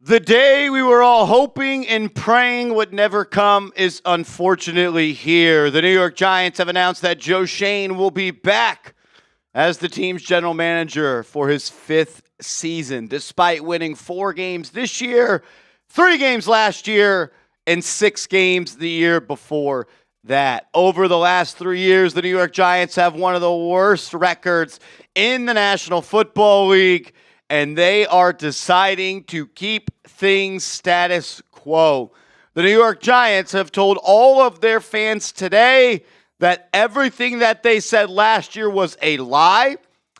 The day we were all hoping and praying would never come is unfortunately here. The New York Giants have announced that Joe Schoen will be back as the team's general manager for his 5th season, despite winning 4 games this year, 3 games last year, and 6 games the year before that. Over the last 3 years, the New York Giants have one of the worst records in the National Football League, and they are deciding to keep things status quo. The New York Giants have told all of their fans today that everything that they said last year was a lie,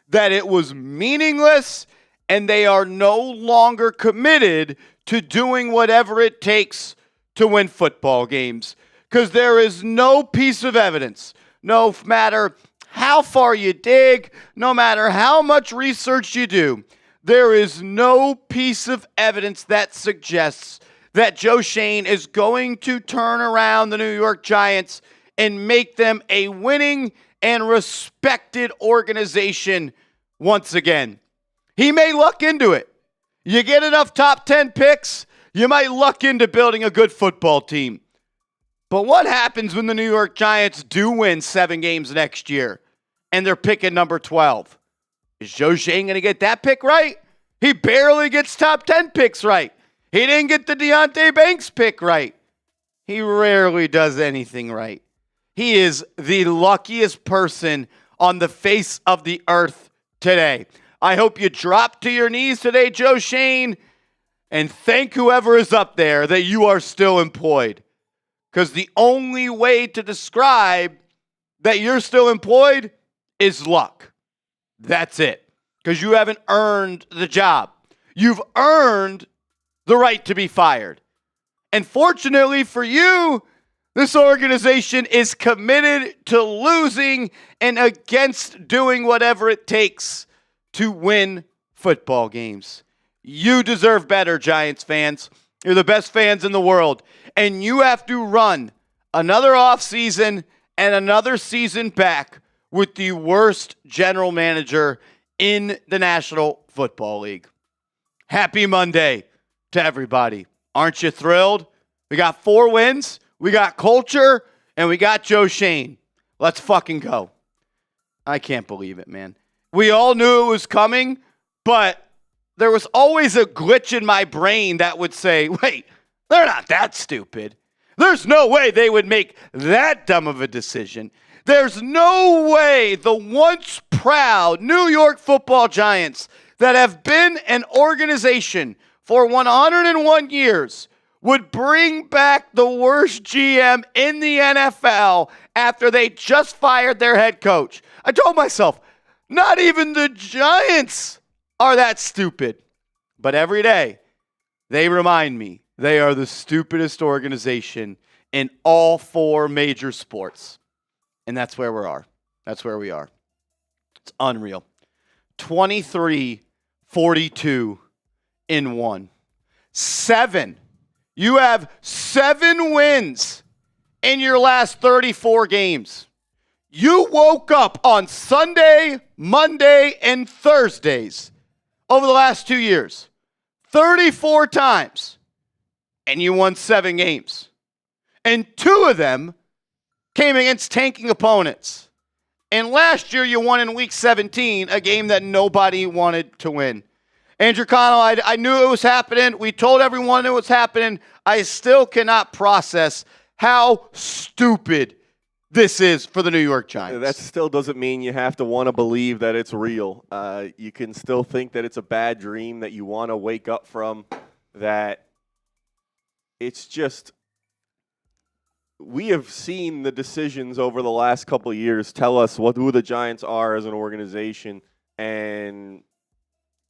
that it was meaningless, and they are no longer committed to doing whatever it takes to win football games. Because there is no piece of evidence, no matter how far you dig, no matter how much research you do, there is no piece of evidence that suggests that Joe Schoen is going to turn around the New York Giants and make them a winning and respected organization once again. He may luck into it. You get enough top 10 picks, you might luck into building a good football team. But what happens when the New York Giants do win 7 games next year and they're picking number 12? Is Joe Schoen going to get that pick right? He barely gets top 10 picks right. He didn't get the Deonte Banks pick right. He rarely does anything right. He is the luckiest person on the face of the earth today. I hope you drop to your knees today, Joe Schoen, and thank whoever is up there that you are still employed. Because the only way to describe that you're still employed is luck. That's it. Because you haven't earned the job. You've earned the right to be fired. And fortunately for you, this organization is committed to losing and against doing whatever it takes to win football games. You deserve better, Giants fans. You're the best fans in the world. And you have to run another offseason and another season back with the worst general manager in the National Football League. Happy Monday to everybody. Aren't you thrilled? We got 4 wins, we got culture, and we got Joe Schoen. Let's fucking go. I can't believe it, man. We all knew it was coming, but there was always a glitch in my brain that would say, wait, they're not that stupid. There's no way they would make that dumb of a decision. There's no way the once proud New York Football Giants that have been an organization for 101 years would bring back the worst GM in the NFL after they just fired their head coach. I told myself, not even the Giants are that stupid. But every day, they remind me they are the stupidest organization in all 4 major sports. And that's where we are. That's where we are. It's unreal. 23-42 in 1. 7. You have 7 wins in your last 34 games. You woke up on Sunday, Monday, and Thursdays over the last 2 years 34 times, and you won 7 games. And 2 of them came against tanking opponents. And last year, you won in Week 17, a game that nobody wanted to win. Andrew Connell, I knew it was happening. We told everyone it was happening. I still cannot process how stupid this is for the New York Giants. That still doesn't mean you have to want to believe that it's real. You can still think that it's a bad dream that you want to wake up from, that it's just – we have seen the decisions over the last couple of years tell us who the Giants are as an organization, and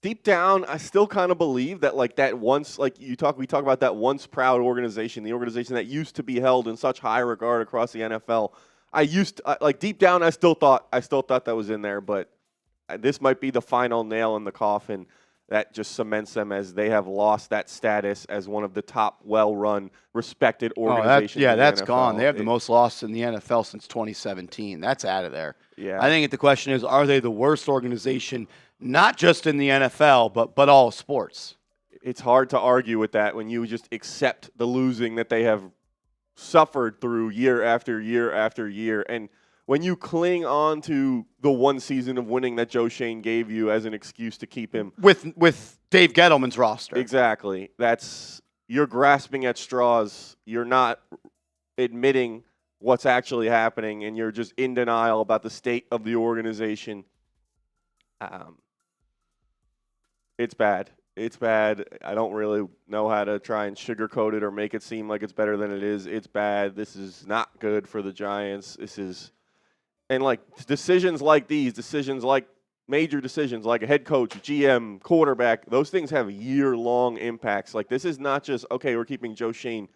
deep down, I still kind of believe that we talk about that once proud organization, the organization that used to be held in such high regard across the NFL. Deep down, I still thought that was in there, but this might be the final nail in the coffin that just cements them as they have lost that status as one of the top, well-run, respected organizations. That's gone. They have the most losses in the NFL since 2017. That's out of there. Yeah. I think the question is, are they the worst organization, not just in the NFL, but all sports? it's hard to argue with that when you just accept the losing that they have suffered through year after year after year. And when you cling on to the one season of winning that Joe Schoen gave you as an excuse to keep him. With Dave Gettleman's roster. Exactly. You're grasping at straws. You're not admitting what's actually happening, and you're just in denial about the state of the organization. It's bad. It's bad. I don't really know how to try and sugarcoat it or make it seem like it's better than it is. It's bad. This is not good for the Giants. And like decisions like these, major decisions like a head coach, GM, quarterback, those things have year-long impacts. Like this is not just, okay, we're keeping Joe Schoen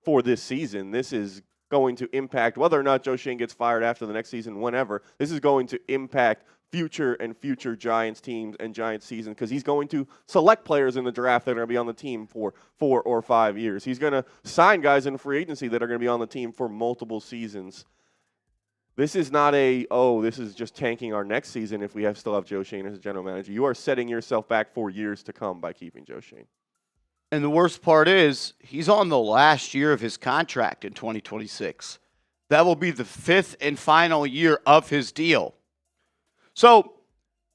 for this season. This is going to impact whether or not Joe Schoen gets fired after the next season, whenever. This is going to impact future Giants teams and Giants season because he's going to select players in the draft that are going to be on the team for 4 or 5 years. He's going to sign guys in free agency that are going to be on the team for multiple seasons. This is not this is just tanking our next season if we still have Joe Schoen as a general manager. You are setting yourself back for years to come by keeping Joe Schoen. And the worst part is he's on the last year of his contract in 2026. That will be the 5th and final year of his deal. So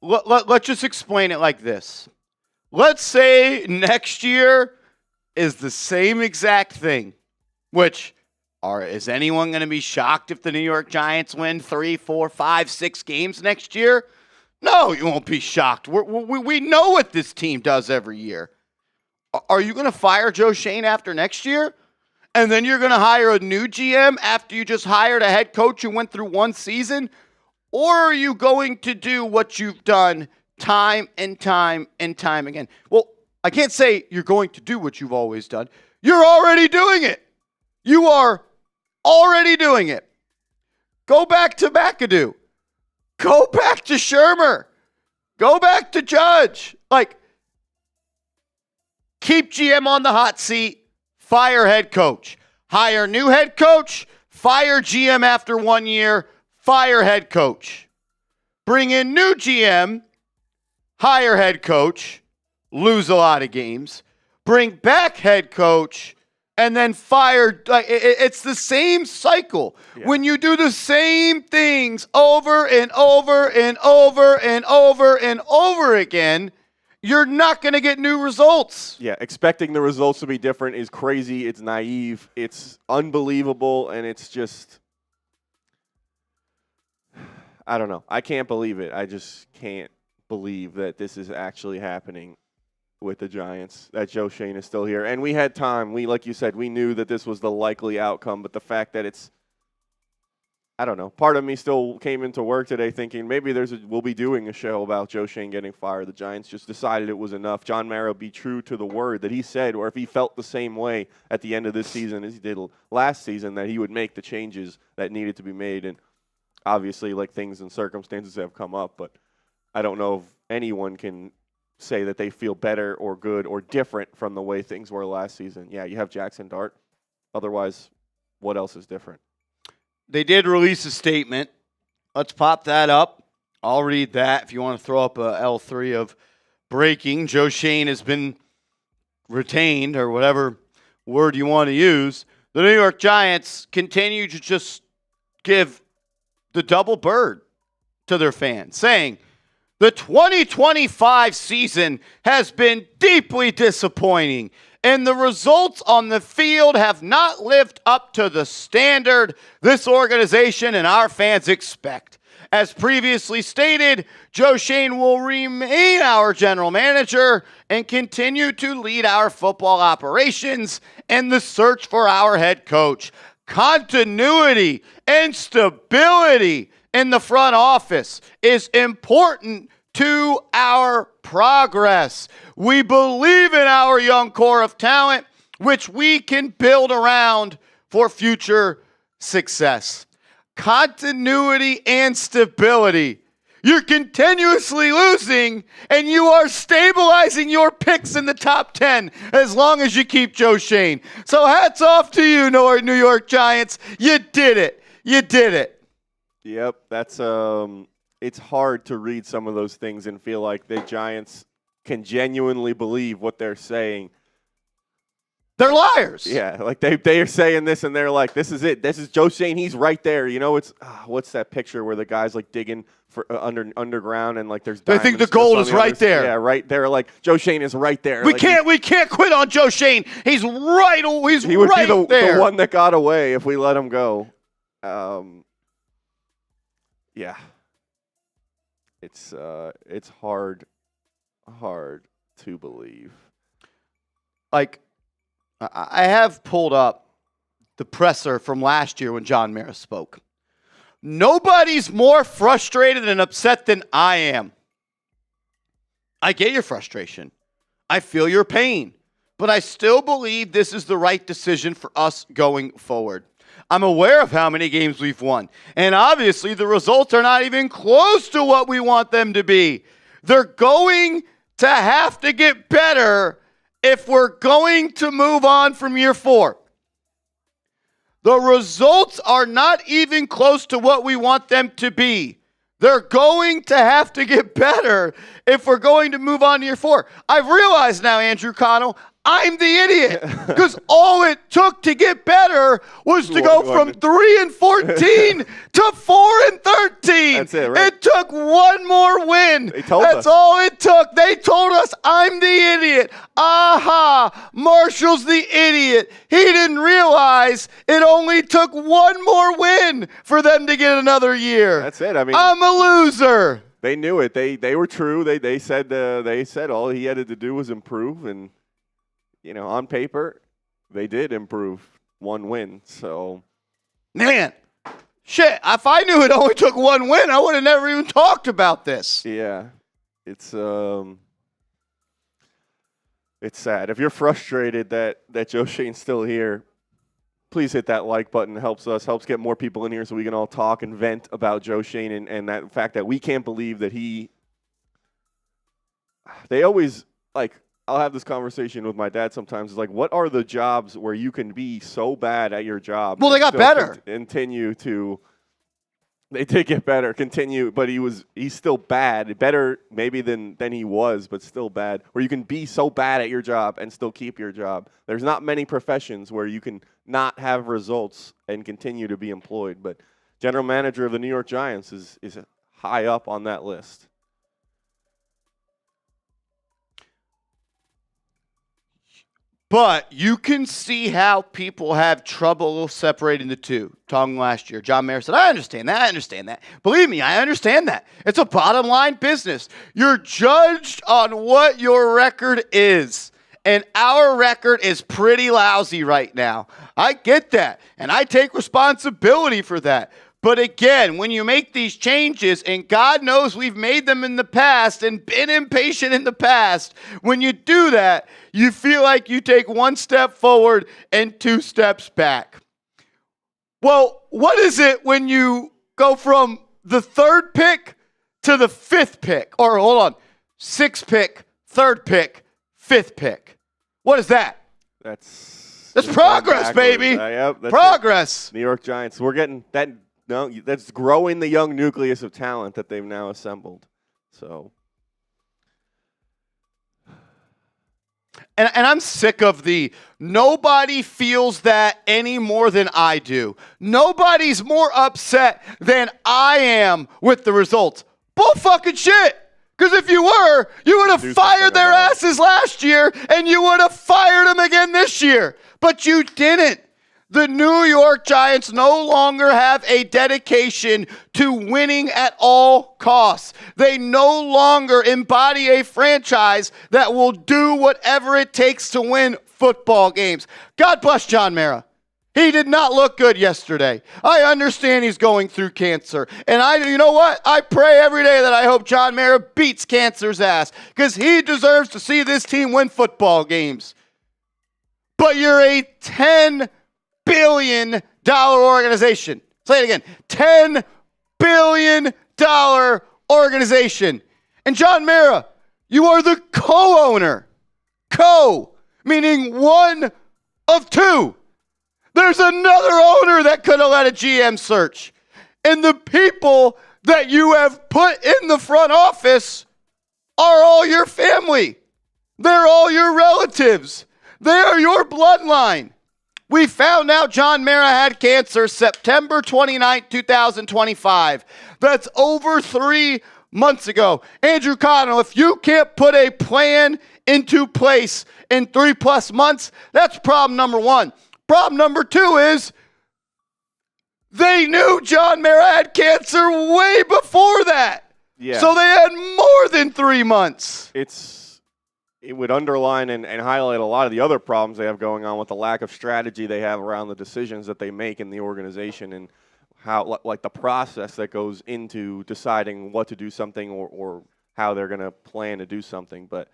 let's just explain it like this. Let's say next year is the same exact thing, which is anyone going to be shocked if the New York Giants win 3, 4, 5, 6 games next year? No, you won't be shocked. We know what this team does every year. Are you going to fire Joe Schoen after next year? And then you're going to hire a new GM after you just hired a head coach who went through one season? Or are you going to do what you've done time and time and time again? Well, I can't say you're going to do what you've always done. You're already doing it. You are already doing it. Go back to McAdoo. Go back to Shermer. Go back to Judge. Keep GM on the hot seat. Fire head coach. Hire new head coach. Fire GM after 1 year. Fire head coach. Bring in new GM. Hire head coach. Lose a lot of games. Bring back head coach. And then fire. It's the same cycle. Yeah. When you do the same things over and over and over and over and over again, you're not going to get new results. Yeah, expecting the results to be different is crazy. It's naive. It's unbelievable. And it's just, I don't know. I can't believe it. I just can't believe that this is actually happening with the Giants, that Joe Schoen is still here. And we had time. Like you said, we knew that this was the likely outcome. But the fact that it's, I don't know. Part of me still came into work today thinking maybe we'll be doing a show about Joe Schoen getting fired. The Giants just decided it was enough. John Mara be true to the word that he said, or if he felt the same way at the end of this season as he did last season, that he would make the changes that needed to be made. And obviously, things and circumstances have come up, but I don't know if anyone can say that they feel better or good or different from the way things were last season. Yeah, you have Jaxson Dart. Otherwise, what else is different? They did release a statement. Let's pop that up. I'll read that if you want to throw up a L3 of breaking. Joe Schoen has been retained, or whatever word you want to use. The New York Giants continue to just give the double bird to their fans, saying, the 2025 season has been deeply disappointing, and the results on the field have not lived up to the standard this organization and our fans expect. As previously stated, Joe Schoen will remain our general manager and continue to lead our football operations and the search for our head coach. Continuity and stability in the front office is important to our progress. We believe in our young core of talent, which we can build around for future success. Continuity and stability. You're continuously losing, and you are stabilizing your picks in the top 10 as long as you keep Joe Schoen. So hats off to you, New York Giants. You did it. You did it. Yep, that's it's hard to read some of those things and feel like the Giants can genuinely believe what they're saying. They're liars. Yeah, like they are saying this, and they're like, "This is it. This is Joe Schoen. He's right there." You know, it's what's that picture where the guy's like digging for underground, and like there's. They think the gold is right there. Yeah, right there. Like Joe Schoen is right there. We like, can't quit on Joe Schoen. He's right. He would right be there. the one that got away if we let him go. Yeah, it's hard to believe. Like, I have pulled up the presser from last year when John Mara spoke. Nobody's more frustrated and upset than I am. I get your frustration. I feel your pain. But I still believe this is the right decision for us going forward. I'm aware of how many games we've won. And obviously, the results are not even close to what we want them to be. They're going to have to get better if we're going to move on from year 4. The results are not even close to what we want them to be. They're going to have to get better if we're going to move on to year 4. I've realized now, Andrew Connell, I'm the idiot, because all it took to get better was to go from 3-14 to 4-13. That's it, right? It took one more win. They told us. That's all it took. They told us I'm the idiot. Aha, Marshall's the idiot. He didn't realize it only took one more win for them to get another year. That's it. I mean, I'm a loser. They knew it. They were true. They said all he had to do was improve, and you know, on paper, they did improve one win. So, man, shit, if I knew it only took one win, I would have never even talked about this. Yeah, it's sad. If you're frustrated that Joe Schoen's still here, please hit that like button. It helps us, get more people in here so we can all talk and vent about Joe Schoen and that fact that we can't believe that they always, like, I'll have this conversation with my dad sometimes. It's like, what are the jobs where you can be so bad at your job? Well, they got better. They did get better, but he's still bad. Better maybe than he was, but still bad. Where you can be so bad at your job and still keep your job. There's not many professions where you can not have results and continue to be employed. But general manager of the New York Giants is high up on that list. But you can see how people have trouble separating the two. Talking last year, John Mara said, I understand that. Believe me, I understand that. It's a bottom line business. You're judged on what your record is. And our record is pretty lousy right now. I get that. And I take responsibility for that. But again, when you make these changes, and God knows we've made them in the past and been impatient in the past, when you do that, you feel like you take one step forward and 2 steps back. Well, what is it when you go from the 3rd pick to the 5th pick? Or hold on, 6th pick, 3rd pick, 5th pick. What is that? That's progress, baby. Yep, that's progress. It. New York Giants. We're getting that. No, that's growing the young nucleus of talent that they've now assembled. So, and I'm sick of nobody feels that any more than I do. Nobody's more upset than I am with the results. Bull fucking shit. Because if you were, you would have fired their asses last year, and you would have fired them again this year. But you didn't. The New York Giants no longer have a dedication to winning at all costs. They no longer embody a franchise that will do whatever it takes to win football games. God bless John Mara. He did not look good yesterday. I understand he's going through cancer. And you know what? I pray every day that I hope John Mara beats cancer's ass, because he deserves to see this team win football games. But you're a $10 billion organization. Say it again. $10 billion organization. And John Mara, you are the co-owner. Meaning one of two. There's another owner that could have led a GM search. And the people that you have put in the front office are all your family. They're all your relatives. They are your bloodline. We found out John Mara had cancer September 29, 2025. That's over 3 months ago. Andrew Connell, if you can't put a plan into place in 3+ months, that's problem number one. Problem number two is they knew John Mara had cancer way before that. Yeah. So they had more than 3 months. It would underline and highlight a lot of the other problems they have going on with the lack of strategy they have around the decisions that they make in the organization and how, like, the process that goes into deciding what to do something or how they're going to plan to do something. But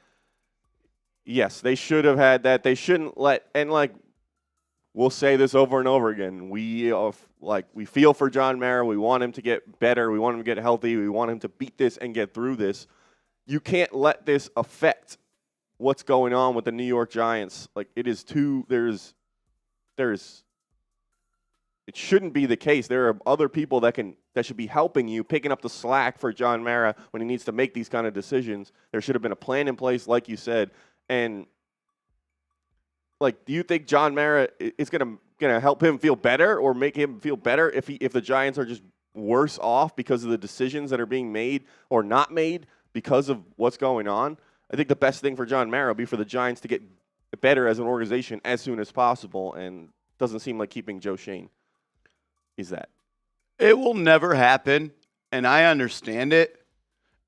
yes, they should have had that. They shouldn't let, and like, we'll say this over and over again. We feel for John Mara. We want him to get better. We want him to get healthy. We want him to beat this and get through this. You can't let this affect what's going on with the New York Giants. Like, it is it shouldn't be the case. There are other people that should be helping you, picking up the slack for John Mara when he needs to make these kind of decisions. There should have been a plan in place, like you said. And like, do you think John Mara is gonna help him feel better or make him feel better if the Giants are just worse off because of the decisions that are being made or not made because of what's going on? I think the best thing for John Mara would be for the Giants to get better as an organization as soon as possible, and doesn't seem like keeping Joe Schoen is that. It will never happen, and I understand it.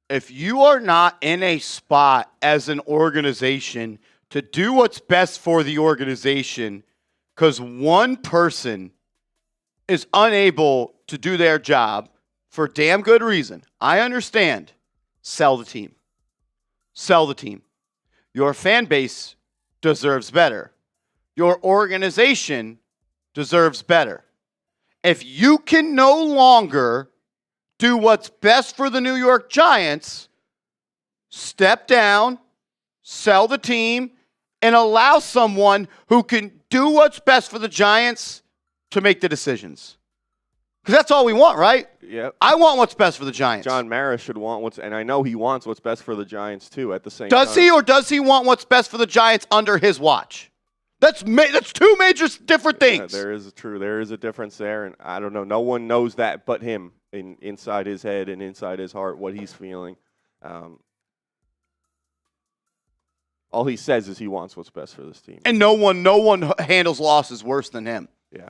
If you are not in a spot as an organization to do what's best for the organization because one person is unable to do their job for damn good reason, I understand. Sell the team. Sell the team. Your fan base deserves better. Your organization deserves better. If you can no longer do what's best for the New York Giants, step down, sell the team, and allow someone who can do what's best for the Giants to make the decisions. Because that's all we want, right? Yeah. I want what's best for the Giants. John Mara should want and I know he wants what's best for the Giants too at the same time. Does he, or does he want what's best for the Giants under his watch? That's two major different things. Yeah, there is a difference there, and I don't know. No one knows that but him inside his head and inside his heart what he's feeling. All he says is he wants what's best for this team. And no one handles losses worse than him. Yeah.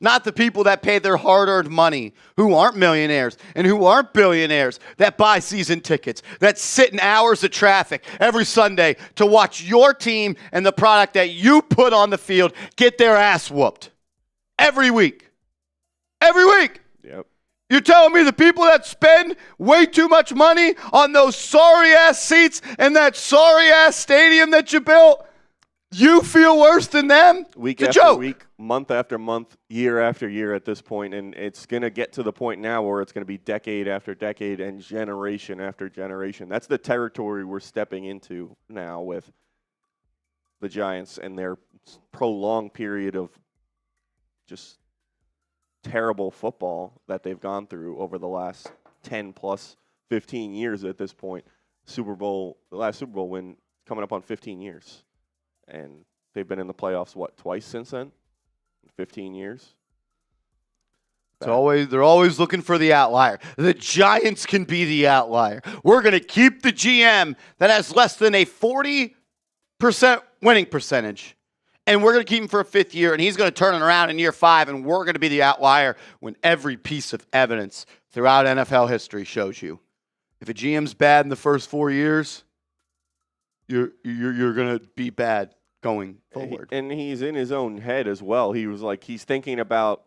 Not the people that pay their hard-earned money, who aren't millionaires and who aren't billionaires, that buy season tickets, that sit in hours of traffic every Sunday to watch your team and the product that you put on the field get their ass whooped. Every week. Every week. Yep. You're telling me the people that spend way too much money on those sorry-ass seats and that sorry-ass stadium that you built, you feel worse than them? Week after week, month after month, year after year at this point, and it's going to get to the point now where it's going to be decade after decade and generation after generation. That's the territory we're stepping into now with the Giants and their prolonged period of just terrible football that they've gone through over the last 10 plus 15 years at this point. The last Super Bowl win coming up on 15 years. And they've been in the playoffs, twice since then? 15 years? They're always looking for the outlier. The Giants can be the outlier. We're going to keep the GM that has less than a 40% winning percentage. And we're going to keep him for a 5th year, and he's going to turn it around in year 5, and we're going to be the outlier when every piece of evidence throughout NFL history shows you. If a GM's bad in the first 4 years, you're going to be bad going forward. And he's in his own head as well. He's thinking about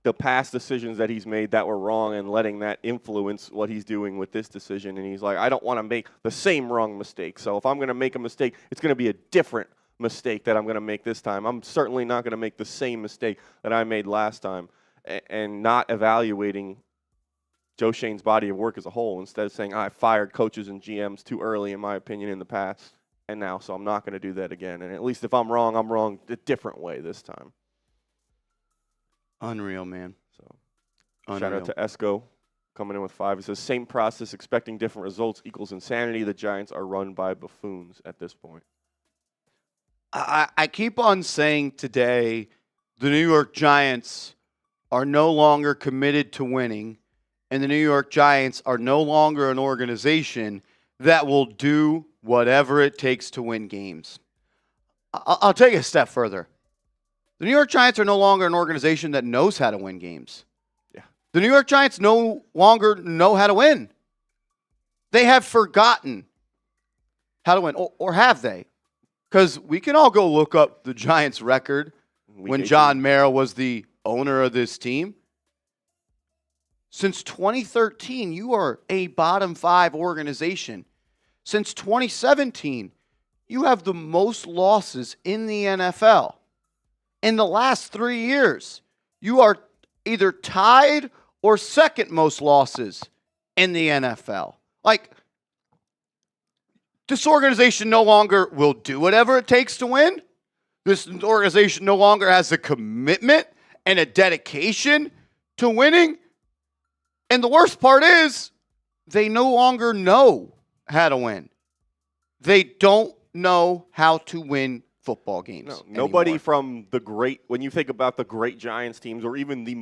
the past decisions that he's made that were wrong and letting that influence what he's doing with this decision. And he's like, I don't want to make the same wrong mistake. So if I'm going to make a mistake, it's going to be a different mistake that I'm going to make this time. I'm certainly not going to make the same mistake that I made last time, and not evaluating Joe Schoen's body of work as a whole, instead of saying, I fired coaches and GMs too early, in my opinion, in the past, and now, so I'm not going to do that again. And at least if I'm wrong a different way this time. Unreal, man. So, Shout out to Esco coming in with 5. It says, same process, expecting different results equals insanity. The Giants are run by buffoons at this point. I keep on saying today the New York Giants are no longer committed to winning, and the New York Giants are no longer an organization that will do whatever it takes to win games. I'll take it a step further. The New York Giants are no longer an organization that knows how to win games. Yeah. The New York Giants no longer know how to win. They have forgotten how to win, or have they? Because we can all go look up the Giants' record when John Mara was the owner of this team. Since 2013, you are a bottom 5 organization. Since 2017, you have the most losses in the NFL. In the last 3 years, you are either tied or second most losses in the NFL. Like, this organization no longer will do whatever it takes to win. This organization no longer has a commitment and a dedication to winning. And the worst part is, they no longer know how to win. They don't know how to win football games. No, nobody anymore. from the great, when you think about the great Giants teams or even the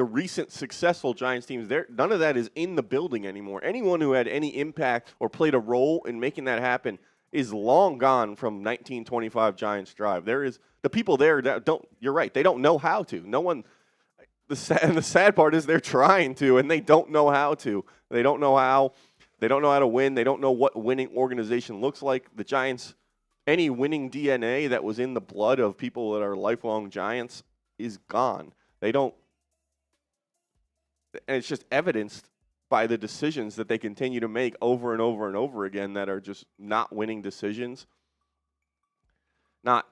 recent successful Giants teams, none of that is in the building anymore. Anyone who had any impact or played a role in making that happen is long gone from 1925 Giants Drive. There is the people there that don't. You're right. They don't know how to. No one. The sad part is they're trying to, and they don't know how to. They don't know how. They don't know how to win. They don't know what winning organization looks like. The Giants. Any winning DNA that was in the blood of people that are lifelong Giants is gone. They don't, and it's just evidenced by the decisions that they continue to make over and over and over again that are just not winning decisions, not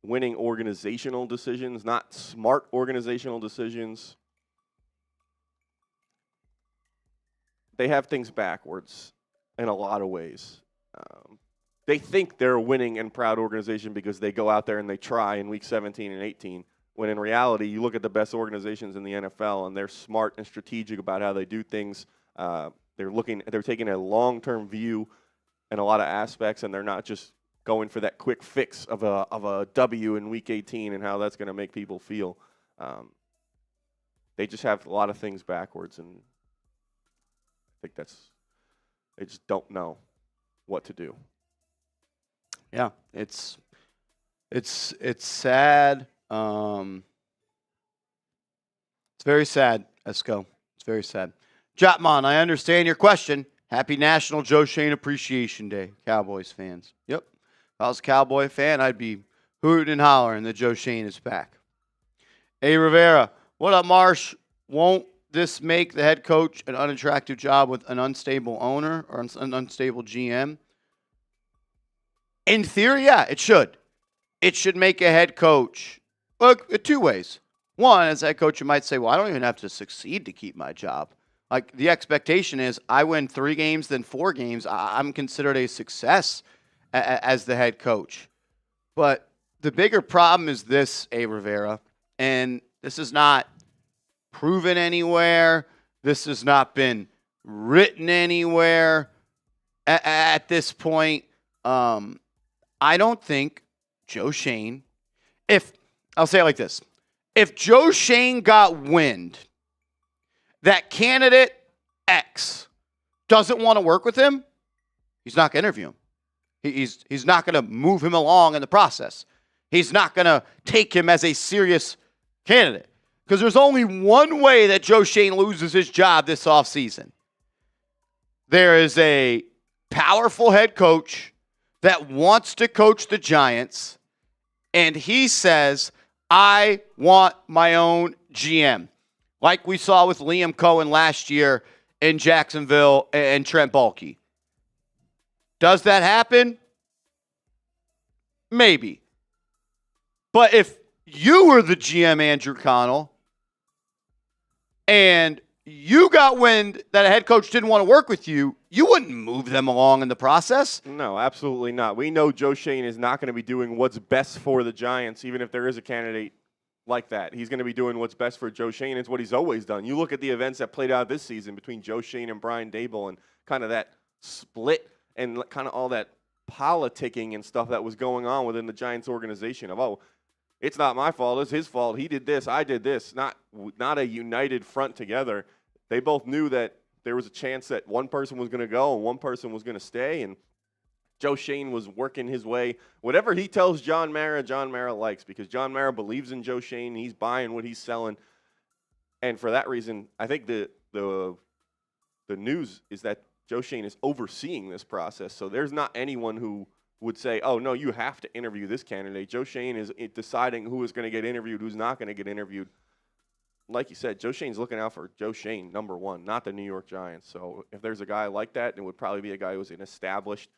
winning organizational decisions, not smart organizational decisions. They have things backwards in a lot of ways. They think they're a winning and proud organization because they go out there and they try in week 17 and 18, when in reality, you look at the best organizations in the NFL and they're smart and strategic about how they do things. They're taking a long-term view in a lot of aspects, and they're not just going for that quick fix of a W in week 18 and how that's going to make people feel. They just have a lot of things backwards, and I think they just don't know what to do. Yeah, it's sad. It's very sad, Esco. It's very sad. Jotman, I understand your question. Happy National Joe Schoen Appreciation Day, Cowboys fans. Yep. If I was a Cowboy fan, I'd be hooting and hollering that Joe Schoen is back. A. Rivera, what up, Marsh? Won't this make the head coach an unattractive job with an unstable owner or an unstable GM? In theory, yeah, it should. It should make a head coach, look, 2 ways. One, as a head coach, you might say, well, I don't even have to succeed to keep my job. Like, the expectation is I win 3 games, then 4 games. I'm considered a success as the head coach. But the bigger problem is this, A. Rivera, and this is not proven anywhere. This has not been written anywhere at this point. I don't think Joe Schoen, I'll say it like this, if Joe Schoen got wind that candidate X doesn't want to work with him, he's not going to interview him. He's not going to move him along in the process. He's not going to take him as a serious candidate. Because there's only one way that Joe Schoen loses his job this offseason. There is a powerful head coach that wants to coach the Giants, and he says, I want my own GM. Like we saw with Liam Cohen last year in Jacksonville and Trent Baalke. Does that happen? Maybe. But if you were the GM, Andrew Connell, and you got wind that a head coach didn't want to work with you, you wouldn't move them along in the process. No, absolutely not. We know Joe Schoen is not going to be doing what's best for the Giants, even if there is a candidate like that. He's going to be doing what's best for Joe Schoen. It's what he's always done. You look at the events that played out this season between Joe Schoen and Brian Daboll and kind of that split and kind of all that politicking and stuff that was going on within the Giants organization of, oh, it's not my fault, it's his fault. He did this, I did this. Not a united front together. They both knew that there was a chance that one person was going to go and one person was going to stay, and Joe Schoen was working his way. Whatever he tells John Mara likes, because John Mara believes in Joe Schoen. He's buying what he's selling. And for that reason, I think the news is that Joe Schoen is overseeing this process. So there's not anyone who would say, oh, no, you have to interview this candidate. Joe Schoen is deciding who is going to get interviewed, who's not going to get interviewed. Like you said, Joe Schoen's looking out for Joe Schoen, number one, not the New York Giants. So if there's a guy like that, it would probably be a guy who's an established,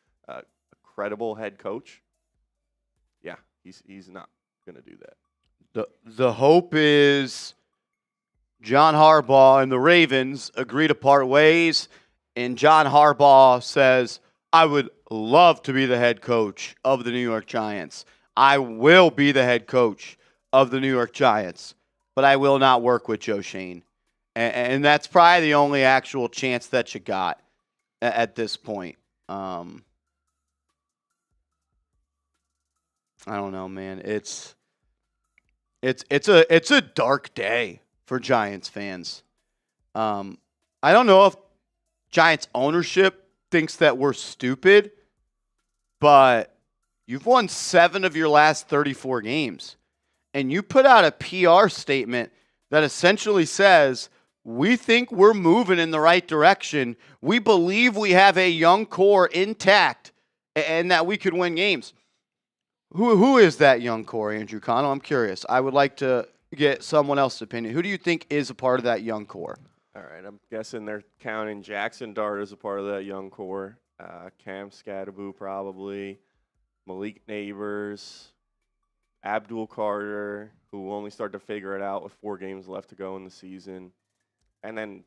credible head coach. Yeah, he's not going to do that. The hope is John Harbaugh and the Ravens agree to part ways, and John Harbaugh says, I would love to be the head coach of the New York Giants. I will be the head coach of the New York Giants, but I will not work with Joe Schoen. And that's probably the only actual chance that you got at this point. I don't know, man. It's a dark day for Giants fans. I don't know if Giants ownership thinks that we're stupid, but you've won 7 of your last 34 games. And you put out a PR statement that essentially says, we think we're moving in the right direction. We believe we have a young core intact and that we could win games. Who is that young core, Andrew Connell? I'm curious. I would like to get someone else's opinion. Who do you think is a part of that young core? All right, I'm guessing they're counting Jaxson Dart as a part of that young core. Skattebo probably. Malik Nabers. Abdul Carter, who will only start to figure it out with 4 games left to go in the season. And then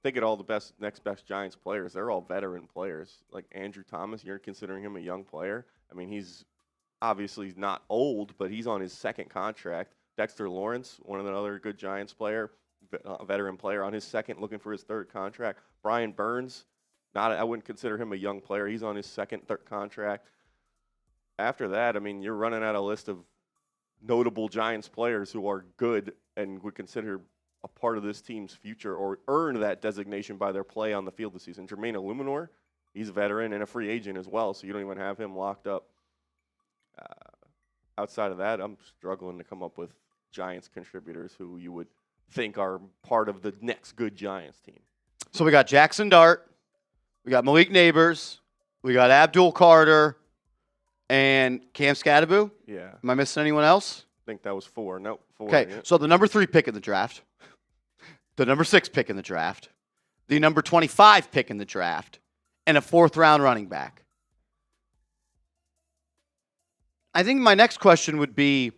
think at all the next best Giants players. They're all veteran players. Like Andrew Thomas, you're considering him a young player. I mean, he's obviously not old, but he's on his 2nd contract. Dexter Lawrence, one of the other good Giants player, a veteran player on his 2nd, looking for his 3rd contract. Brian Burns, I wouldn't consider him a young player. He's on his 2nd, 3rd contract. After that, I mean, you're running out a list of notable Giants players who are good and would consider a part of this team's future or earn that designation by their play on the field this season. Jermaine Illuminor, he's a veteran and a free agent as well, so you don't even have him locked up. Outside of that, I'm struggling to come up with Giants contributors who you would think are part of the next good Giants team. So we got Jaxson Dart, we got Malik Nabers, we got Abdul Carter, and Cam Skattebo? Yeah. Am I missing anyone else? I think that was 4. Nope, 4. Okay, yeah. so the number 3 pick in the draft, the number 6 pick in the draft, the number 25 pick in the draft, and a 4th-round running back. I think my next question would be,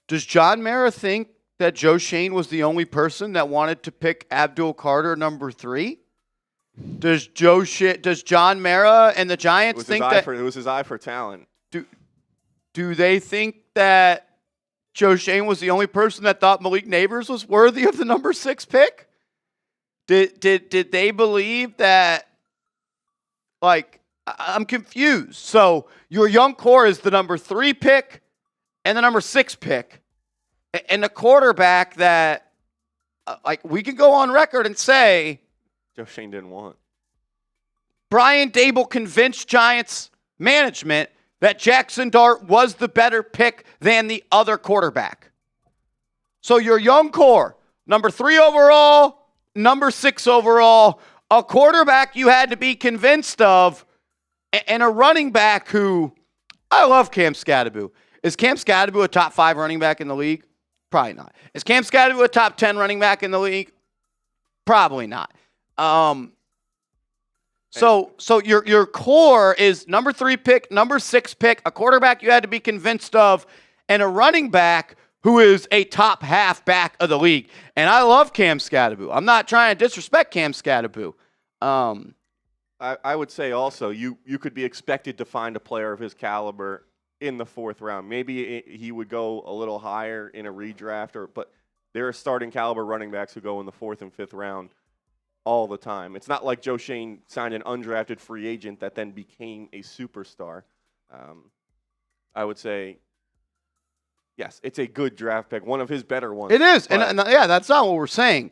does John Mara think that Joe Schoen was the only person that wanted to pick Abdul Carter number 3? Does John Mara and the Giants think that it was his eye for talent? Do they think that Joe Schoen was the only person that thought Malik Nabers was worthy of the number 6 pick? Did they believe that? Like, I'm confused. So your young core is the number 3 pick and the number 6 pick, and the quarterback that, like, we can go on record and say Joe Schoen didn't want. Brian Daboll convinced Giants management that Jaxson Dart was the better pick than the other quarterback. So your young core, number 3 overall, number 6 overall, a quarterback you had to be convinced of, and a running back who, I love Cam Skattebo. Is Cam Skattebo a top 5 running back in the league? Probably not. Is Cam Skattebo a top 10 running back in the league? Probably not. So your core is number 3 pick, number 6 pick, a quarterback you had to be convinced of, and a running back who is a top half back of the league. And I love Cam Skattebo. I'm not trying to disrespect Cam Skattebo. I would say also you could be expected to find a player of his caliber in the 4th round. Maybe he would go a little higher in a redraft, but there are starting caliber running backs who go in the 4th and 5th round all the time. It's not like Joe Schoen signed an undrafted free agent that then became a superstar. I would say, yes, it's a good draft pick, one of his better ones. It is, and yeah, that's not what we're saying.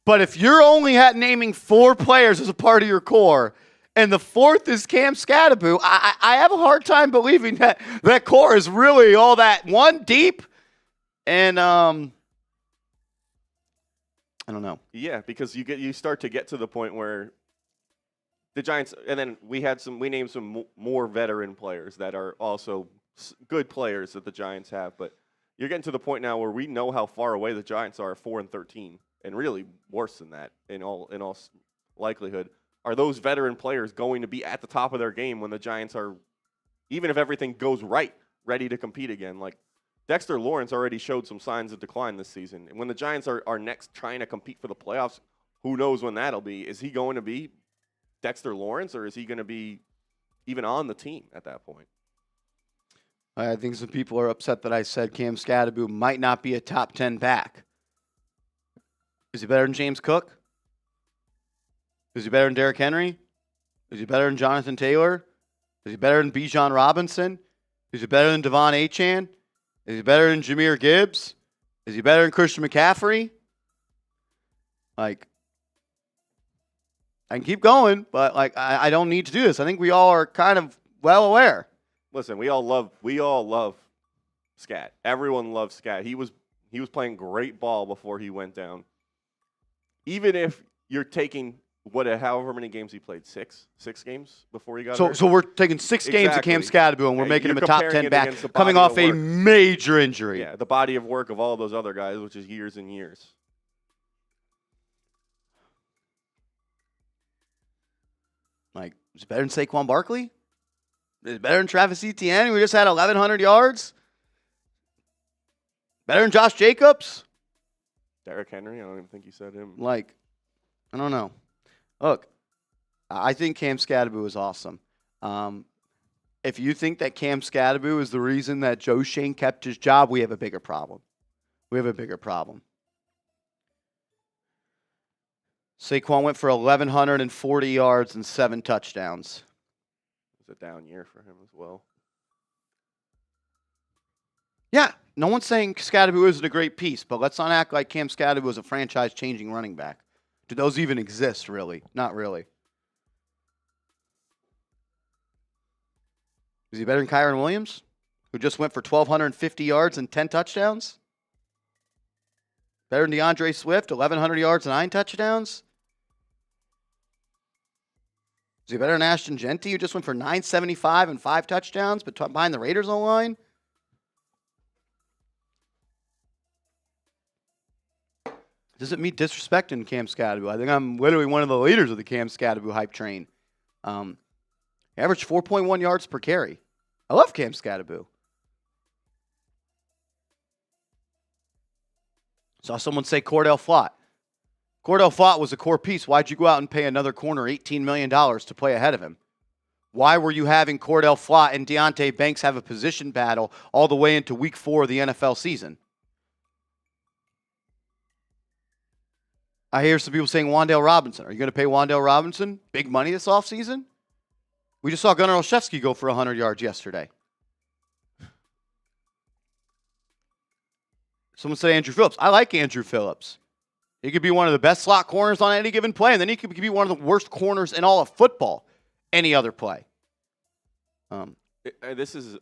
But if you're only naming 4 players as a part of your core, and the 4th is Cam Skattebo, I have a hard time believing that core is really all that deep. And I don't know. Yeah, because you start to get to the point where the Giants, and then we named some more veteran players that are also good players that the Giants have, but you're getting to the point now where we know how far away the Giants are at 4-13, and really worse than that in all likelihood. Are those veteran players going to be at the top of their game when the Giants are, even if everything goes right, ready to compete again? Like Dexter Lawrence already showed some signs of decline this season, and when the Giants are next trying to compete for the playoffs, who knows when that'll be? Is he going to be Dexter Lawrence, or is he going to be even on the team at that point? I think some people are upset that I said Cam Skattebo might not be a top 10 back. Is he better than James Cook? Is he better than Derrick Henry? Is he better than Jonathan Taylor? Is he better than Bijan Robinson? Is he better than Devon Achane? Is he better than Jahmyr Gibbs? Is he better than Christian McCaffrey? Like, I can keep going, but I don't need to do this. I think we all are kind of well aware. Listen, we all love Scat. Everyone loves Scat. He was playing great ball before he went down. Even if you're taking however many games he played, six games before he got hurt. So we're taking 6 games of Cam Skattebo and we're making him a top 10 back, coming off a major injury. Yeah, the body of work of all those other guys, which is years and years. Like, is it better than Saquon Barkley? Is it better than Travis Etienne, who just had 1,100 yards? Better than Josh Jacobs? Derrick Henry? I don't even think you said him. Like, I don't know. Look, I think Cam Skattebo is awesome. If you think that Cam Skattebo is the reason that Joe Schoen kept his job, we have a bigger problem. Saquon went for 1,140 yards and 7 touchdowns. It was a down year for him as well. Yeah, no one's saying Skattebo isn't a great piece, but let's not act like Cam Skattebo is a franchise-changing running back. Do those even exist, really? Not really. Is he better than Kyron Williams, who just went for 1,250 yards and 10 touchdowns? Better than DeAndre Swift, 1,100 yards and 9 touchdowns? Is he better than Ashton Genty, who just went for 975 and 5 touchdowns, but behind the Raiders O-line? Doesn't mean disrespecting Cam Skattebo. I think I'm literally one of the leaders of the Cam Skattebo hype train. Averaged 4.1 yards per carry. I love Cam Skattebo. Saw someone say Cordell Flott. Cordell Flott was a core piece. Why'd you go out and pay another corner $18 million to play ahead of him? Why were you having Cordell Flott and Deonte Banks have a position battle all the way into week 4 of the NFL season? I hear some people saying Wan'Dale Robinson. Are you going to pay Wan'Dale Robinson big money this offseason? We just saw Gunnar Olszewski go for 100 yards yesterday. Someone said Andrew Phillips. I like Andrew Phillips. He could be one of the best slot corners on any given play, and then he could be one of the worst corners in all of football any other play. This is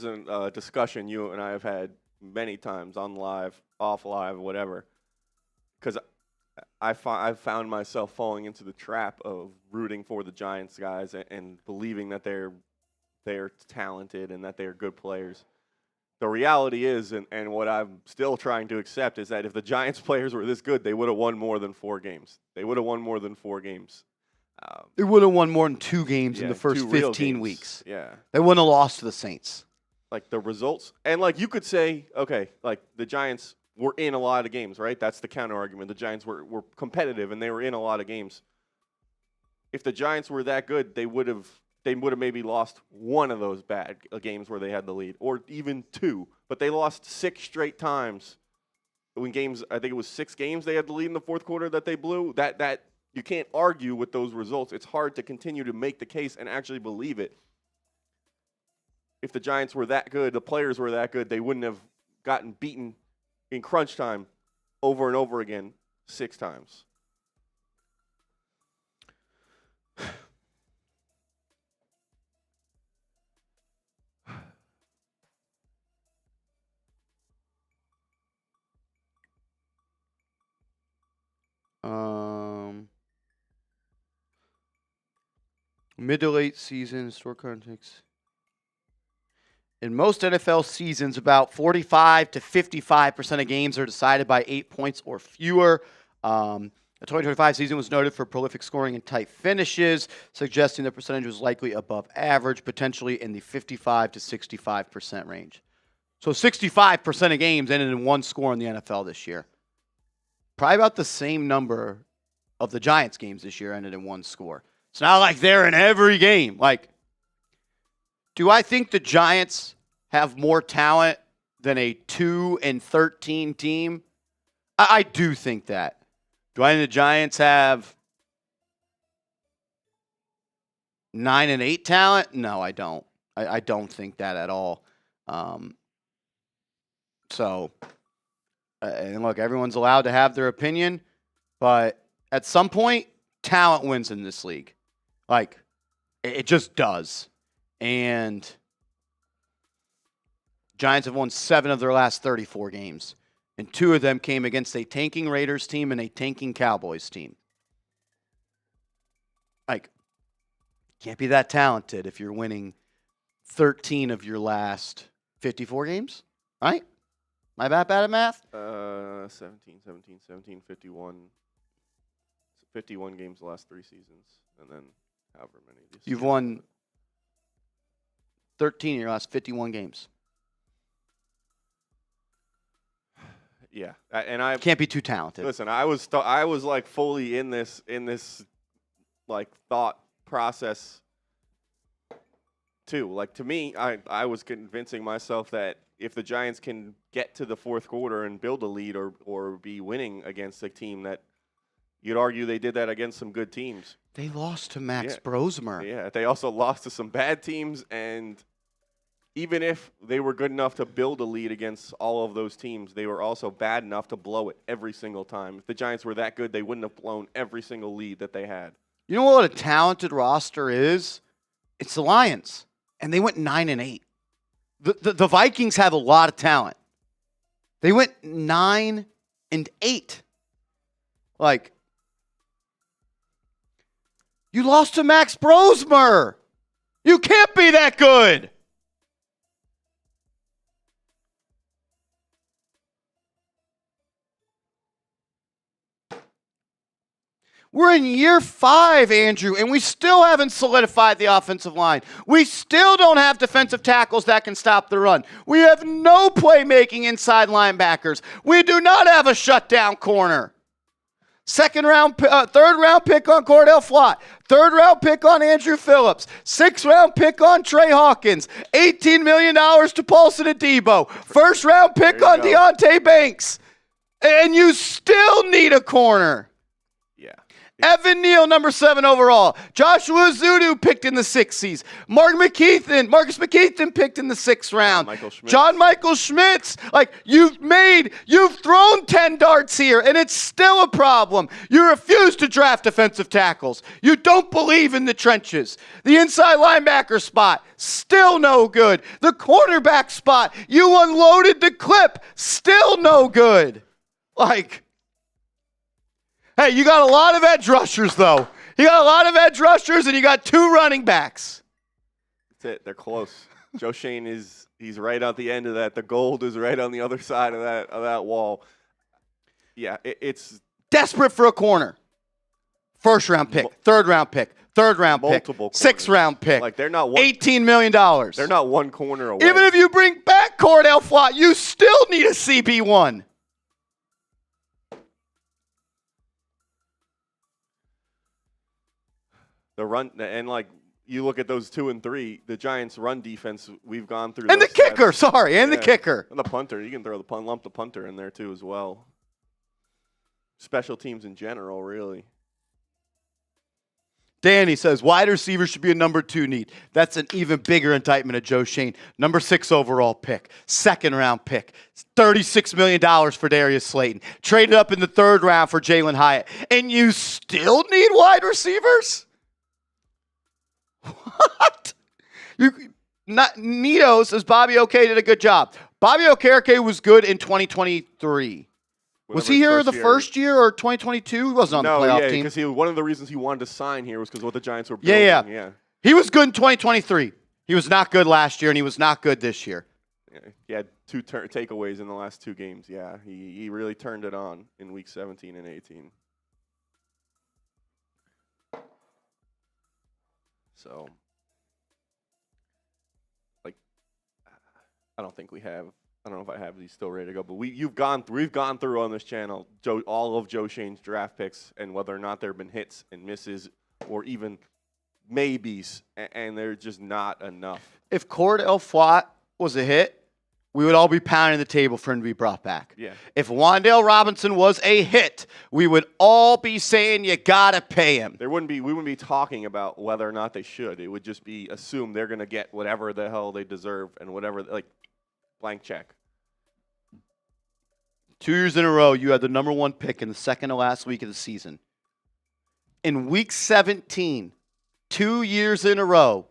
a discussion you and I have had many times on live, off live, whatever, because I've found myself falling into the trap of rooting for the Giants guys and believing that they're talented and that they're good players. The reality is, and what I'm still trying to accept, is that if the Giants players were this good, they would have won more than 4 games. They would have won more than 4 games. They would have won more than 2 games in the first 15 weeks. Yeah. They wouldn't have lost to the Saints. Like the results. And like you could say, okay, like the Giants were in a lot of games, right? That's the counter argument. The Giants were competitive and they were in a lot of games. If the Giants were that good, they would have they would have maybe lost one of those bad games where they had the lead, or even two. But they lost 6 straight times. When games, I think it was 6 games they had the lead in the fourth quarter that they blew. That you can't argue with those results. It's hard to continue to make the case and actually believe it. If the Giants were that good, the players were that good, they wouldn't have gotten beaten in crunch time over and over again 6 times. Mid to late season, store context. In most NFL seasons, about 45 to 55% of games are decided by 8 points or fewer. The 2025 season was noted for prolific scoring and tight finishes, suggesting the percentage was likely above average, potentially in the 55 to 65% range. So 65% of games ended in one score in the NFL this year. Probably about the same number of the Giants games this year ended in one score. It's not like they're in every game. Like, do I think the Giants have more talent than a 2-13 team? I do think that. Do I think the Giants have 9-8 talent? No, I don't. I don't think that at all. And look, everyone's allowed to have their opinion, but at some point, talent wins in this league. Like, it just does. And Giants have won 7 of their last 34 games. And 2 of them came against a tanking Raiders team and a tanking Cowboys team. Like, can't be that talented if you're winning 13 of your last 54 games, right? Am I bad at math? 17, 51. 51 games the last 3 seasons, and then however many. You've won 13 in your last 51 games. Yeah, and I can't be too talented. Listen, I was like fully in this like thought process too. Like, to me, I was convincing myself that if the Giants can get to the fourth quarter and build a lead or be winning against a team that you'd argue they did that against some good teams. They lost to Max Brosmer. Yeah, they also lost to some bad teams, and even if they were good enough to build a lead against all of those teams, they were also bad enough to blow it every single time. If the Giants were that good, they wouldn't have blown every single lead that they had. You know what a talented roster is? It's the Lions, and they went 9-8. The Vikings have a lot of talent. They went 9-8. Like, you lost to Max Brosmer. You can't be that good. We're in year 5, Andrew, and we still haven't solidified the offensive line. We still don't have defensive tackles that can stop the run. We have no playmaking inside linebackers. We do not have a shutdown corner. Third round pick on Cordell Flott. 3rd round pick on Andrew Phillips. 6th round pick on Trey Hawkins. $18 million to Paulson Adebo. 1st round pick on Deontay Banks. And you still need a corner. Evan Neal, number 7 overall. Joshua Zudu picked in the 60s. Marcus McKeithen picked in the 6th round. John Michael Schmitz. Like, you've thrown 10 darts here, and it's still a problem. You refuse to draft defensive tackles. You don't believe in the trenches. The inside linebacker spot, still no good. The cornerback spot, you unloaded the clip, still no good. Like, hey, you got a lot of edge rushers, though. You got a lot of edge rushers, and you got 2 running backs. That's it. They're close. Joe Schoen he's right at the end of that. The gold is right on the other side of that wall. Yeah, it's desperate for a corner. 1st round pick, 3rd round pick, 3rd round multiple pick, 6th round pick. Like, they're not $18 million. They're not one corner away. Even if you bring back Cordell Flott, you still need a CB1. The run, and like, you look at those 2 and 3, the Giants' run defense, we've gone through. And the kicker, stats. the kicker. And the punter. You can throw lump the punter in there too as well. Special teams in general, really. Danny says, wide receiver should be a number 2 need. That's an even bigger indictment of Joe Schoen. Number 6 overall pick, 2nd round pick, $36 million for Darius Slayton. Traded up in the 3rd round for Jalen Hyatt. And you still need wide receivers? What? Nito says Bobby O'K did a good job. Bobby Okereke was good in 2023. Was he here the first year or 2022? He wasn't on the playoff team. Because one of the reasons he wanted to sign here was because what the Giants were building. Yeah. He was good in 2023. He was not good last year, and he was not good this year. Yeah, he had 2 takeaways in the last 2 games. Yeah, he really turned it on in week 17 and 18. So, I don't think we have. I don't know if I have these still ready to go, but we've gone through on this channel all of Joe Schoen's draft picks and whether or not there have been hits and misses or even maybes, and they're just not enough. If Cordell Flott was a hit, we would all be pounding the table for him to be brought back. Yeah. If Wan'Dale Robinson was a hit, we would all be saying you gotta pay him. We wouldn't be talking about whether or not they should. It would just be assumed they're going to get whatever the hell they deserve and whatever blank check. 2 years in a row, you had the number 1 pick in the second to last week of the season. In week 17, 2 years in a row,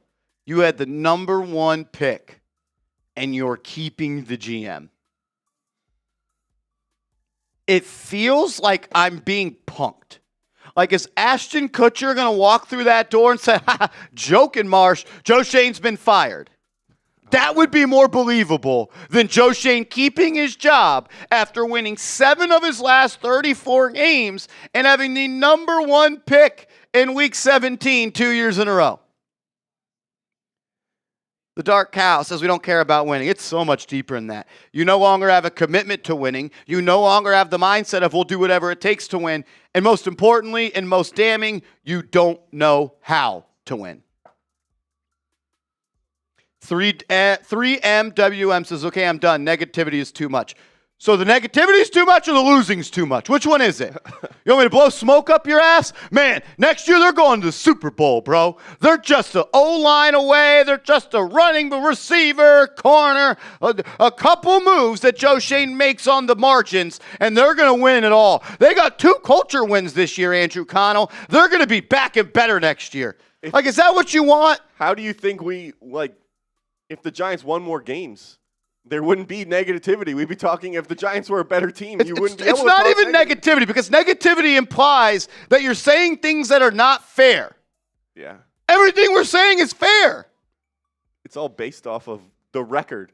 you had the number 1 pick, and you're keeping the GM. It feels like I'm being punked. Like, is Ashton Kutcher going to walk through that door and say, ha, joking, Marsh, Joe Schoen's been fired? That would be more believable than Joe Schoen keeping his job after winning 7 of his last 34 games and having the number 1 pick in week 17 2 years in a row. The Dark Cow says we don't care about winning. It's so much deeper than that. You no longer have a commitment to winning. You no longer have the mindset of we'll do whatever it takes to win. And most importantly and most damning, you don't know how to win. 3MWM says, okay, I'm done. Negativity is too much. So the negativity is too much or the losing is too much? Which one is it? You want me to blow smoke up your ass? Man, next year they're going to the Super Bowl, bro. They're just an O-line away. They're just a running receiver, corner, a couple moves that Joe Schoen makes on the margins, and they're going to win it all. They got 2 culture wins this year, Andrew Connell. They're going to be back and better next year. Is that what you want? How do you think if the Giants won more games, there wouldn't be negativity? We'd be talking if the Giants were a better team. You wouldn't be able to It's not even negativity because negativity implies that you're saying things that are not fair. Yeah. Everything we're saying is fair. It's all based off of the record.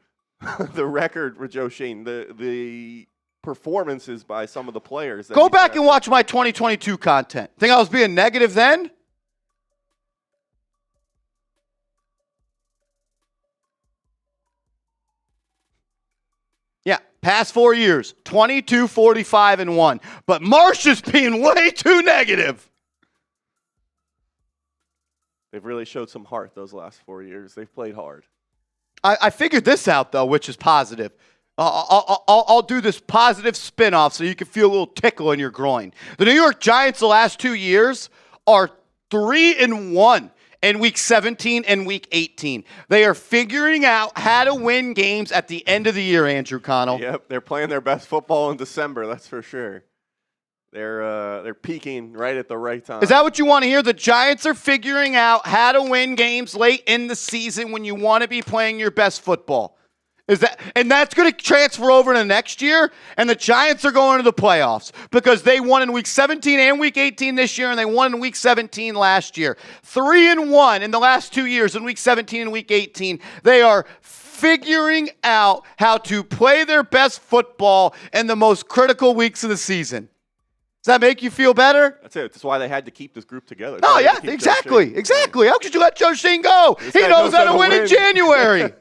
The record with Joe Schoen, the performances by some of the players. Go back and watch my 2022 content. Think I was being negative then? Yeah, past 4 years, 22, 45, and 1. But Marsh is being way too negative. They've really showed some heart those last 4 years. They've played hard. I figured this out, though, which is positive. I'll do this positive spin-off so you can feel a little tickle in your groin. The New York Giants the last 2 years are 3-1. In week 17 and week 18. They are figuring out how to win games at the end of the year, Andrew Connell. Yep, they're playing their best football in December, that's for sure. They're peaking right at the right time. Is that what you want to hear? The Giants are figuring out how to win games late in the season when you want to be playing your best football. And that's going to transfer over to next year, and the Giants are going to the playoffs because they won in week 17 and week 18 this year, and they won in week 17 last year. 3-1 in the last 2 years in week 17 and week 18. They are figuring out how to play their best football in the most critical weeks of the season. Does that make you feel better? That's it. That's why they had to keep this group together. Oh, yeah, exactly. How could you let Joe Schoen go? He knows how to win in January.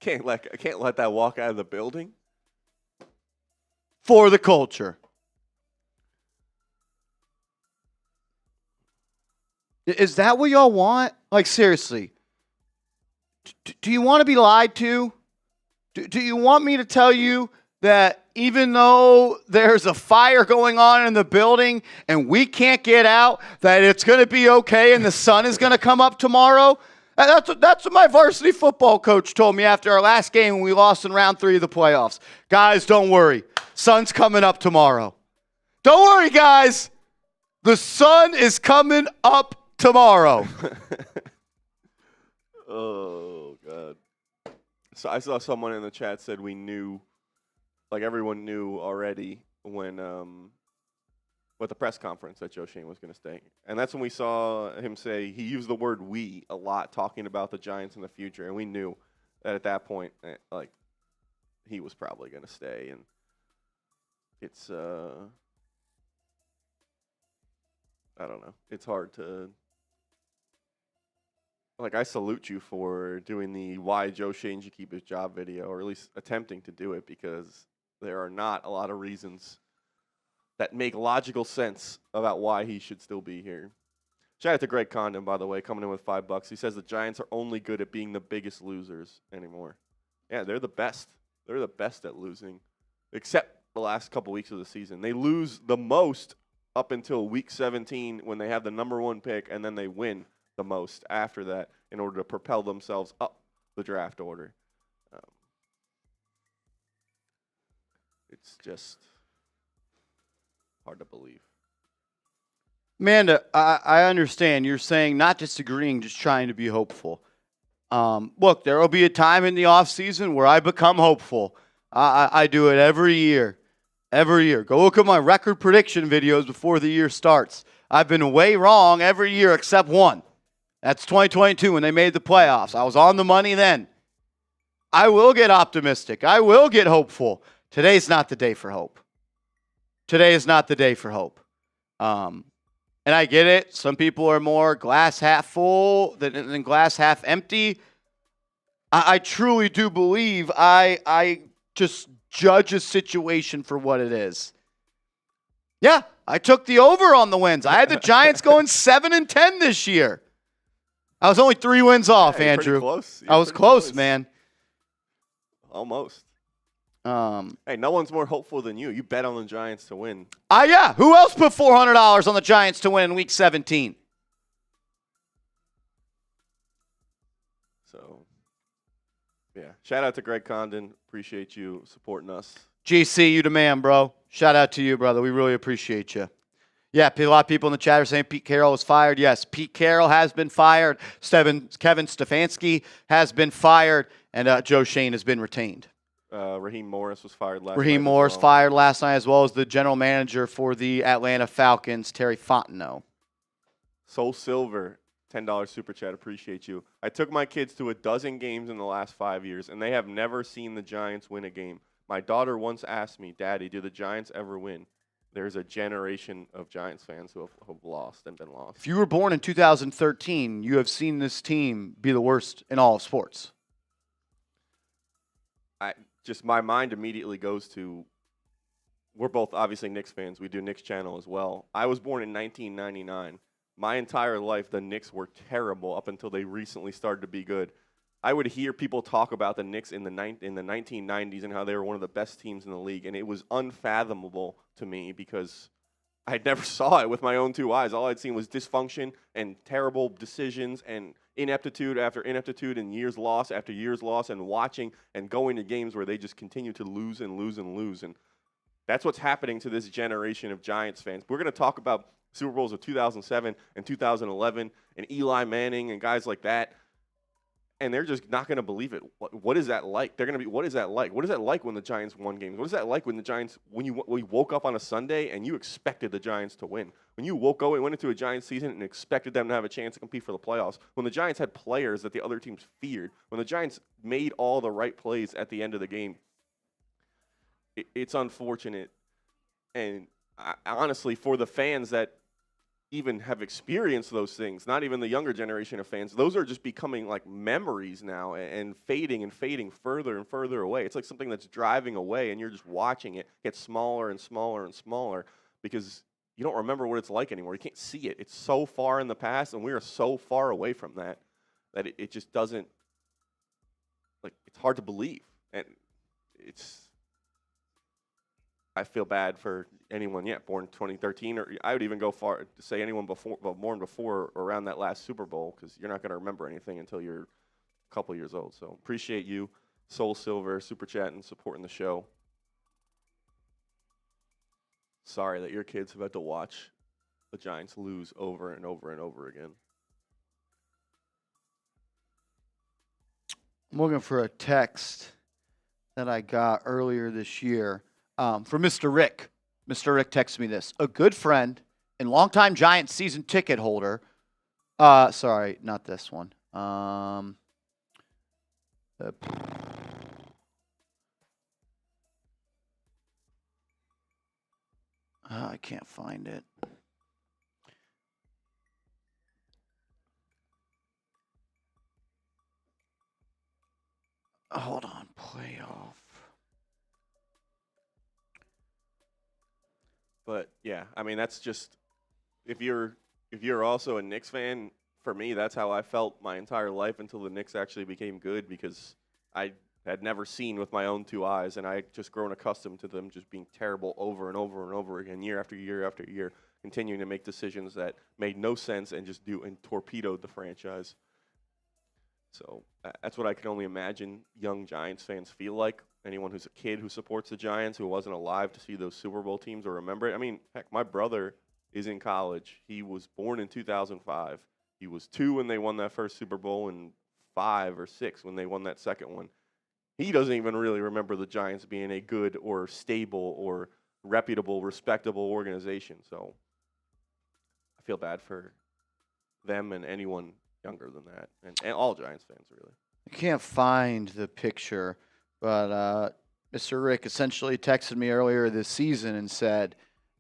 Can't let that walk out of the building. For the culture. Is that what y'all want? Like, seriously. Do you want to be lied to? Do you want me to tell you that even though there's a fire going on in the building and we can't get out, that it's going to be okay and the sun is going to come up tomorrow? That's what my varsity football coach told me after our last game when we lost in round 3 of the playoffs. Guys, don't worry. Sun's coming up tomorrow. Don't worry, guys. The sun is coming up tomorrow. Oh, God. So I saw someone in the chat said we knew, like everyone knew already when, with the press conference that Joe Schoen was going to stay. And that's when we saw him say, he used the word we a lot, talking about the Giants in the future. And we knew that at that point, like, he was probably going to stay. And it's, I don't know. It's hard to, like, I salute you for doing the why Joe Schoen should keep his job video, or at least attempting to do it, because there are not a lot of reasons that make logical sense about why he should still be here. Shout out to Greg Condon, by the way, coming in with $5. He says the Giants are only good at being the biggest losers anymore. Yeah, they're the best. They're the best at losing, except the last couple weeks of the season. They lose the most up until week 17 when they have the number 1 pick, and then they win the most after that in order to propel themselves up the draft order. It's just hard to believe. Amanda, I understand you're saying not disagreeing, just trying to be hopeful. Look, there will be a time in the offseason where I become hopeful. I do it every year. Every year. Go look at my record prediction videos before the year starts. I've been way wrong every year except one. That's 2022 when they made the playoffs. I was on the money then. I will get optimistic. I will get hopeful. Today's not the day for hope. Today is not the day for hope. And I get it. Some people are more glass half full than glass half empty. I truly do believe I just judge a situation for what it is. Yeah, I took the over on the wins. I had the Giants going 7-10 this year. I was only 3 wins off, Andrew. Close. I was close, man. Almost. Hey, no one's more hopeful than you. You bet on the Giants to win. Yeah. Who else put $400 on the Giants to win in Week 17? So, yeah. Shout out to Greg Condon. Appreciate you supporting us. GC, you the man, bro. Shout out to you, brother. We really appreciate you. Yeah, a lot of people in the chat are saying Pete Carroll is fired. Yes, Pete Carroll has been fired. Kevin Stefanski has been fired. And Joe Schoen has been retained. Raheem Morris was fired last night. Raheem Morris fired last night, as well as the general manager for the Atlanta Falcons, Terry Fontenot. Soul Silver, $10 super chat. Appreciate you. I took my kids to a dozen games in the last 5 years, and they have never seen the Giants win a game. My daughter once asked me, Daddy, do the Giants ever win? There's a generation of Giants fans who have lost and been lost. If you were born in 2013, you have seen this team be the worst in all of sports. My mind immediately goes to, we're both obviously Knicks fans. We do Knicks channel as well. I was born in 1999. My entire life, the Knicks were terrible up until they recently started to be good. I would hear people talk about the Knicks in the 1990s and how they were one of the best teams in the league, and it was unfathomable to me because I never saw it with my own 2 eyes. All I'd seen was dysfunction and terrible decisions and ineptitude after ineptitude and years lost after years lost, and watching and going to games where they just continue to lose and lose and lose. And that's what's happening to this generation of Giants fans. We're going to talk about Super Bowls of 2007 and 2011 and Eli Manning and guys like that. And they're just not going to believe it. What is that like? They're going to be, what is that like? What is that like when the Giants won games? What is that like when the Giants, when you woke up on a Sunday and you expected the Giants to win? When you went into a Giants season and expected them to have a chance to compete for the playoffs? When the Giants had players that the other teams feared? When the Giants made all the right plays at the end of the game? It's unfortunate. And honestly, for the fans that even have experienced those things, not even the younger generation of fans, those are just becoming like memories now and fading further and further away. It's like something that's driving away and you're just watching it get smaller and smaller and smaller because you don't remember what it's like anymore. You can't see it. It's so far in the past, and we are so far away from that it just doesn't, like, it's hard to believe. And I feel bad for anyone, born 2013, or I would even go far to say anyone born before or around that last Super Bowl, because you're not going to remember anything until you're a couple years old. So appreciate you, Soul Silver, super chatting, supporting the show. Sorry that your kids have had to watch the Giants lose over and over and over again. I'm looking for a text that I got earlier this year from Mr. Rick. Mr. Rick texted me this. A good friend and longtime Giants season ticket holder. Sorry, not this one. I can't find it. Hold on, playoff. But yeah, I mean, that's just, if you're also a Knicks fan, for me, that's how I felt my entire life until the Knicks actually became good, because I had never seen with my own two eyes, and I had just grown accustomed to them just being terrible over and over and over again, year after year after year, continuing to make decisions that made no sense and torpedoed the franchise. So that's what I can only imagine young Giants fans feel like. Anyone who's a kid who supports the Giants, who wasn't alive to see those Super Bowl teams or remember it. I mean, heck, my brother is in college. He was born in 2005. He was 2 when they won that first Super Bowl and 5 or 6 when they won that second one. He doesn't even really remember the Giants being a good or stable or reputable, respectable organization. So I feel bad for them and anyone younger than that, and all Giants fans, really. I can't find the picture, but Mr. Rick essentially texted me earlier this season and said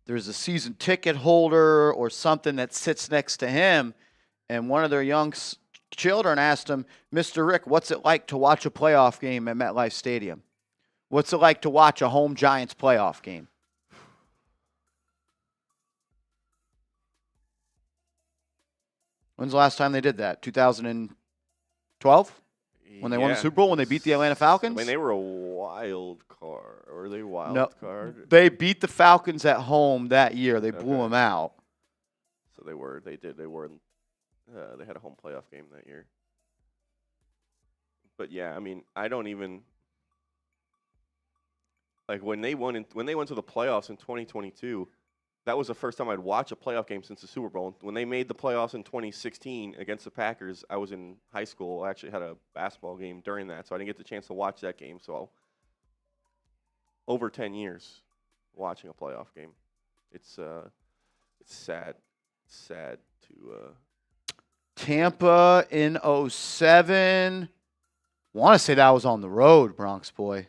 there's a season ticket holder or something that sits next to him, and one of their young children asked him, Mr. Rick, what's it like to watch a playoff game at MetLife Stadium? What's it like to watch a home Giants playoff game? When's the last time they did that? 2012? When they won the Super Bowl, when they beat the Atlanta Falcons? I mean, they were a wild card. Or were they card? They beat the Falcons at home that year. They blew them out. So they had a home playoff game that year. But yeah, I mean, I don't even, like, when they went to the playoffs in 2022, that was the first time I'd watch a playoff game since the Super Bowl. When they made the playoffs in 2016 against the Packers, I was in high school. I actually had a basketball game during that, so I didn't get the chance to watch that game. So over 10 years watching a playoff game. It's sad. It's sad to Tampa in 07. Want to say that was on the road, Bronx boy.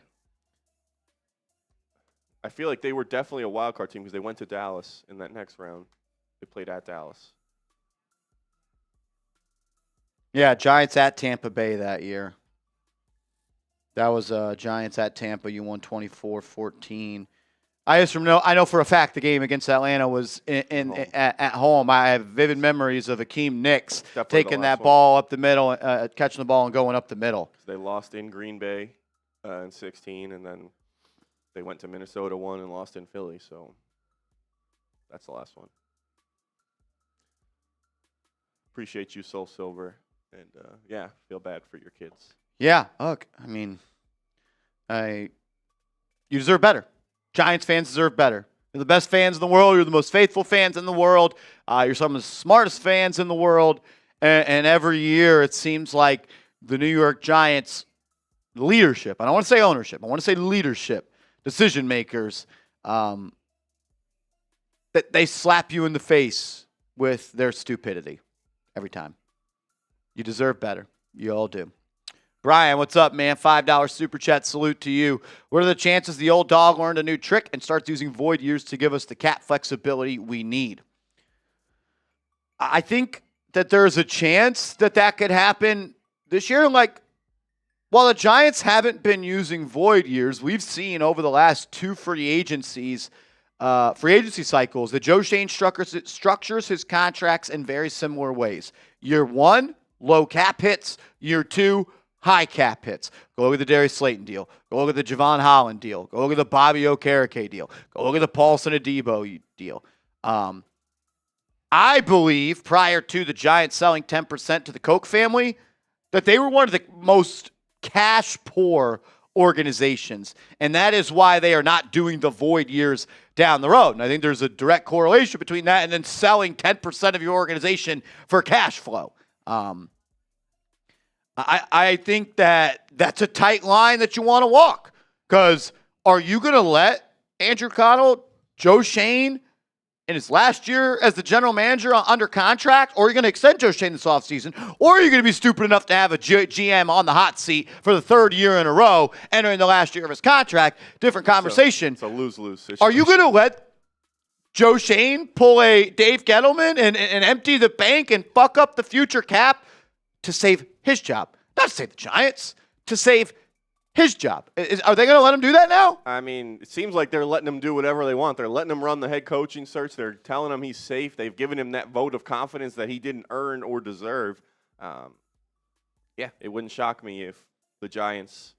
I feel like they were definitely a wild card team because they went to Dallas in that next round. They played at Dallas. Yeah, Giants at Tampa Bay that year. That was Giants at Tampa. You won 24-14. I know for a fact the game against Atlanta was at home. I have vivid memories of Akeem Nicks taking that ball up the middle, catching the ball and going up the middle. They lost in Green Bay in 16, and then they went to Minnesota, won, and lost in Philly. So that's the last one. Appreciate you, Soul Silver. And, feel bad for your kids. Yeah, look, I mean, you deserve better. Giants fans deserve better. You're the best fans in the world. You're the most faithful fans in the world. You're some of the smartest fans in the world. And every year it seems like the New York Giants leadership, I don't want to say ownership, I want to say leadership, decision makers, that they slap you in the face with their stupidity every time. You deserve better. You all do. Brian, what's up, man? $5 super chat salute to you. What are the chances the old dog learned a new trick and starts using void years to give us the cap flexibility we need? I think that there's a chance that could happen this year. Like, while the Giants haven't been using void years, we've seen over the last 2 free agencies free agency cycles that Joe Schoen structures his contracts in very similar ways. Year 1, low cap hits. Year 2, high cap hits. Go look at the Darius Slayton deal. Go look at the Javon Holland deal. Go look at the Bobby Okereke deal. Go look at the Paulson Adebo deal. I believe prior to the Giants selling 10% to the Koch family that they were one of the most cash-poor organizations, and that is why they are not doing the void years down the road. And I think there's a direct correlation between that and then selling 10% of your organization for cash flow. I think that's a tight line that you want to walk, because are you going to let Andrew Connell, Joe Schoen, in his last year as the general manager under contract, or are you going to extend Joe Schoen this offseason, or are you going to be stupid enough to have a GM on the hot seat for the 3rd year in a row, entering the last year of his contract? Different conversation. It's a lose-lose situation. Are you going to let Joe Schoen pull a Dave Gettleman and empty the bank and fuck up the future cap to save his job? Not to save the Giants, to save his job. Are they going to let him do that now? I mean, it seems like they're letting him do whatever they want. They're letting him run the head coaching search. They're telling him he's safe. They've given him that vote of confidence that he didn't earn or deserve. Yeah, it wouldn't shock me if the Giants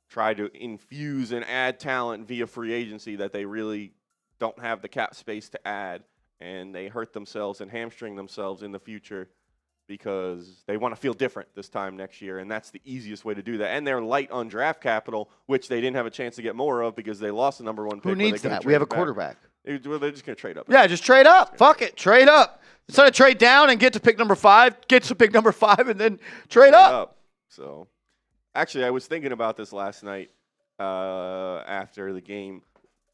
try to infuse and add talent via free agency that they really don't have the cap space to add, and they hurt themselves and hamstring themselves in the future because they want to feel different this time next year, and that's the easiest way to do that. And they're light on draft capital, which they didn't have a chance to get more of because they lost the number 1 pick. Who needs that? We have a quarterback. They're just going to trade up. Yeah, just trade up. Fuck it. Trade up. Instead of trade down and get to pick number 5, get to pick number 5 and then trade up. So, actually, I was thinking about this last night after the game.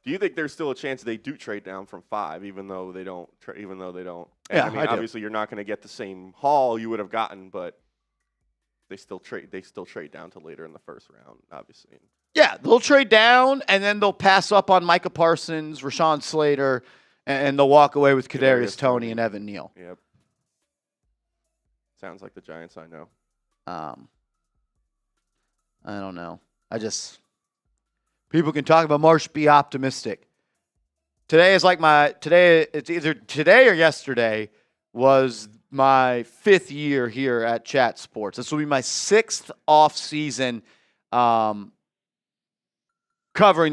Do you think there's still a chance they do trade down from 5, even though they don't? And Yeah, I mean, I do. obviously, you're not going to get the same haul you would have gotten, but they still trade down to later in the first round, obviously. Yeah, they'll trade down and then they'll pass up on Micah Parsons, Rashawn Slater, and they'll walk away with Kadarius Toney and Evan Neal. Yep. Sounds like the Giants I know. I don't know. People can talk about Marsh, be optimistic. It's either today or yesterday was my 5th year here at Chat Sports. This will be my 6th off-season covering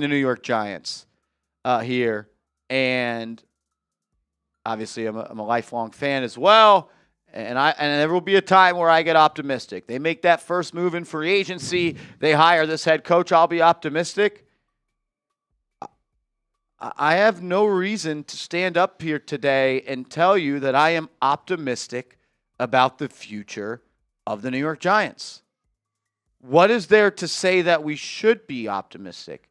the New York Giants here. And obviously I'm a lifelong fan as well. And there will be a time where I get optimistic. They make that first move in free agency. They hire this head coach. I'll be optimistic. I have no reason to stand up here today and tell you that I am optimistic about the future of the New York Giants. What is there to say that we should be optimistic?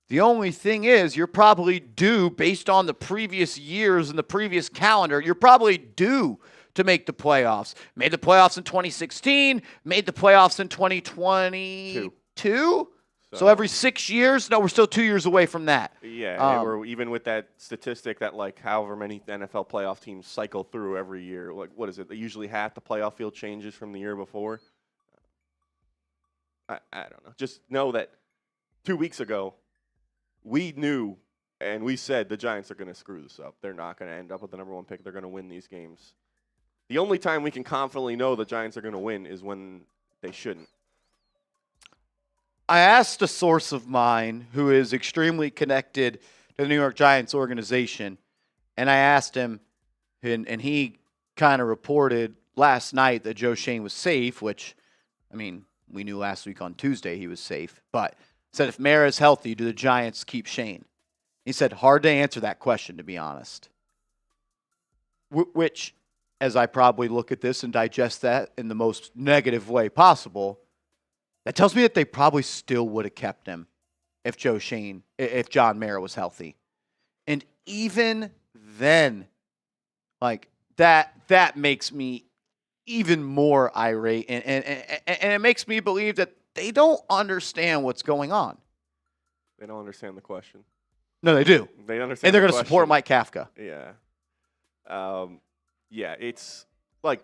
The only thing is you're probably due, based on the previous years and the previous calendar, you're probably due to make the playoffs. Made the playoffs in 2016, made the playoffs in 2022. So every 6 years? No, we're still 2 years away from that. Yeah, and we're even with that statistic that like however many NFL playoff teams cycle through every year. Like, what is it? They usually half the playoff field changes from the year before. I don't know. Just know that 2 weeks ago, we knew and we said the Giants are going to screw this up. They're not going to end up with the number 1 pick. They're going to win these games. The only time we can confidently know the Giants are going to win is when they shouldn't. I asked a source of mine who is extremely connected to the New York Giants organization, and I asked him, and he kind of reported last night that Joe Schoen was safe, which, I mean, we knew last week on Tuesday he was safe, but said if Mara is healthy, do the Giants keep Schoen? He said, hard to answer that question, to be honest. Which, as I probably look at this and digest that in the most negative way possible, that tells me that they probably still would have kept him if John Mara was healthy. And even then, like, that makes me even more irate. And it makes me believe that they don't understand what's going on. They don't understand the question. No, they do. They understand. And they're going to support Mike Kafka. Yeah. Yeah, it's like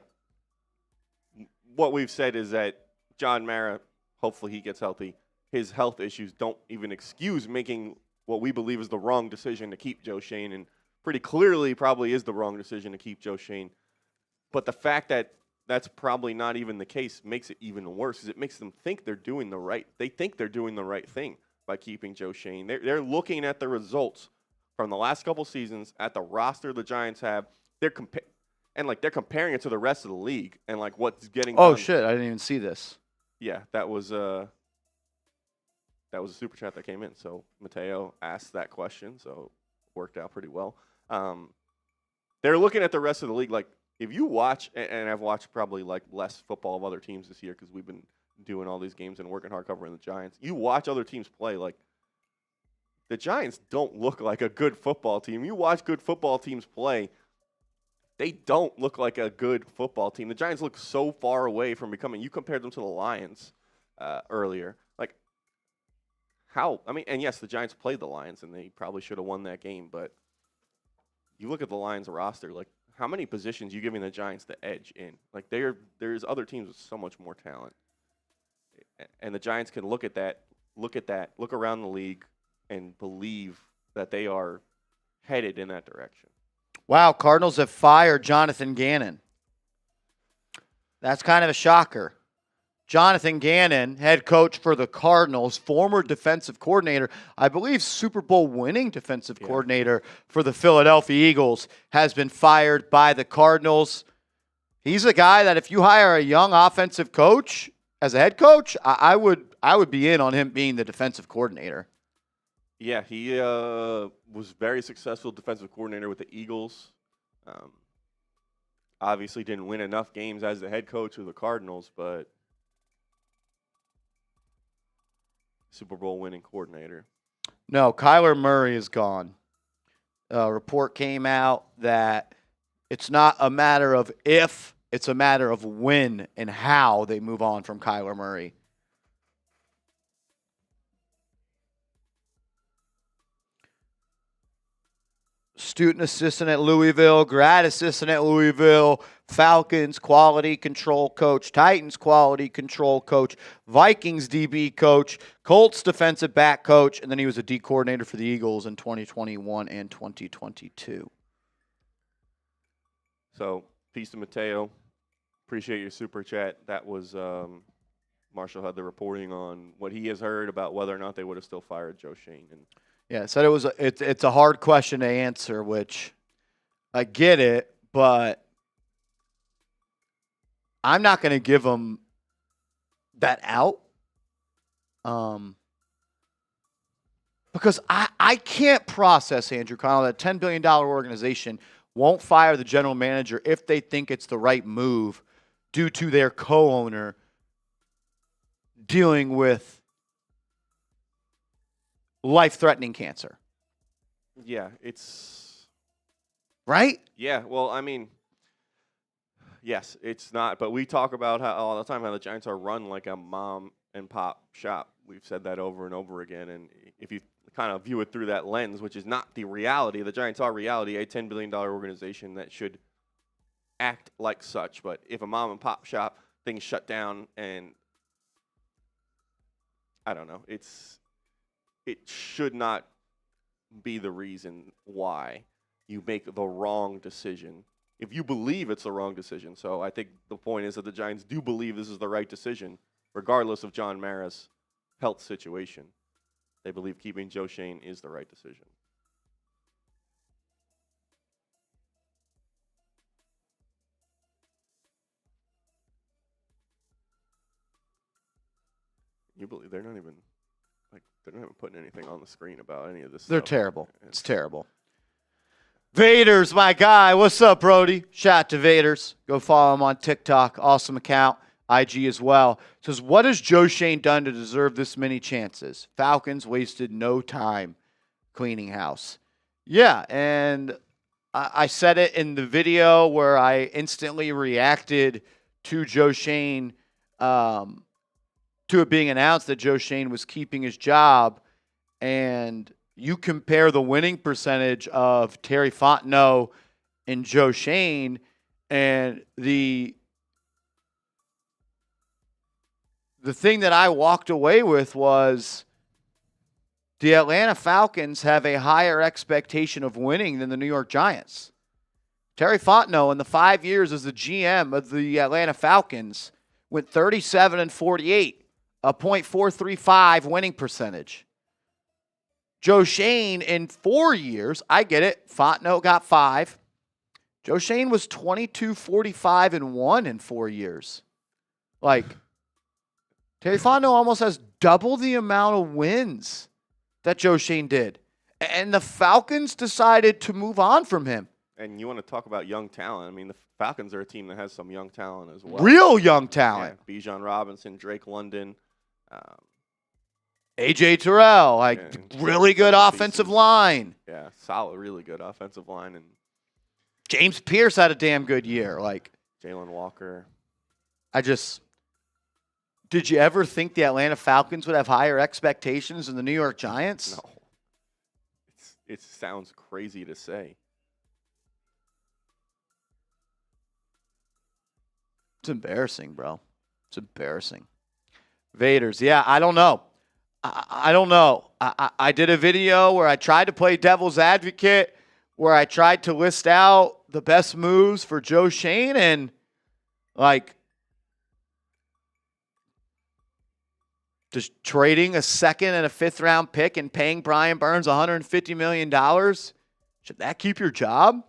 what we've said is that John Mara, hopefully he gets healthy. His health issues don't even excuse making what we believe is the wrong decision to keep Joe Schoen, and pretty clearly probably is the wrong decision to keep Joe Schoen. But the fact that that's probably not even the case makes it even worse, because it makes them think they're doing the right. They think they're doing the right thing by keeping Joe Schoen. They're looking at the results from the last couple seasons, at the roster the Giants have. They're comparing it to the rest of the league, and like what's getting done. Oh shit! I didn't even see this. Yeah, that was a super chat that came in. So Mateo asked that question, so it worked out pretty well. They're looking at the rest of the league. Like, if you watch, and I've watched probably like less football of other teams this year because we've been doing all these games and working hard covering the Giants. You watch other teams play, like the Giants don't look like a good football team. You watch good football teams play, they don't look like a good football team. The Giants look so far away from becoming. You compared them to the Lions earlier. Like, how? I mean, and yes, the Giants played the Lions, and they probably should have won that game. But you look at the Lions roster, like how many positions you giving the Giants the edge in? Like, there's other teams with so much more talent, and the Giants can look around the league, and believe that they are headed in that direction. Wow, Cardinals have fired Jonathan Gannon. That's kind of a shocker. Jonathan Gannon, head coach for the Cardinals, former defensive coordinator, I believe Super Bowl winning defensive coordinator for the Philadelphia Eagles, has been fired by the Cardinals. He's a guy that if you hire a young offensive coach as a head coach, I would be in on him being the defensive coordinator. Yeah, he was very successful defensive coordinator with the Eagles. Obviously didn't win enough games as the head coach of the Cardinals, but Super Bowl winning coordinator. No, Kyler Murray is gone. A report came out that it's not a matter of if, it's a matter of when and how they move on from Kyler Murray. Student assistant at Louisville, grad assistant at Louisville, Falcons quality control coach, Titans quality control coach, Vikings DB coach, Colts defensive back coach, and then he was a D coordinator for the Eagles in 2021 and 2022. So, peace to Mateo. Appreciate your super chat. That was Marshall had the reporting on what he has heard about whether or not they would have still fired Joe Schoen. And yeah, said it's a hard question to answer, which I get it, but I'm not going to give him that out because I can't process, Andrew Connell, that $10 billion organization won't fire the general manager if they think it's the right move due to their co-owner dealing with life-threatening cancer. yeah, it's right. Yeah, well, I mean, yes, it's not. But we talk about how all the time how the Giants are run like a mom and pop shop. We've said that over and over again. And if you kind of view it through that lens, which is not the reality, the Giants are reality, a $10 billion organization that should act like such. But if a mom and pop shop, things shut down, and I don't know, it should not be the reason why you make the wrong decision if you believe it's the wrong decision. So I think the point is that the Giants do believe this is the right decision, regardless of John Mara's health situation. They believe keeping Joe Schoen is the right decision. You believe they're not even putting anything on the screen about any of this They're stuff. terrible. It's terrible. Vaders, my guy. What's up, Brody? Shout out to Vaders. Go follow him on TikTok. Awesome account. IG as well. Says, what has Joe Schoen done to deserve this many chances? Falcons wasted no time cleaning house. Yeah, and I said it in the video where I instantly reacted to Joe Schoen, to it being announced that Joe Schoen was keeping his job, and you compare the winning percentage of Terry Fontenot and Joe Schoen, and the thing that I walked away with was the Atlanta Falcons have a higher expectation of winning than the New York Giants. Terry Fontenot, in the 5 years as the GM of the Atlanta Falcons, went 37-48, a .435 winning percentage. Joe Schoen, in 4 years, I get it, Fontenot got 5. Joe Schoen was 22-45-1 in 4 years. Like, Terry Fontenot almost has double the amount of wins that Joe Schoen did. And the Falcons decided to move on from him. And you want to talk about young talent. I mean, the Falcons are a team that has some young talent as well. Real young talent. Yeah, Bijan Robinson, Drake London. A.J. Terrell, really good offensive line. Yeah, solid, really good offensive line. And James Pierce had a damn good year. Jalen Walker. Did you ever think the Atlanta Falcons would have higher expectations than the New York Giants? No. It sounds crazy to say. It's embarrassing, bro. It's embarrassing. Vaders, yeah, I don't know. I don't know. I did a video where I tried to play devil's advocate, where I tried to list out the best moves for Joe Schoen, and just trading a second and a fifth round pick and paying Brian Burns $150 million, should that keep your job?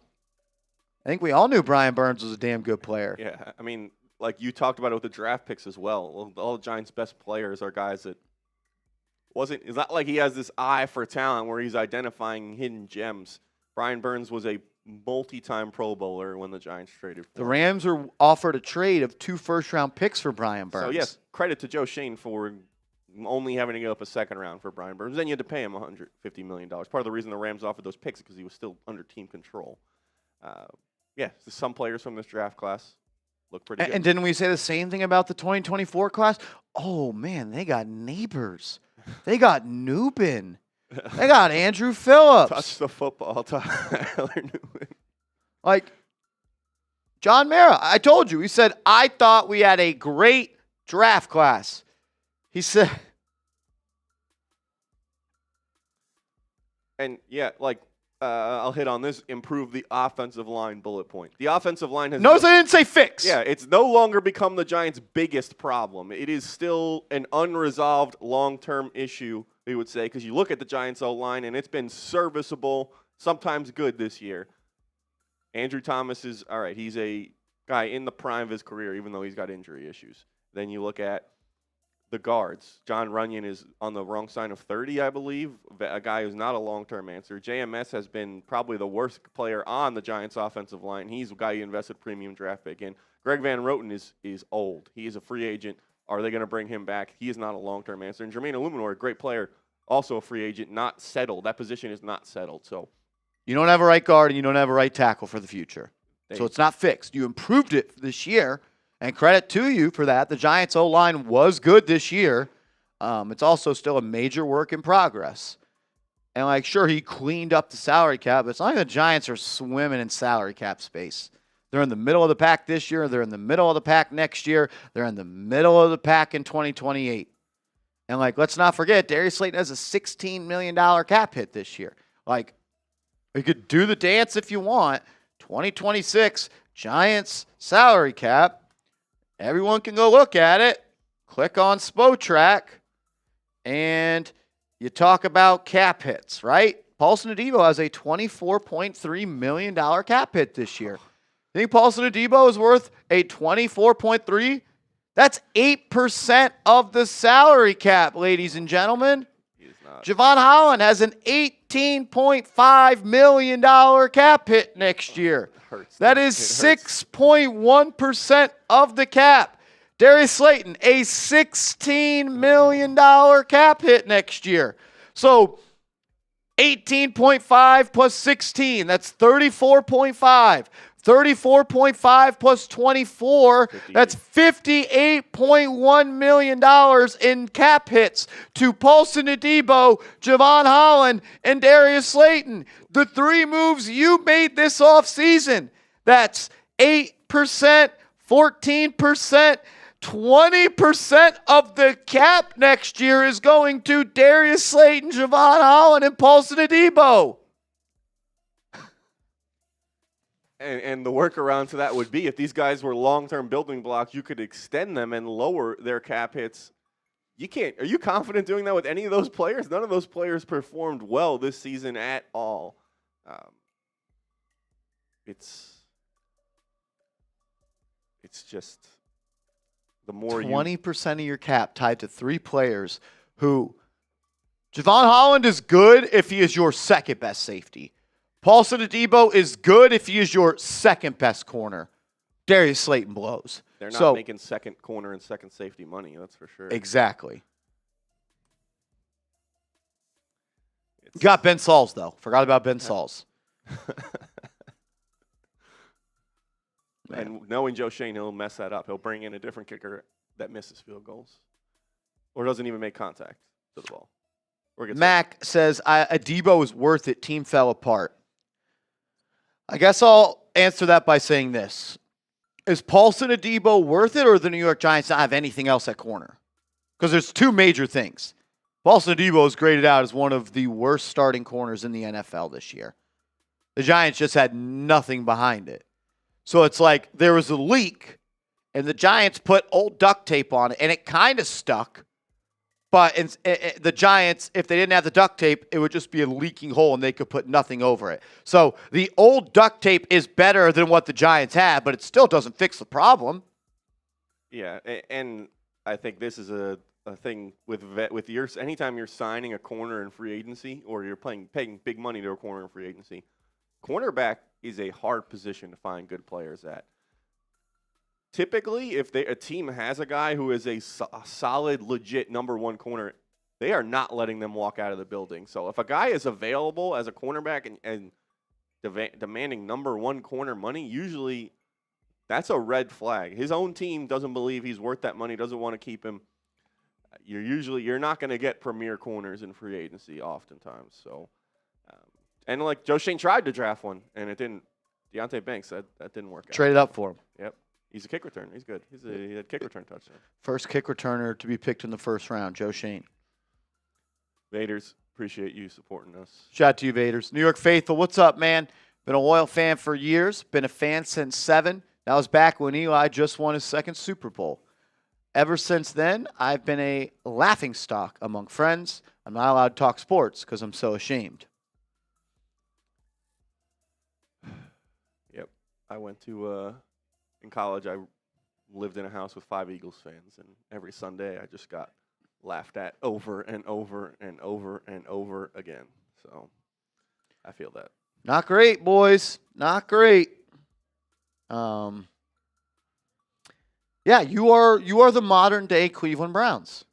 I think we all knew Brian Burns was a damn good player. Yeah, I mean, like you talked about it with the draft picks as well. All the Giants' best players are guys that it's not like he has this eye for talent where he's identifying hidden gems. Brian Burns was a multi-time Pro Bowler when the Giants traded for him. The Rams were offered a trade of 2 first-round picks for Brian Burns. So, yes, credit to Joe Schoen for only having to give up a second round for Brian Burns. Then you had to pay him $150 million. Part of the reason the Rams offered those picks is because he was still under team control. Some players from this draft class look pretty good. And didn't we say the same thing about the 2024 class? Oh, man, they got Nabers. They got Newbin. They got Andrew Phillips. Touch the football, Tyler Newbin. John Mara, I told you. He said, I thought we had a great draft class. He said. And, I'll hit on this, improve the offensive line bullet point. The offensive line has... Notice I didn't say fix. Yeah, it's no longer become the Giants' biggest problem. It is still an unresolved long-term issue, we would say, because you look at the Giants' O-line, and it's been serviceable, sometimes good this year. Andrew Thomas is, all right, he's a guy in the prime of his career, even though he's got injury issues. Then you look at the guards. John Runyon is on the wrong side of 30, I believe, a guy who's not a long-term answer. JMS has been probably the worst player on the Giants' offensive line. He's a guy you invested premium draft pick in. Greg Van Roten is old. He is a free agent. Are they going to bring him back? He is not a long-term answer. And Jermaine Illuminor, a great player, also a free agent, not settled. That position is not settled. So you don't have a right guard and you don't have a right tackle for the future. So it's not fixed. You improved it this year. And credit to you for that. The Giants' O-line was good this year. It's also still a major work in progress. And, sure, he cleaned up the salary cap, but it's not like the Giants are swimming in salary cap space. They're in the middle of the pack this year. They're in the middle of the pack next year. They're in the middle of the pack in 2028. And, let's not forget, Darius Slayton has a $16 million cap hit this year. You could do the dance if you want. 2026, Giants salary cap. Everyone can go look at it. Click on SpoTrack, and you talk about cap hits, right? Paulson Adebo has a $24.3 million cap hit this year. You think Paulson Adebo is worth a $24.3? That's 8% of the salary cap, ladies and gentlemen. He is not. Javon Holland has an $18.5 million cap hit next year. That is 6.1% of the cap. Darius Slayton, a $16 million cap hit next year. So 18.5 plus 16, that's 34.5. 34.5 plus 24, that's $58.1 million in cap hits to Paulson Adebo, Javon Holland, and Darius Slayton. The 3 moves you made this offseason, that's 8%, 14%, 20% of the cap next year is going to Darius Slayton, Javon Holland, and Paulson Adebo. And the workaround to that would be if these guys were long-term building blocks, you could extend them and lower their cap hits. You can't. Are you confident doing that with any of those players? None of those players performed well this season at all. It's just the more 20% of your cap tied to 3 players who Javon Holland is good if he is your second best safety. Paulson Adebo is good if he is your second best corner. Darius Slayton blows. They're not making second corner and second safety money, that's for sure. Exactly. Got Ben Sauls, though. Forgot about Ben Sauls. And knowing Joe Schoen, he'll mess that up. He'll bring in a different kicker that misses field goals or doesn't even make contact to the ball. Mac says, Adebo is worth it. Team fell apart. I guess I'll answer that by saying this. Is Paulson Adebo worth it, or the New York Giants not have anything else at corner? Because there's 2 major things. Paulson Adebo is graded out as one of the worst starting corners in the NFL this year. The Giants just had nothing behind it. So it's like there was a leak, and the Giants put old duct tape on it, and it kind of stuck. But the Giants, if they didn't have the duct tape, it would just be a leaking hole, and they could put nothing over it. So the old duct tape is better than what the Giants had, but it still doesn't fix the problem. Yeah, and I think this is a thing with your anytime you're signing a corner in free agency or you're paying big money to a corner in free agency, cornerback is a hard position to find good players at. Typically, if a team has a guy who is a solid, legit number 1 corner, they are not letting them walk out of the building. So if a guy is available as a cornerback and demanding number 1 corner money, usually that's a red flag. His own team doesn't believe he's worth that money, doesn't want to keep him. You're not going to get premier corners in free agency oftentimes. So, and like Joe Schoen tried to draft one, and it didn't. Deonte Banks, that didn't work out. Traded up for him. Yep. He's a kick returner. He's good. He had kick return touchdown. First kick returner to be picked in the first round, Joe Schoen. Vaders, appreciate you supporting us. Shout out to you, Vaders. New York Faithful, what's up, man? Been a loyal fan for years. Been a fan since 7. That was back when Eli just won his 2nd Super Bowl. Ever since then, I've been a laughingstock among friends. I'm not allowed to talk sports because I'm so ashamed. Yep. I went to... in college, I lived in a house with 5 Eagles fans, and every Sunday I just got laughed at over and over and over and over again. So I feel that. Not great, boys. Not great. Yeah, you are the modern day Cleveland Browns.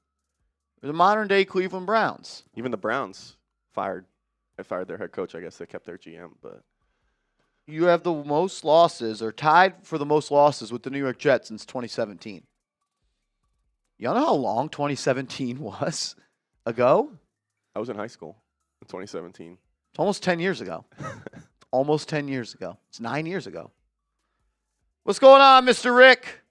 You're the modern day Cleveland Browns. Even the Browns fired their head coach. I guess they kept their GM, but. You have the most losses, or tied for the most losses with the New York Jets since 2017. Y'all know how long 2017 was ago? I was in high school in 2017. It's almost 10 years ago. Almost 10 years ago. It's 9 years ago. What's going on, Mr. Rick?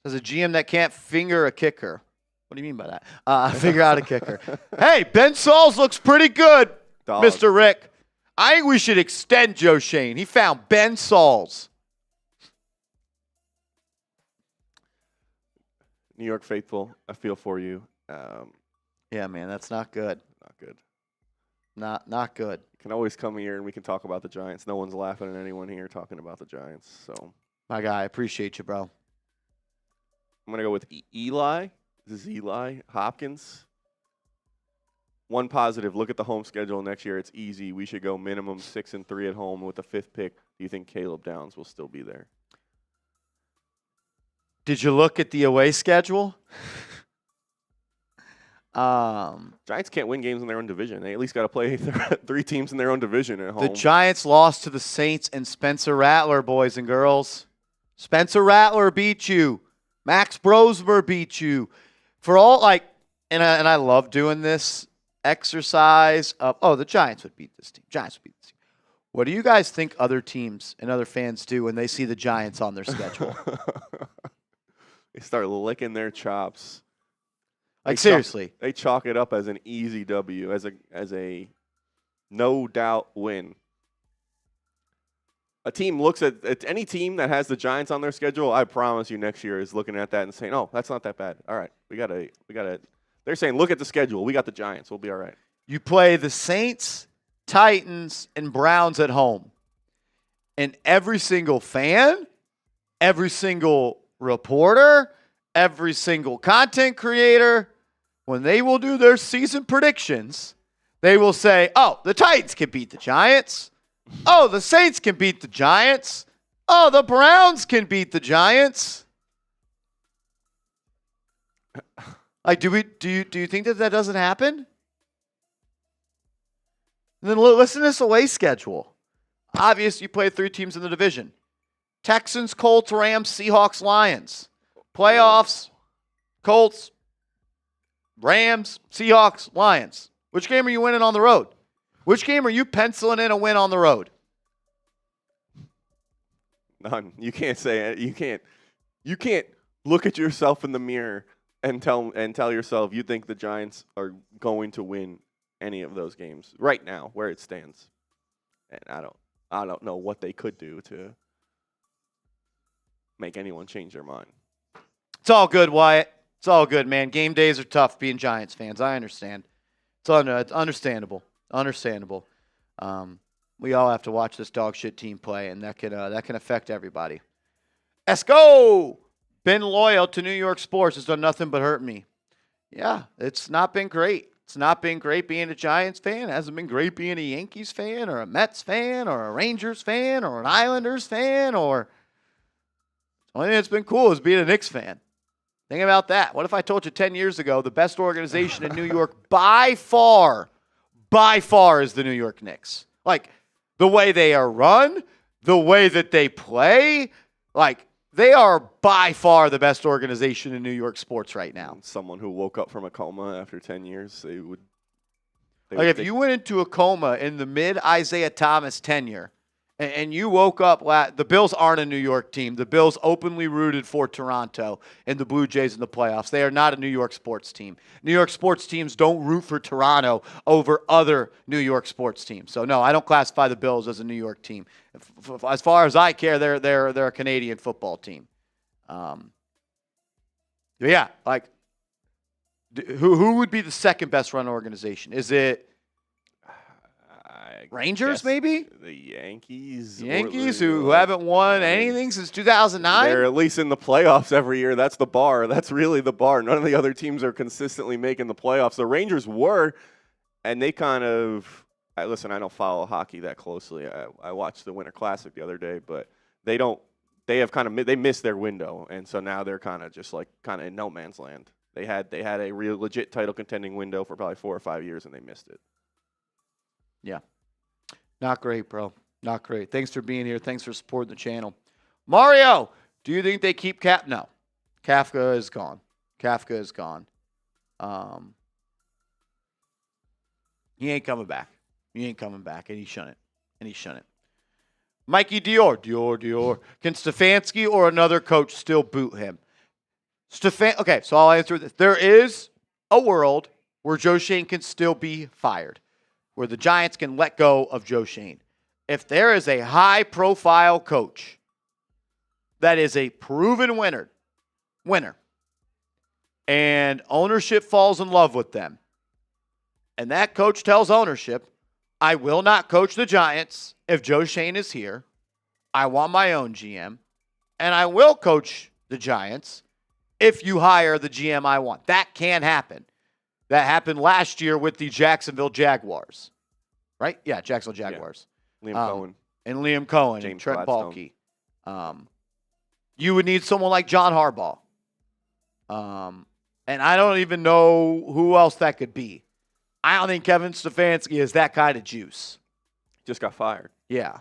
There's a GM that can't finger a kicker. What do you mean by that? Figure out a kicker. Hey, Ben Sauls looks pretty good, Dog. Mr. Rick. I think we should extend Joe Schoen. He found Ben Sauls. New York faithful, I feel for you. Yeah, man, that's not good. Not good. Not good. You can always come here and we can talk about the Giants. No one's laughing at anyone here talking about the Giants. So, my guy, I appreciate you, bro. I'm going to go with Eli. This is Eli Hopkins. One positive, look at the home schedule next year. It's easy. We should go minimum 6-3 at home with the 5th pick. Do you think Caleb Downs will still be there? Did you look at the away schedule? Giants can't win games in their own division. They at least got to play 3 teams in their own division at home. The Giants lost to the Saints and Spencer Rattler, boys and girls. Spencer Rattler beat you. Max Brosmer beat you. For all, and I love doing this exercise of, the Giants would beat this team. Giants would beat this team. What do you guys think other teams and other fans do when they see the Giants on their schedule? They start licking their chops. Like, seriously. They chalk it up as an easy W, as a no doubt win. A team looks at any team that has the Giants on their schedule. I promise you, next year is looking at that and saying, "Oh, that's not that bad. All right, we gotta." They're saying, "Look at the schedule. We got the Giants. We'll be all right." You play the Saints, Titans, and Browns at home, and every single fan, every single reporter, every single content creator, when they will do their season predictions, they will say, "Oh, the Titans can beat the Giants. Oh, the Saints can beat the Giants. Oh, the Browns can beat the Giants." Like, do you think that doesn't happen? And then listen to this away schedule. Obvious, you play 3 teams in the division: Texans, Colts, Rams, Seahawks, Lions. Playoffs: Colts, Rams, Seahawks, Lions. Which game are you winning on the road? Which game are you penciling in a win on the road? None. You can't say it. You can't look at yourself in the mirror and tell yourself you think the Giants are going to win any of those games right now where it stands. And I don't know what they could do to make anyone change their mind. It's all good, Wyatt. It's all good, man. Game days are tough being Giants fans. I understand. It's understandable. Understandable. We all have to watch this dog shit team play, and that can affect everybody. Let's go! Been loyal to New York sports. Has done nothing but hurt me. Yeah, it's not been great. It's not been great being a Giants fan. It hasn't been great being a Yankees fan or a Mets fan or a Rangers fan or an Islanders fan or the only thing that's been cool is being a Knicks fan. Think about that. What if I told you 10 years ago the best organization in New York by far is the New York Knicks? Like, the way they are run, the way that they play, like, they are by far the best organization in New York sports right now. Someone who woke up from a coma after 10 years, they would if you went into a coma in the mid-Isaiah Thomas tenure and you woke up, the Bills aren't a New York team. The Bills openly rooted for Toronto and the Blue Jays in the playoffs. They are not a New York sports team. New York sports teams don't root for Toronto over other New York sports teams. So, no, I don't classify the Bills as a New York team. As far as I care, they're a Canadian football team. Yeah, like, who would be the second best run organization? Is it Rangers, maybe? The Yankees. Yankees, who haven't won anything since 2009? They're at least in the playoffs every year. That's the bar. That's really the bar. None of the other teams are consistently making the playoffs. The Rangers were, and they kind of listen, I don't follow hockey that closely. I watched the Winter Classic the other day, but they missed their window, and so now they're kind of in no man's land. They had a real legit title contending window for probably 4 or 5 years, and they missed it. Yeah. Not great, bro. Not great. Thanks for being here. Thanks for supporting the channel. Mario, do you think they keep Cap? No. Kafka is gone. He ain't coming back. And he shouldn't. Mikey Dior. Can Stefanski or another coach still boot him? Okay, so I'll answer this. There is a world where Joe Schoen can still be fired, where the Giants can let go of Joe Schoen. If there is a high-profile coach that is a proven winner, and ownership falls in love with them, and that coach tells ownership, I will not coach the Giants if Joe Schoen is here. I want my own GM, and I will coach the Giants if you hire the GM I want. That can happen. That happened last year with the Jacksonville Jaguars. Right? Yeah, Jacksonville Jaguars. Yeah. Liam Cohen. James and Trent Gladstone. Baalke. You would need someone like John Harbaugh. And I don't even know who else that could be. I don't think Kevin Stefanski is that kind of juice. Just got fired. Yeah.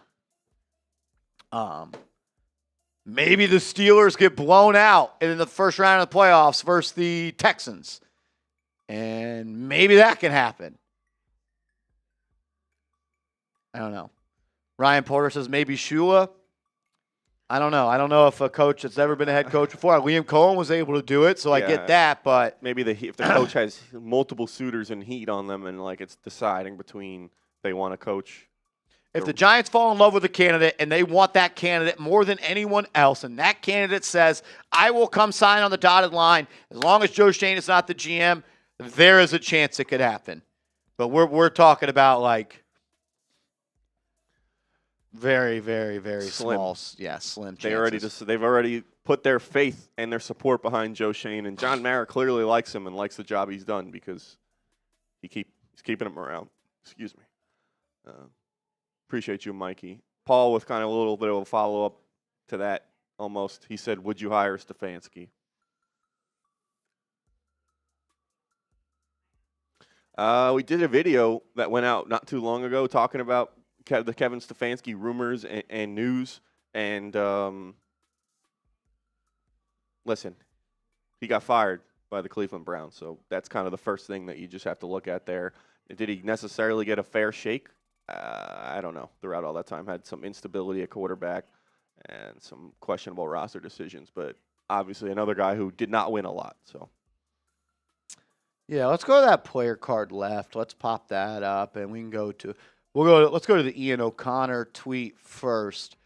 Maybe the Steelers get blown out in the first round of the playoffs versus the Texans. And maybe that can happen. I don't know. Ryan Porter says maybe Shula. I don't know. I don't know if a coach that's never been a head coach before. Liam Cohen was able to do it, so I get that. But maybe if the coach has multiple suitors and heat on them, and like it's deciding between they want to coach. If the Giants fall in love with a candidate and they want that candidate more than anyone else, and that candidate says, I will come sign on the dotted line, as long as Joe Schoen is not the GM, there is a chance it could happen. But we're talking about like very, very, very slim. Slim chances. They've already put their faith and their support behind Joe Schoen, and John Mara clearly likes him and likes the job he's done because he's keeping him around. Excuse me. Appreciate you, Mikey. Paul, with kind of a little bit of a follow-up to that almost. He said, would you hire Stefanski? We did a video that went out not too long ago talking about the Kevin Stefanski rumors and news. And listen, he got fired by the Cleveland Browns. So that's kind of the first thing that you just have to look at there. Did he necessarily get a fair shake? I don't know. Throughout all that time, had some instability at quarterback and some questionable roster decisions, but obviously another guy who did not win a lot. So, yeah, let's go to that player card left. Let's pop that up, and let's go to the Ian O'Connor tweet first.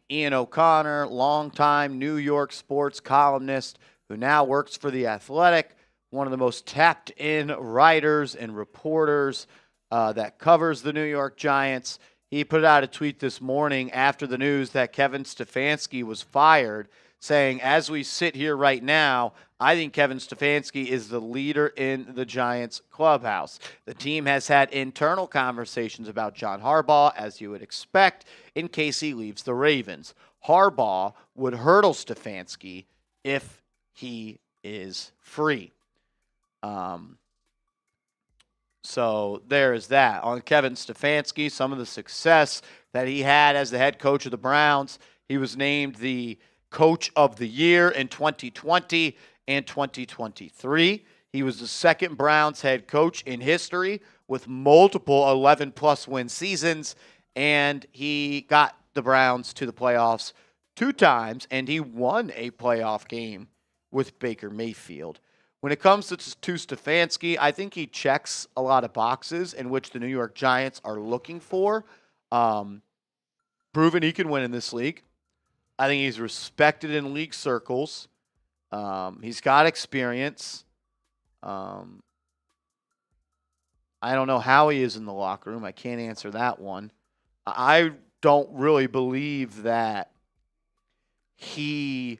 Ian O'Connor, longtime New York sports columnist who now works for The Athletic, one of the most tapped-in writers and reporters that covers the New York Giants. He put out a tweet this morning after the news that Kevin Stefanski was fired, saying, as we sit here right now, I think Kevin Stefanski is the leader in the Giants clubhouse. The team has had internal conversations about John Harbaugh, as you would expect, in case he leaves the Ravens. Harbaugh would hurdle Stefanski if he is free. So there is that. On Kevin Stefanski, some of the success that he had as the head coach of the Browns. He was named the Coach of the Year in 2020 and 2023. He was the second Browns head coach in history with multiple 11-plus win seasons, and he got the Browns to the playoffs 2 times, and he won a playoff game with Baker Mayfield. When it comes to Stefanski, I think he checks a lot of boxes in which the New York Giants are looking for. Proven he can win in this league. I think he's respected in league circles. He's got experience. I don't know how he is in the locker room. I can't answer that one. I don't really believe that he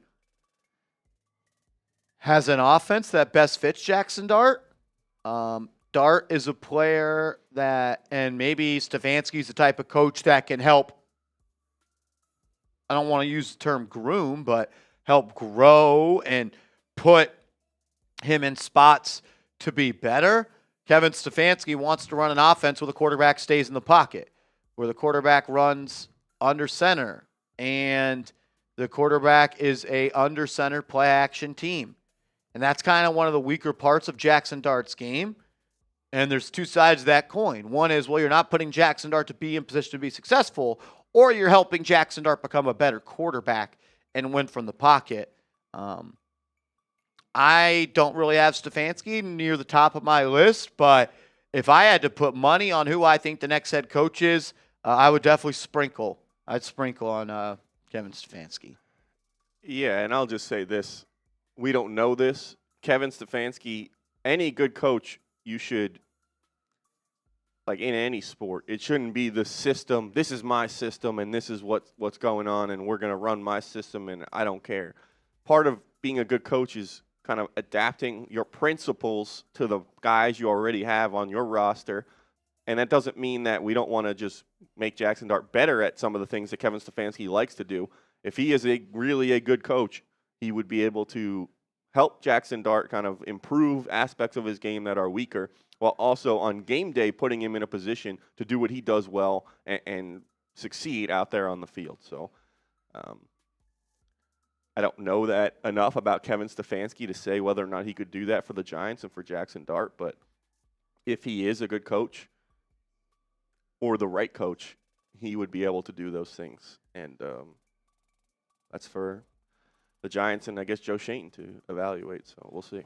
has an offense that best fits Jaxson Dart. Dart is a player that, and maybe Stefanski's the type of coach that can help, I don't want to use the term groom, but help grow and put him in spots to be better. Kevin Stefanski wants to run an offense where the quarterback stays in the pocket, where the quarterback runs under center, and the quarterback is a under center play action team. And that's kind of one of the weaker parts of Jaxson Dart's game. And there's 2 sides of that coin. One is, well, you're not putting Jaxson Dart to be in position to be successful, or you're helping Jaxson Dart become a better quarterback and win from the pocket. I don't really have Stefanski near the top of my list, but if I had to put money on who I think the next head coach is, I would definitely sprinkle. I'd sprinkle on Kevin Stefanski. Yeah, and I'll just say this. We don't know this. Kevin Stefanski, any good coach, you should, like in any sport, it shouldn't be the system. This is my system, and this is what's going on, and we're going to run my system, and I don't care. Part of being a good coach is kind of adapting your principles to the guys you already have on your roster, and that doesn't mean that we don't want to just make Jaxson Dart better at some of the things that Kevin Stefanski likes to do. If he is really a good coach, he would be able to help Jaxson Dart kind of improve aspects of his game that are weaker, while also on game day putting him in a position to do what he does well and succeed out there on the field. So I don't know that enough about Kevin Stefanski to say whether or not he could do that for the Giants and for Jaxson Dart, but if he is a good coach or the right coach, he would be able to do those things. And that's for the Giants and I guess Joe Schoen to evaluate. So we'll see.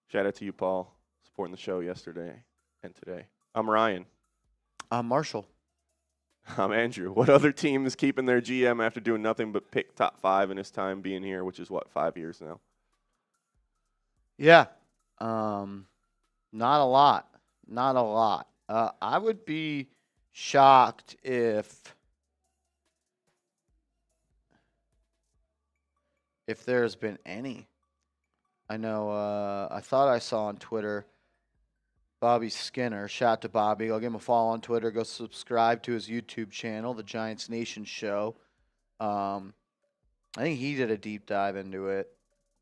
Shout out to you, Paul, supporting the show yesterday and today. I'm Ryan. I'm Marshall. I'm Andrew. What other team is keeping their GM after doing nothing but pick top 5 in his time being here, which is, 5 years now? Yeah. Not a lot. Not a lot. I would be shocked if there's been any. I know I thought I saw on Twitter Bobby Skinner. Shout out to Bobby. I'll give him a follow on Twitter. Go subscribe to his YouTube channel, The Giants Nation Show. I think he did a deep dive into it.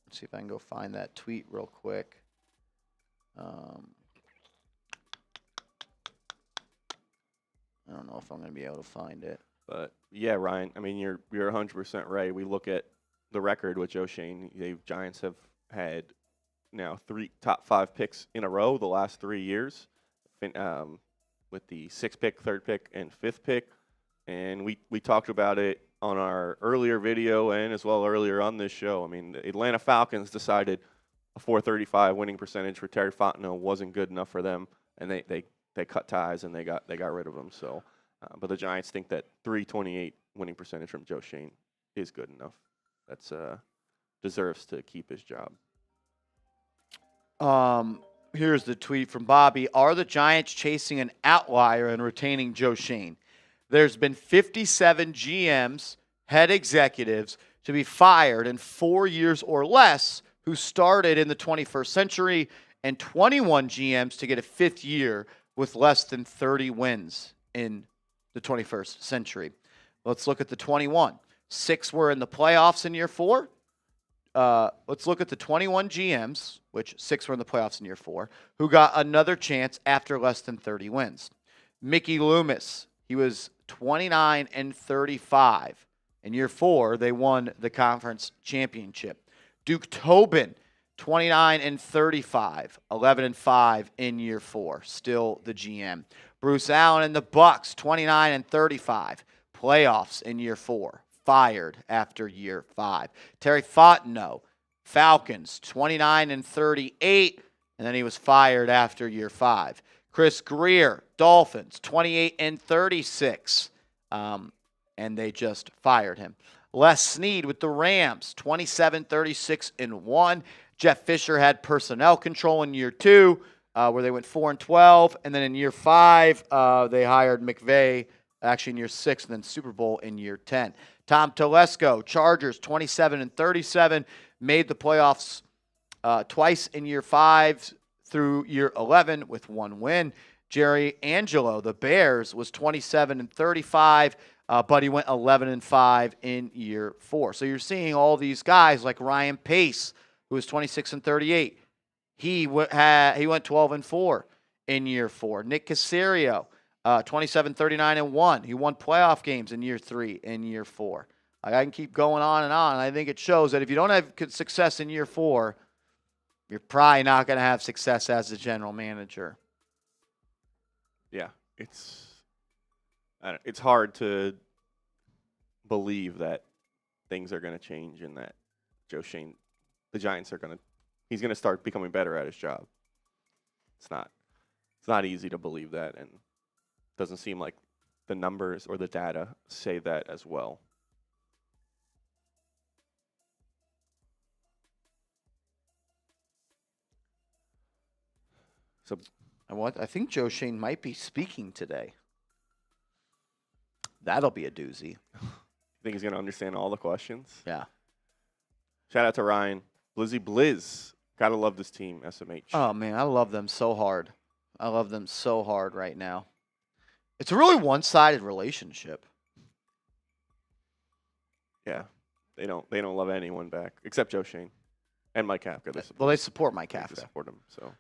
Let's see if I can go find that tweet real quick. I don't know if I'm going to be able to find it. But, yeah, Ryan, I mean, you're 100% right. We look at the record with Joe Schoen. The Giants have had now 3 top 5 picks in a row the last 3 years, with the 6th pick, 3rd pick, and 5th pick. And we talked about it on our earlier video and as well earlier on this show. I mean, the Atlanta Falcons decided a .435 winning percentage for Terry Fontenot wasn't good enough for them, and they cut ties and they got rid of him. So, but the Giants think that .328 winning percentage from Joe Schoen is good enough. That's deserves to keep his job. Here's the tweet from Bobby. Are the Giants chasing an outlier and retaining Joe Schoen? There's been 57 GMs, head executives, to be fired in 4 years or less who started in the 21st century, and 21 GMs to get a 5th year with less than 30 wins in the 21st century. Let's look at the 21. 6 were in the playoffs in year 4. Let's look at the 21 GMs, which 6 were in the playoffs in year 4, who got another chance after less than 30 wins. Mickey Loomis, he was 29-35. In year 4, they won the conference championship. Duke Tobin, 29-35, 11-5 in year 4, still the GM. Bruce Allen and the Bucks, 29-35, playoffs in year 4, fired after year 5. Terry Fontenot, Falcons, 29-38, and then he was fired after year 5. Chris Greer, Dolphins, 28-36, and they just fired him. Les Snead with the Rams, 27-36-1. Jeff Fisher had personnel control in year 2, where they went 4-12, and then in year 5, they hired McVay, actually in year 6, and then Super Bowl in year 10. Tom Telesco, Chargers, 27-37, made the playoffs twice in year 5 through year 11 with 1 win. Jerry Angelo, the Bears, was 27-35, but he went 11-5 in year 4. So you're seeing all these guys like Ryan Pace, who was 26-38. He went 12-4 in year 4. Nick Caserio, 27-39-1. He won playoff games in year 3 and year 4. I can keep going on and on. I think it shows that if you don't have success in year 4, you're probably not going to have success as a general manager. Yeah, it's hard to believe that things are going to change and that Joe Schoen, the Giants he's going to start becoming better at his job. It's not easy to believe that, and it doesn't seem like the numbers or the data say that as well. So, I think Joe Schoen might be speaking today. That'll be a doozy. Think he's going to understand all the questions? Yeah. Shout out to Ryan. Blizzy Blizz. Gotta love this team, SMH. Oh, man, I love them so hard. I love them so hard right now. It's a really one-sided relationship. Yeah. They don't love anyone back, except Joe Schoen and Mike Kafka. They support Mike Kafka. They support him, so.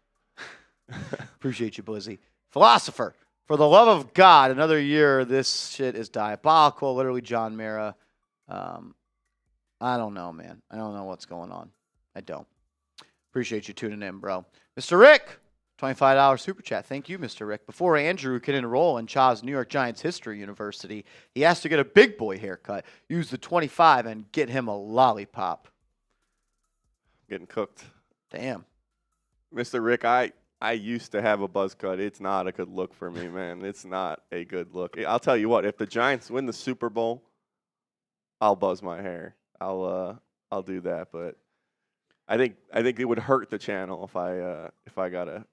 Appreciate you, Blizzy. Philosopher. For the love of God, another year, this shit is diabolical. Literally, John Mara. I don't know, man. I don't know what's going on. I don't. Appreciate you tuning in, bro. Mr. Rick, $25 super chat. Thank you, Mr. Rick. Before Andrew can enroll in Cha's New York Giants History University, he has to get a big boy haircut, use the 25, and get him a lollipop. Getting cooked. Damn. Mr. Rick, I used to have a buzz cut. It's not a good look for me, man. It's not a good look. I'll tell you what, if the Giants win the Super Bowl, I'll buzz my hair. I'll do that, but I think it would hurt the channel if I got a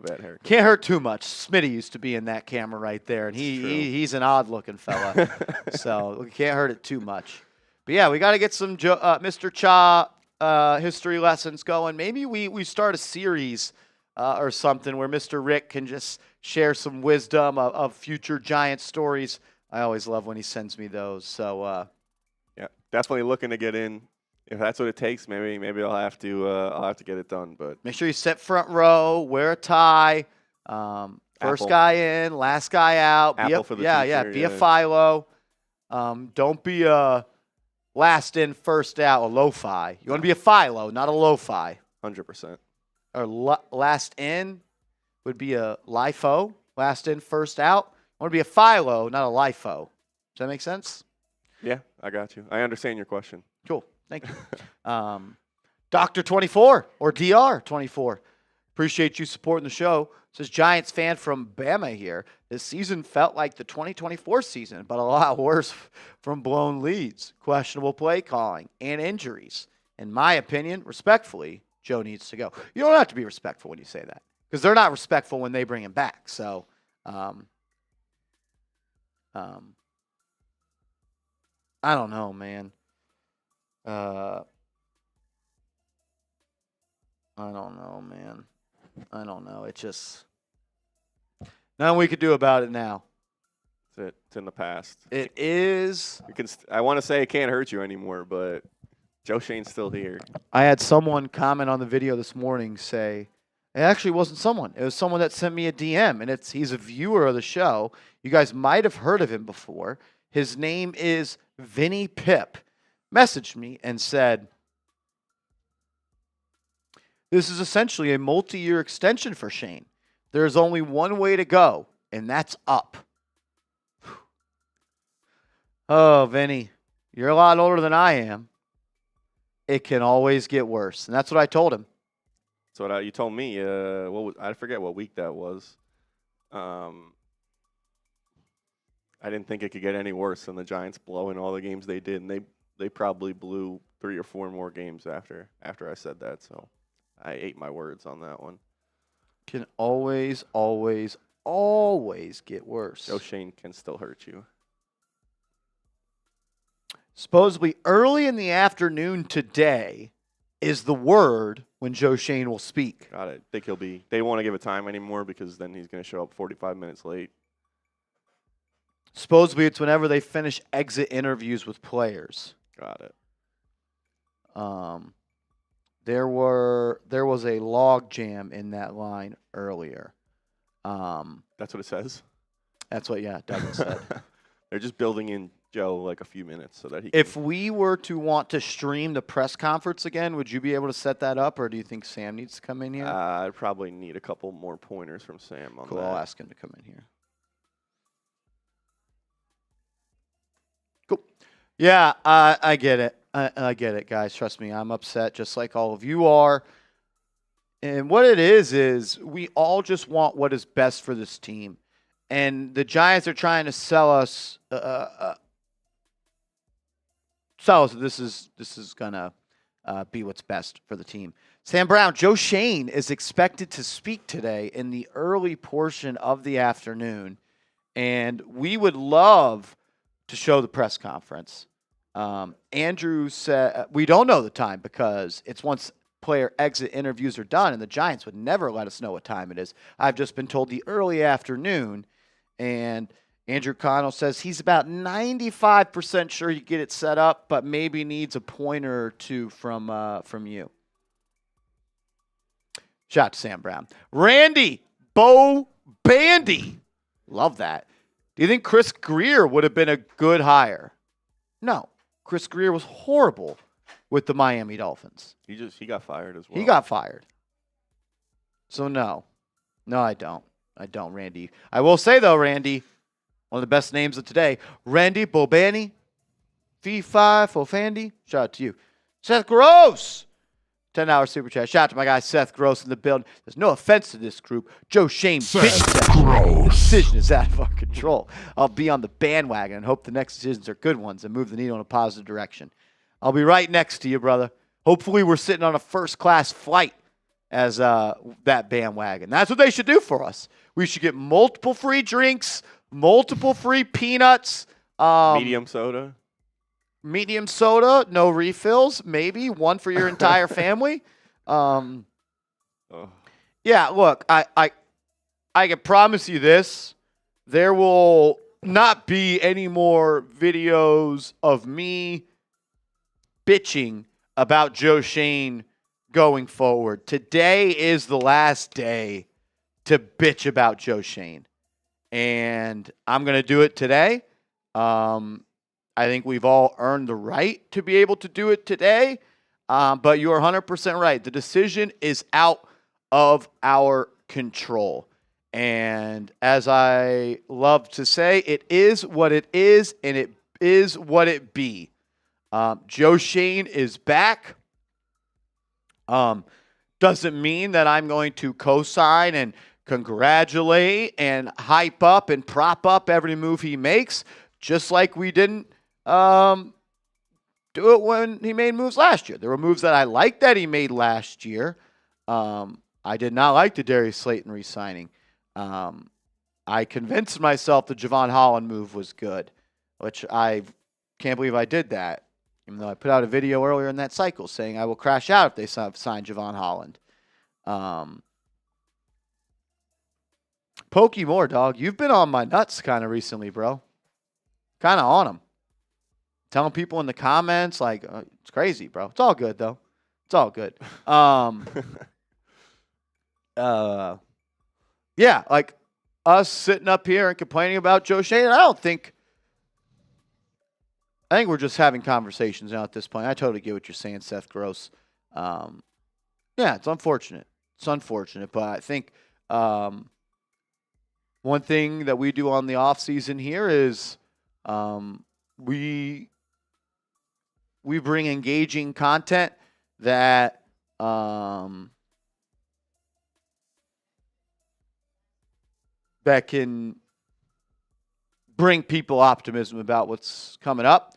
bad haircut. Can't hurt too much. Smitty used to be in that camera right there, and he's an odd-looking fella, so we can't hurt it too much. But yeah, we got to get some Mr. Cha history lessons going. Maybe we start a series or something where Mr. Rick can just share some wisdom of future Giant stories. I always love when he sends me those. So yeah, definitely looking to get in. If that's what it takes, maybe I'll have to get it done. But make sure you sit front row, wear a tie, first guy in, last guy out. For the future, be a Philo. Don't be a last in, first out, a lo-fi. You want to be a Philo, not a lo-fi. 100%. Or last in would be a LIFO, last in, first out. I want to be a Philo, not a LIFO. Does that make sense? Yeah, I got you. I understand your question. Cool. Thank you. Dr. 24 or DR 24. Appreciate you supporting the show. Says Giants fan from Bama here. This season felt like the 2024 season, but a lot worse from blown leads, questionable play calling, and injuries. In my opinion, respectfully, Joe needs to go. You don't have to be respectful when you say that because they're not respectful when they bring him back. So, I don't know, man. I don't know, man. I don't know. It just nothing we could do about it now. It's in the past. It is. I want to say it can't hurt you anymore, but Joe Schoen's still here. I had someone comment on the video this morning say, it actually wasn't someone. It was someone that sent me a DM, and he's a viewer of the show. You guys might have heard of him before. His name is Vinny Pip. Messaged me and said, this is essentially a multi-year extension for Schoen. There's only one way to go, and that's up. Oh, Vinny, you're a lot older than I am. It can always get worse. And that's what I told him. That's what you told me. I forget what week that was. I didn't think it could get any worse than the Giants blowing all the games they did, and they probably blew 3 or 4 more games after I said that. So I ate my words on that one. Can always, always, always get worse. Joe Schoen can still hurt you. Supposedly early in the afternoon today is the word when Joe Schoen will speak. Got it. Think they won't want to give a time anymore because then he's going to show up 45 minutes late. Supposedly it's whenever they finish exit interviews with players. Got it. There was a log jam in that line earlier. That's what it says? That's what, Douglas said. They're just building in Joe like a few minutes so that he If we were to want to stream the press conference again, would you be able to set that up, or do you think Sam needs to come in here? I'd probably need a couple more pointers from Sam on cool, that. I'll ask him to come in here. Cool. Yeah, I get it. I get it, guys. Trust me, I'm upset just like all of you are. And what it is we all just want what is best for this team. And the Giants are trying to sell us that this is going to be what's best for the team. Sam Brown, Joe Schoen is expected to speak today in the early portion of the afternoon. And we would love to show the press conference. Andrew said we don't know the time because it's once player exit interviews are done, and the Giants would never let us know what time it is. I've just been told the early afternoon, and Andrew Connell says he's about 95% sure he get it set up, but maybe needs a pointer or two from you. Shout out to Sam Brown. Randy Bo Bandy. Love that. Do you think Chris Greer would have been a good hire? No. Chris Greer was horrible with the Miami Dolphins. He got fired as well. He got fired. So no. No, I don't. I don't, Randy. I will say, though, Randy, one of the best names of today, Randy Bobani, Fee-Fi Fofandi. Shout out to you. Seth Gross, $10 super chat. Shout out to my guy Seth Gross in the building. There's no offense to this group. Joe Schoen decision is out of our control. I'll be on the bandwagon and hope the next decisions are good ones and move the needle in a positive direction. I'll be right next to you, brother. Hopefully we're sitting on a first-class flight as that bandwagon. That's what they should do for us. We should get multiple free drinks, multiple free peanuts. Medium soda. Medium soda, no refills, maybe one for your entire family. Yeah, look, I can promise you this. There will not be any more videos of me bitching about Joe Schoen going forward. Today is the last day to bitch about Joe Schoen. And I'm going to do it today. I think we've all earned the right to be able to do it today. But you are 100% right. The decision is out of our control. And as I love to say, it is what it is, and it is what it be. Joe Schoen is back. Doesn't mean that I'm going to co-sign and congratulate and hype up and prop up every move he makes, just like we didn't do it when he made moves last year. There were moves that I liked that he made last year. I did not like the Darius Slayton re-signing. I convinced myself the Javon Holland move was good, which I can't believe I did that, even though I put out a video earlier in that cycle saying I will crash out if they sign Javon Holland. Pokey Moore, dog. You've been on my nuts kind of recently, bro. Kind of on them. Telling people in the comments, like, it's crazy, bro. It's all good, though. It's all good. Yeah, like us sitting up here and complaining about Joe Schoen, I think we're just having conversations now at this point. I totally get what you're saying, Seth Gross. Yeah, it's unfortunate. It's unfortunate, but I think one thing that we do on the offseason here is we bring engaging content that that can bring people optimism about what's coming up.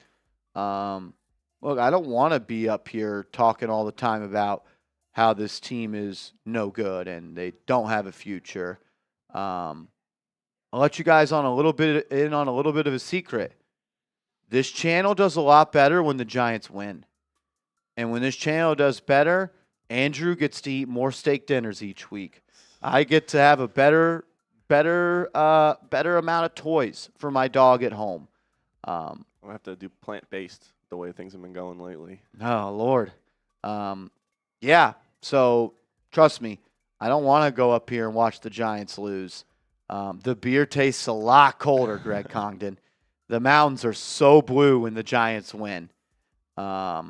Look, I don't want to be up here talking all the time about how this team is no good and they don't have a future. I'll let you guys in on a little bit of a secret. This channel does a lot better when the Giants win. And when this channel does better, Andrew gets to eat more steak dinners each week. I get to have a better amount of toys for my dog at home. I'll have to do plant-based the way things have been going lately. Oh, Lord. Yeah, so trust me, I don't want to go up here and watch the Giants lose. The beer tastes a lot colder, Greg Congdon. The mountains are so blue when the Giants win. I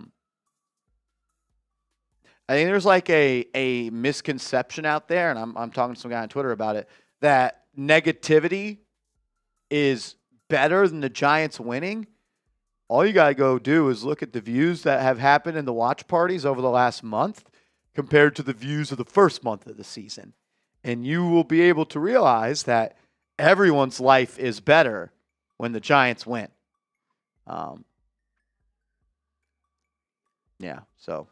think there's like a misconception out there, and I'm talking to some guy on Twitter about it, that negativity is better than the Giants winning. All you got to go do is look at the views that have happened in the watch parties over the last month compared to the views of the first month of the season. And you will be able to realize that everyone's life is better when the Giants win. Yeah, so.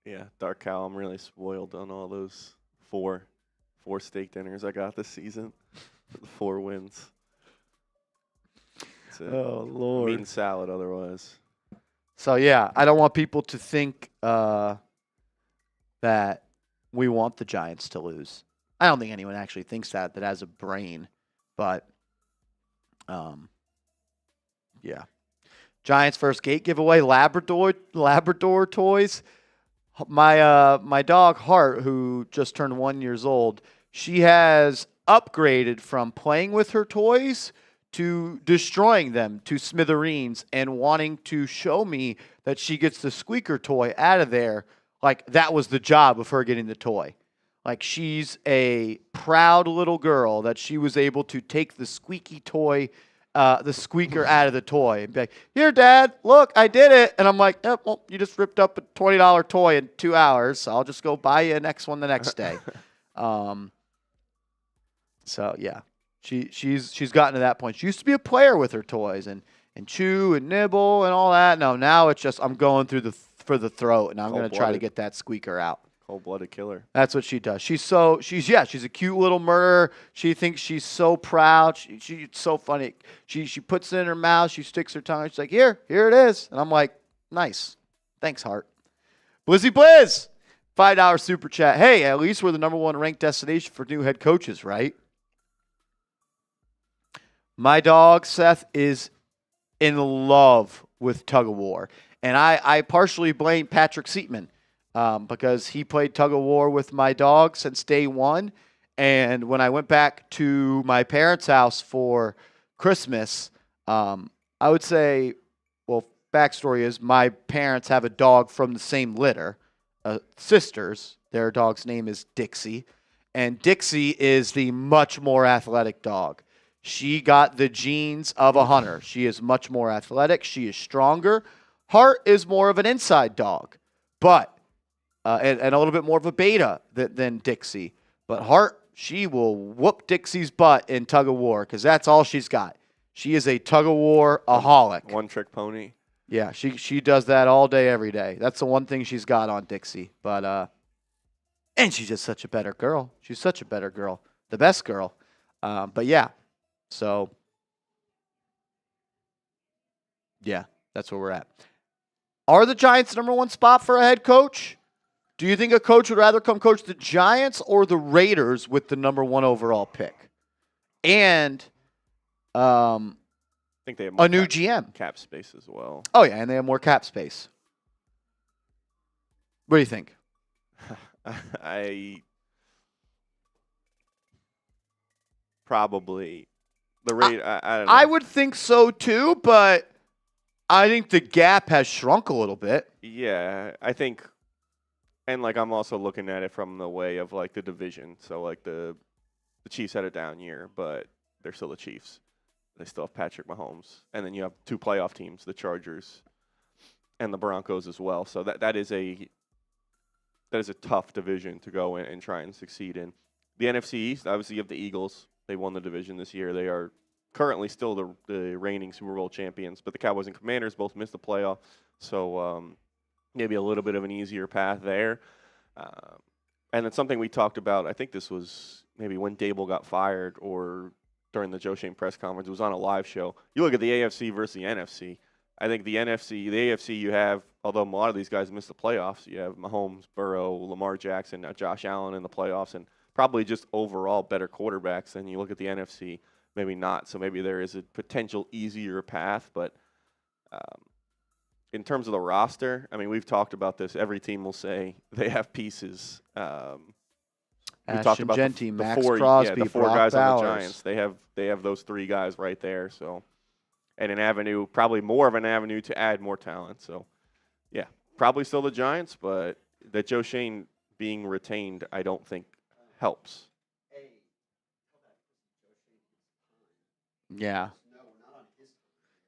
Yeah, Dark Cow, I'm really spoiled on all those four steak dinners I got this season. The 4 wins. Oh, Lord. Mean salad otherwise. So, yeah, I don't want people to think that we want the Giants to lose. I don't think anyone actually thinks that has a brain. But, yeah. Giants first gate giveaway, Labrador toys. My dog, Hart, who just turned 1 year old, she has upgraded from playing with her toys to destroying them to smithereens and wanting to show me that she gets the squeaker toy out of there. Like, that was the job of her getting the toy. like she's a proud little girl that she was able to take the squeaky toy, the squeaker out of the toy and be like, "Here, Dad, look, I did it." And I'm like, "Yep, well, you just ripped up a $20 toy in 2 hours, so I'll just go buy you a next one the next day." So yeah, she's gotten to that point. She used to be a player with her toys and chew and nibble and all that. No, now it's just I'm going through for the throat, and I'm going to try to get that squeaker out. Cold-blooded killer. That's what she does. She's a cute little murderer. She thinks she's so proud. She's so funny. She puts it in her mouth. She sticks her tongue. She's like, here it is. And I'm like, nice. Thanks, Heart. Blizzy Blizz, $5 super chat. Hey, at least we're the #1 ranked destination for new head coaches, right? My dog, Seth, is in love with tug of war. And I partially blame Patrick Seatman. Because he played tug of war with my dog since day one. And when I went back to my parents' house for Christmas, I would say, well, backstory is my parents have a dog from the same litter, sisters. Their dog's name is Dixie. And Dixie is the much more athletic dog. She got the genes of a hunter. She is much more athletic. She is stronger. Heart is more of an inside dog. But and a little bit more of a beta than Dixie. But Heart, she will whoop Dixie's butt in tug of war because that's all she's got. She is a tug of war-aholic. One-trick pony. Yeah, she does that all day, every day. That's the one thing she's got on Dixie. But and she's just such a better girl. She's such a better girl. The best girl. But yeah, so yeah, that's where we're at. Are the Giants #1 spot for a head coach? Do you think a coach would rather come coach the Giants or the Raiders with the #1 overall pick? And I think they have more a new GM. Cap space as well. Oh, yeah, and they have more cap space. What do you think? Probably the Raiders. I don't know. I would think so too, but I think the gap has shrunk a little bit. Yeah, I think. And, like, I'm also looking at it from the way of, like, the division. So, like, the Chiefs had a down year, but they're still the Chiefs. They still have Patrick Mahomes. And then you have 2 playoff teams, the Chargers and the Broncos as well. So that is a tough division to go in and try and succeed in. The NFC East, obviously, you have the Eagles. They won the division this year. They are currently still the reigning Super Bowl champions. But the Cowboys and Commanders both missed the playoff. So, maybe a little bit of an easier path there. And it's something we talked about. I think this was maybe when Daboll got fired or during the Joe Schoen press conference. It was on a live show. You look at the AFC versus the NFC. I think the AFC you have, although a lot of these guys missed the playoffs, you have Mahomes, Burrow, Lamar Jackson, Josh Allen in the playoffs, and probably just overall better quarterbacks. And you look at the NFC, maybe not. So maybe there is a potential easier path, but in terms of the roster, I mean, we've talked about this. Every team will say they have pieces. We talked about Genti, the Max four, Crosby, the 4 Brock guys Bowers. on the Giants. They have those 3 guys right there. So, and an avenue, probably more of an avenue to add more talent. So, yeah, probably still the Giants, but that Joe Schoen being retained, I don't think helps. Yeah.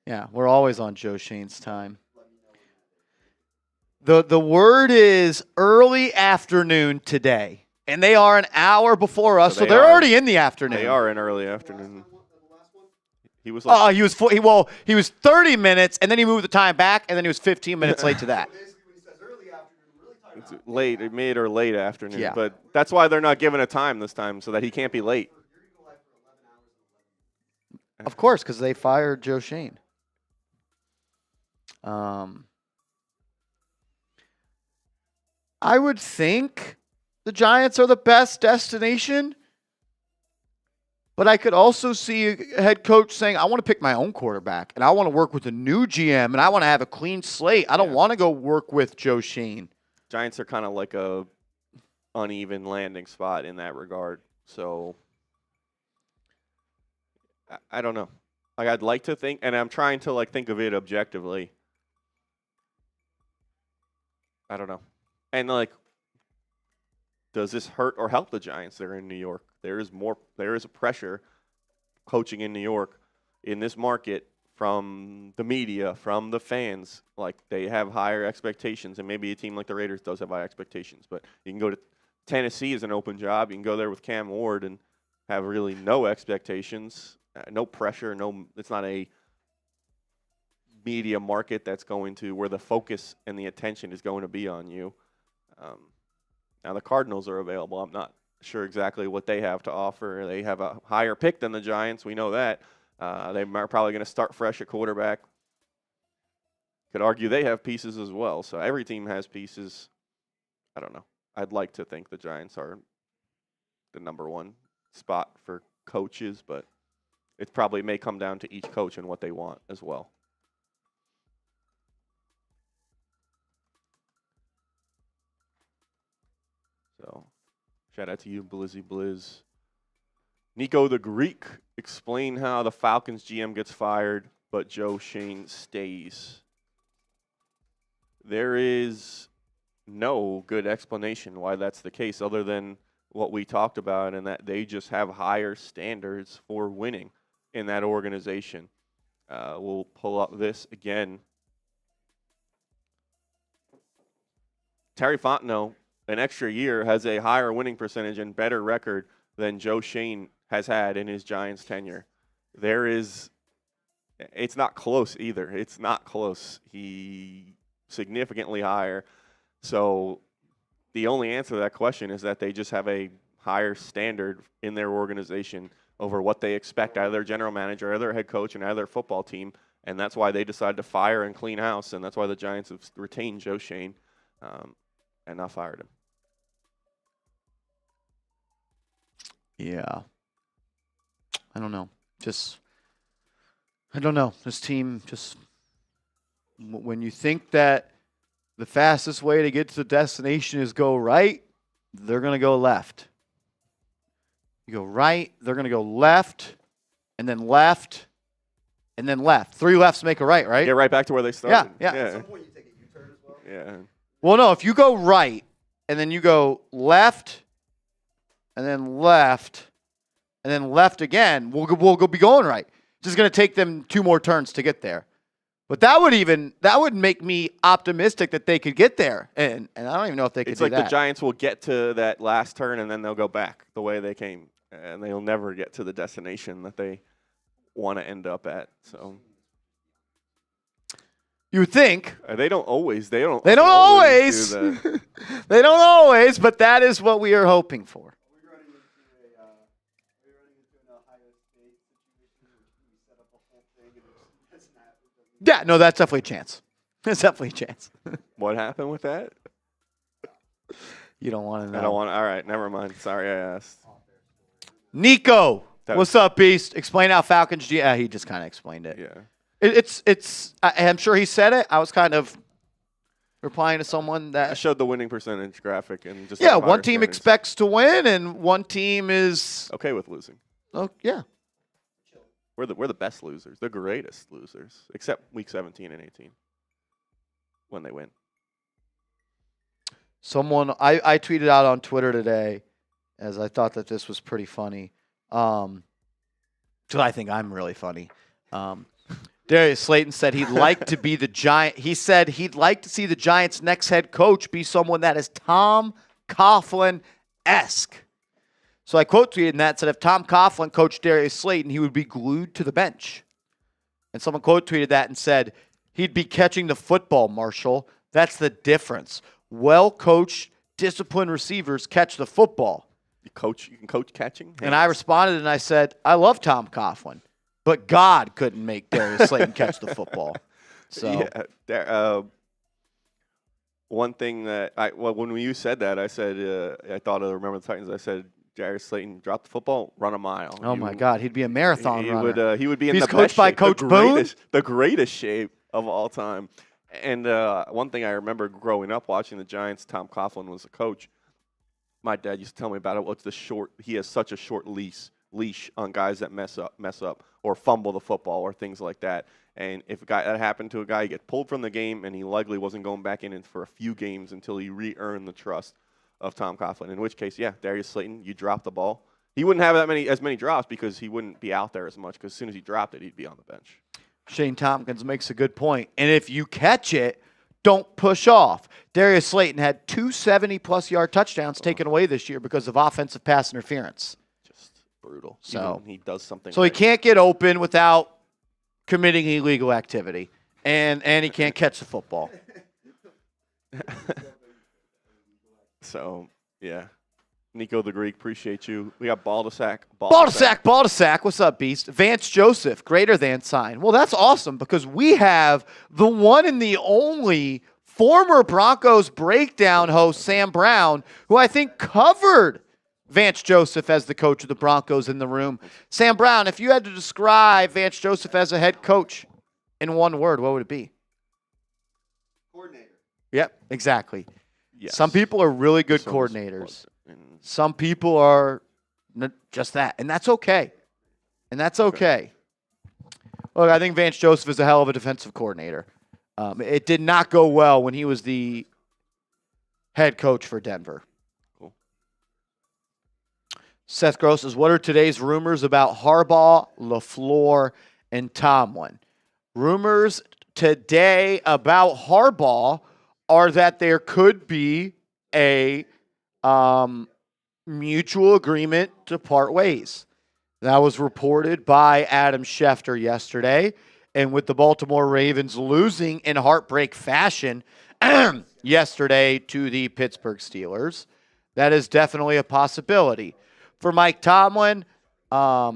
Yeah, we're always on Joe Schoen's time. The word is early afternoon today, and they are an hour before us, so they're already in the afternoon. They are in early afternoon. He was he was 30 minutes, and then he moved the time back, and then he was 15 minutes late to that. It's late, mid or late afternoon. Yeah. But that's why they're not giving a time this time, so that he can't be late. Of course, because they fired Joe Schoen. I would think the Giants are the best destination, but I could also see a head coach saying, I want to pick my own quarterback, and I want to work with a new GM, and I want to have a clean slate. I don't want to go work with Joe Schoen. Giants are kind of like a uneven landing spot in that regard. So I don't know. Like, I'd like to think, and I'm trying to like think of it objectively. I don't know. And like does this hurt or help the Giants? They're in New York. There is a pressure coaching in New York in this market from the media, from the fans. Like, they have higher expectations, and maybe a team like the Raiders does have high expectations. But you can go to Tennessee as an open job. You can go there with Cam Ward and have really no expectations, no pressure. It's not a media market that's going to where the focus and the attention is going to be on you. Now the Cardinals are available. I'm not sure exactly what they have to offer. They have a higher pick than the Giants. We know that. They are probably going to start fresh at quarterback. Could argue they have pieces as well. So every team has pieces. I don't know. I'd like to think the Giants are the number one spot for coaches, but it probably may come down to each coach and what they want as well. So, shout out to you, Blizzy Blizz. Nico the Greek, explain how the Falcons GM gets fired, but Joe Schoen stays. There is no good explanation why that's the case other than what we talked about, and that they just have higher standards for winning in that organization. We'll pull up this again. Terry Fontenot, an extra year, has a higher winning percentage and better record than Joe Schoen has had in his Giants tenure. It's not close either. It's not close. He significantly higher. So the only answer to that question is that they just have a higher standard in their organization over what they expect out of their general manager, out of their head coach, and out of their football team. And that's why they decided to fire and clean house, and that's why the Giants have retained Joe Schoen and not fired him. Yeah. I don't know. I don't know. This team just, when you think that the fastest way to get to the destination is go right, they're going to go left. You go right, they're going to go left, and then left, and then left. 3 lefts make a right, right? Get right back to where they started. Yeah. At some point, you take a U-turn as well. Yeah. Well, no, if you go right, and then you go left, and then left, and then left again, we'll be going right. It's just going to take them 2 more turns to get there. But that would make me optimistic that they could get there, and I don't even know if they could. It's do like that. the Giants will get to that last turn and then they'll go back the way they came, and they'll never get to the destination that they want to end up at. So you would think they don't always. They don't always. always do that. They don't always, but that is what we are hoping for. Are we running into an Ohio State situation where we set up a whole thing and it doesn't happen? Yeah, no, that's definitely a chance. That's definitely a chance. What happened with that? You don't want to know. I don't want. All right, never mind. Sorry, I asked. Nico, what's up, Beast? Explain how Falcons. Yeah, he just kind of explained it. Yeah. It's. I'm sure he said it. I was kind of replying to someone I that. showed the winning percentage graphic and just Yeah, one team expects to win, and one team is okay with losing. Oh yeah. We're the best losers, the greatest losers, except week 17 and 18 when they win. Someone I tweeted out on Twitter today, as I thought that this was pretty funny. So I think I'm really funny. Darius Slayton said he'd like to be the Giant. He said he'd like to see the Giants' next head coach be someone that is Tom Coughlin-esque. So I quote tweeted that, said if Tom Coughlin coached Darius Slayton, he would be glued to the bench. And someone quote tweeted that and said, he'd be catching the football, Marshall. That's the difference. Well-coached, disciplined receivers catch the football. You can coach catching? Hands. And I responded and I said, I love Tom Coughlin, but God couldn't make Darius Slayton catch the football. So yeah, one thing that when you said that, I said I thought of Remember the Titans. I said Darius Slayton dropped the football, run a mile. Oh my God, he'd be a marathon runner. He would be in He's the coached best by shape, Coach Boone, the greatest shape of all time. And one thing I remember growing up watching the Giants, Tom Coughlin was a coach. My dad used to tell me about it. He has such a short leash on guys that mess up or fumble the football or things like that. And if that happened to a guy, he get pulled from the game, and he likely wasn't going back in for a few games until he re-earned the trust of Tom Coughlin. In which case, yeah, Darius Slayton, you drop the ball. He wouldn't have as many drops because he wouldn't be out there as much. Because as soon as he dropped it, he'd be on the bench. Shane Tompkins makes a good point. And if you catch it, don't push off. Darius Slayton had 2 70-plus yard touchdowns taken away this year because of offensive pass interference. Just brutal. So he does something. So he can't get open without committing illegal activity, and he can't catch the football. So yeah, Nico the Greek, appreciate you. We got ball to sack. Ball to sack. What's up, Beast? Vance Joseph, greater than sign. Well, that's awesome because we have the one and the only former Broncos breakdown host, Sam Brown, who I think covered Vance Joseph as the coach of the Broncos in the room. Sam Brown, if you had to describe Vance Joseph as a head coach in one word, what would it be? Coordinator. Yep, exactly. Yes. Some people are really good So coordinators. Some people are just that, and that's okay. And that's okay. Look, I think Vance Joseph is a hell of a defensive coordinator. It did not go well when he was the head coach for Denver. Cool. Seth Gross says, what are today's rumors about Harbaugh, LaFleur, and Tomlin? Rumors today about Harbaugh are that there could be a mutual agreement to part ways. That was reported by Adam Schefter yesterday. And with the Baltimore Ravens losing in heartbreak fashion yesterday to the Pittsburgh Steelers, that is definitely a possibility. For Mike Tomlin, I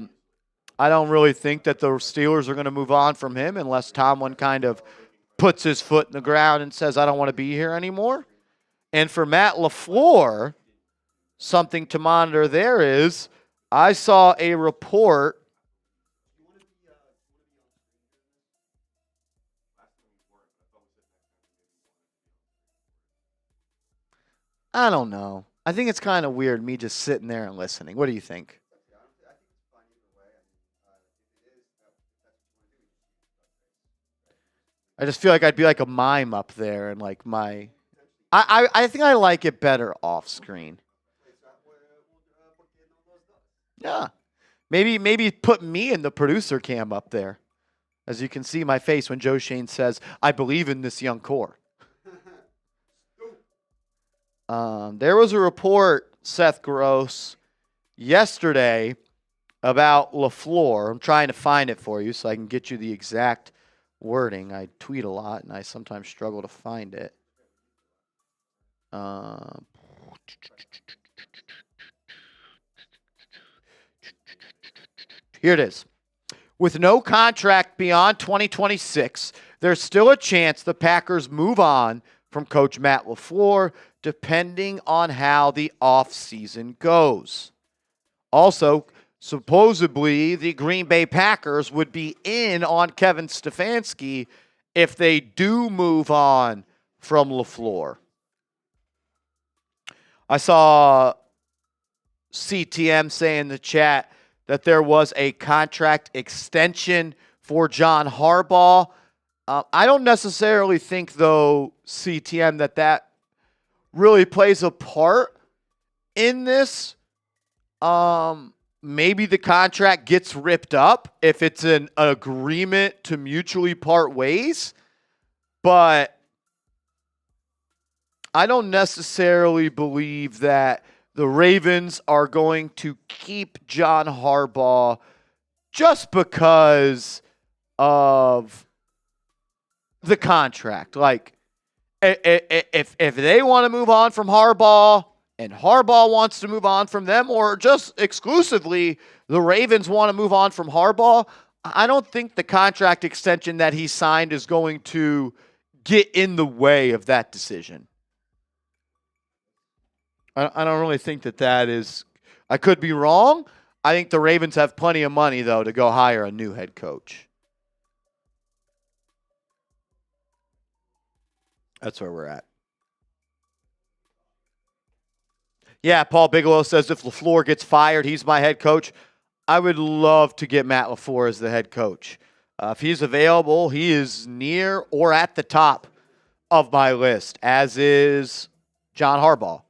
don't really think that the Steelers are going to move on from him unless Tomlin kind of puts his foot in the ground and says, I don't want to be here anymore. And for Matt LaFleur, something to monitor there is, I saw a report. I don't know. I think it's kind of weird me just sitting there and listening. What do you think? I just feel like I'd be like a mime up there and like my I think I like it better off screen. Yeah. Maybe put me in the producer cam up there. As you can see my face when Joe Schoen says, I believe in this young core. There was a report, Seth Gross, yesterday about LaFleur. I'm trying to find it for you so I can get you the exact wording. I tweet a lot, and I sometimes struggle to find it. Here it is. With no contract beyond 2026, there's still a chance the Packers move on from Coach Matt LaFleur, depending on how the offseason goes. Also, supposedly, the Green Bay Packers would be in on Kevin Stefanski if they do move on from LaFleur. I saw CTM say in the chat that there was a contract extension for John Harbaugh. I don't necessarily think, though, CTM, that really plays a part in this. Maybe the contract gets ripped up if it's an agreement to mutually part ways. But I don't necessarily believe that the Ravens are going to keep John Harbaugh just because of the contract. Like, if they want to move on from Harbaugh and Harbaugh wants to move on from them, or just exclusively the Ravens want to move on from Harbaugh, I don't think the contract extension that he signed is going to get in the way of that decision. I don't really think that is. I could be wrong. I think the Ravens have plenty of money, though, to go hire a new head coach. That's where we're at. Yeah, Paul Bigelow says if LaFleur gets fired, he's my head coach. I would love to get Matt LaFleur as the head coach. If he's available, he is near or at the top of my list, as is John Harbaugh.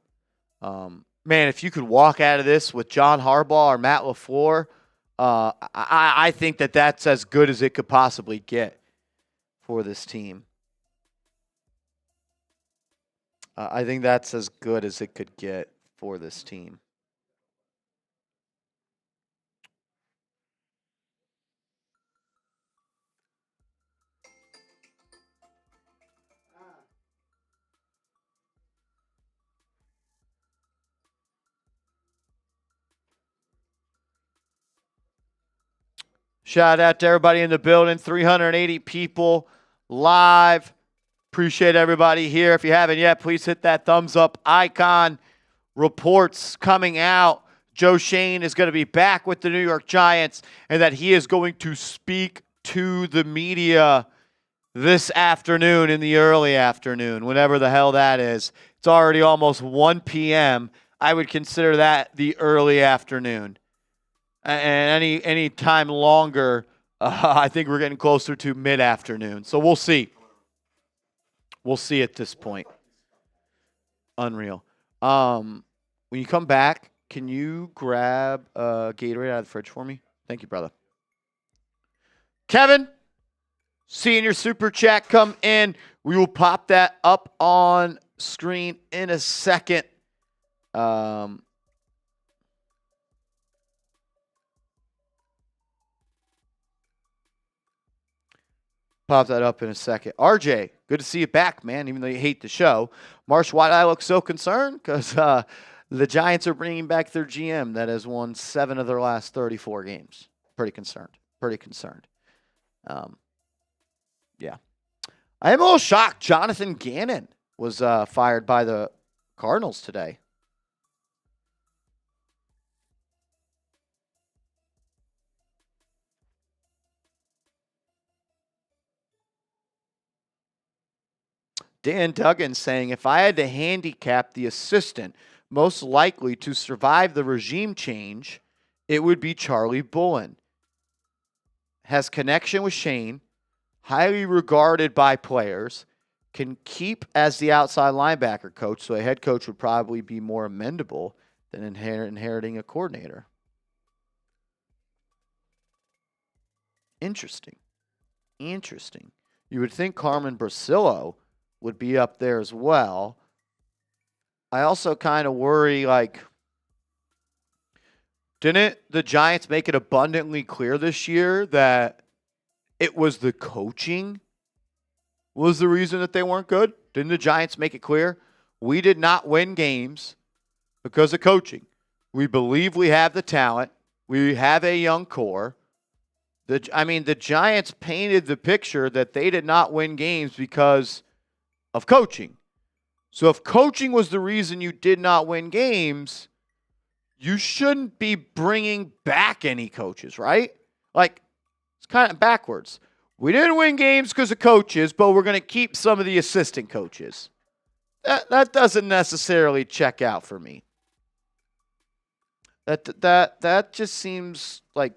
Man, if you could walk out of this with John Harbaugh or Matt LaFleur, I think that's as good as it could possibly get for this team. I think that's as good as it could get for this team. Shout out to everybody in the building. 380 people live. Appreciate everybody here. If you haven't yet, please hit that thumbs up icon. Reports coming out. Joe Schoen is going to be back with the New York Giants and that he is going to speak to the media this afternoon, in the early afternoon, whenever the hell that is. It's already almost 1 p.m. I would consider that the early afternoon. And any time longer, I think we're getting closer to mid-afternoon. So we'll see. We'll see at this point. Unreal. When you come back, can you grab a Gatorade out of the fridge for me? Thank you, brother. Kevin, seeing your super chat come in. We will pop that up on screen in a second. Pop that up in a second. RJ, good to see you back, man, even though you hate the show. Marsh, why do I look so concerned? Because the Giants are bringing back their GM that has won 7 of their last 34 games. Pretty concerned. Yeah. I am a little shocked. Jonathan Gannon was fired by the Cardinals today. Dan Duggan saying, if I had to handicap the assistant most likely to survive the regime change, it would be Charlie Bullen. Has connection with Schoen, highly regarded by players, can keep as the outside linebacker coach, so a head coach would probably be more amendable than inheriting a coordinator. Interesting. You would think Carmen Brasillo would be up there as well. I also kind of worry, didn't the Giants make it abundantly clear this year that it was the coaching was the reason that they weren't good? Didn't the Giants make it clear? We did not win games because of coaching. We believe we have the talent. We have a young core. The Giants painted the picture that they did not win games because of coaching. So if coaching was the reason you did not win games, you shouldn't be bringing back any coaches, right? It's kind of backwards. We didn't win games because of coaches, but we're going to keep some of the assistant coaches. That doesn't necessarily check out for me. That just seems like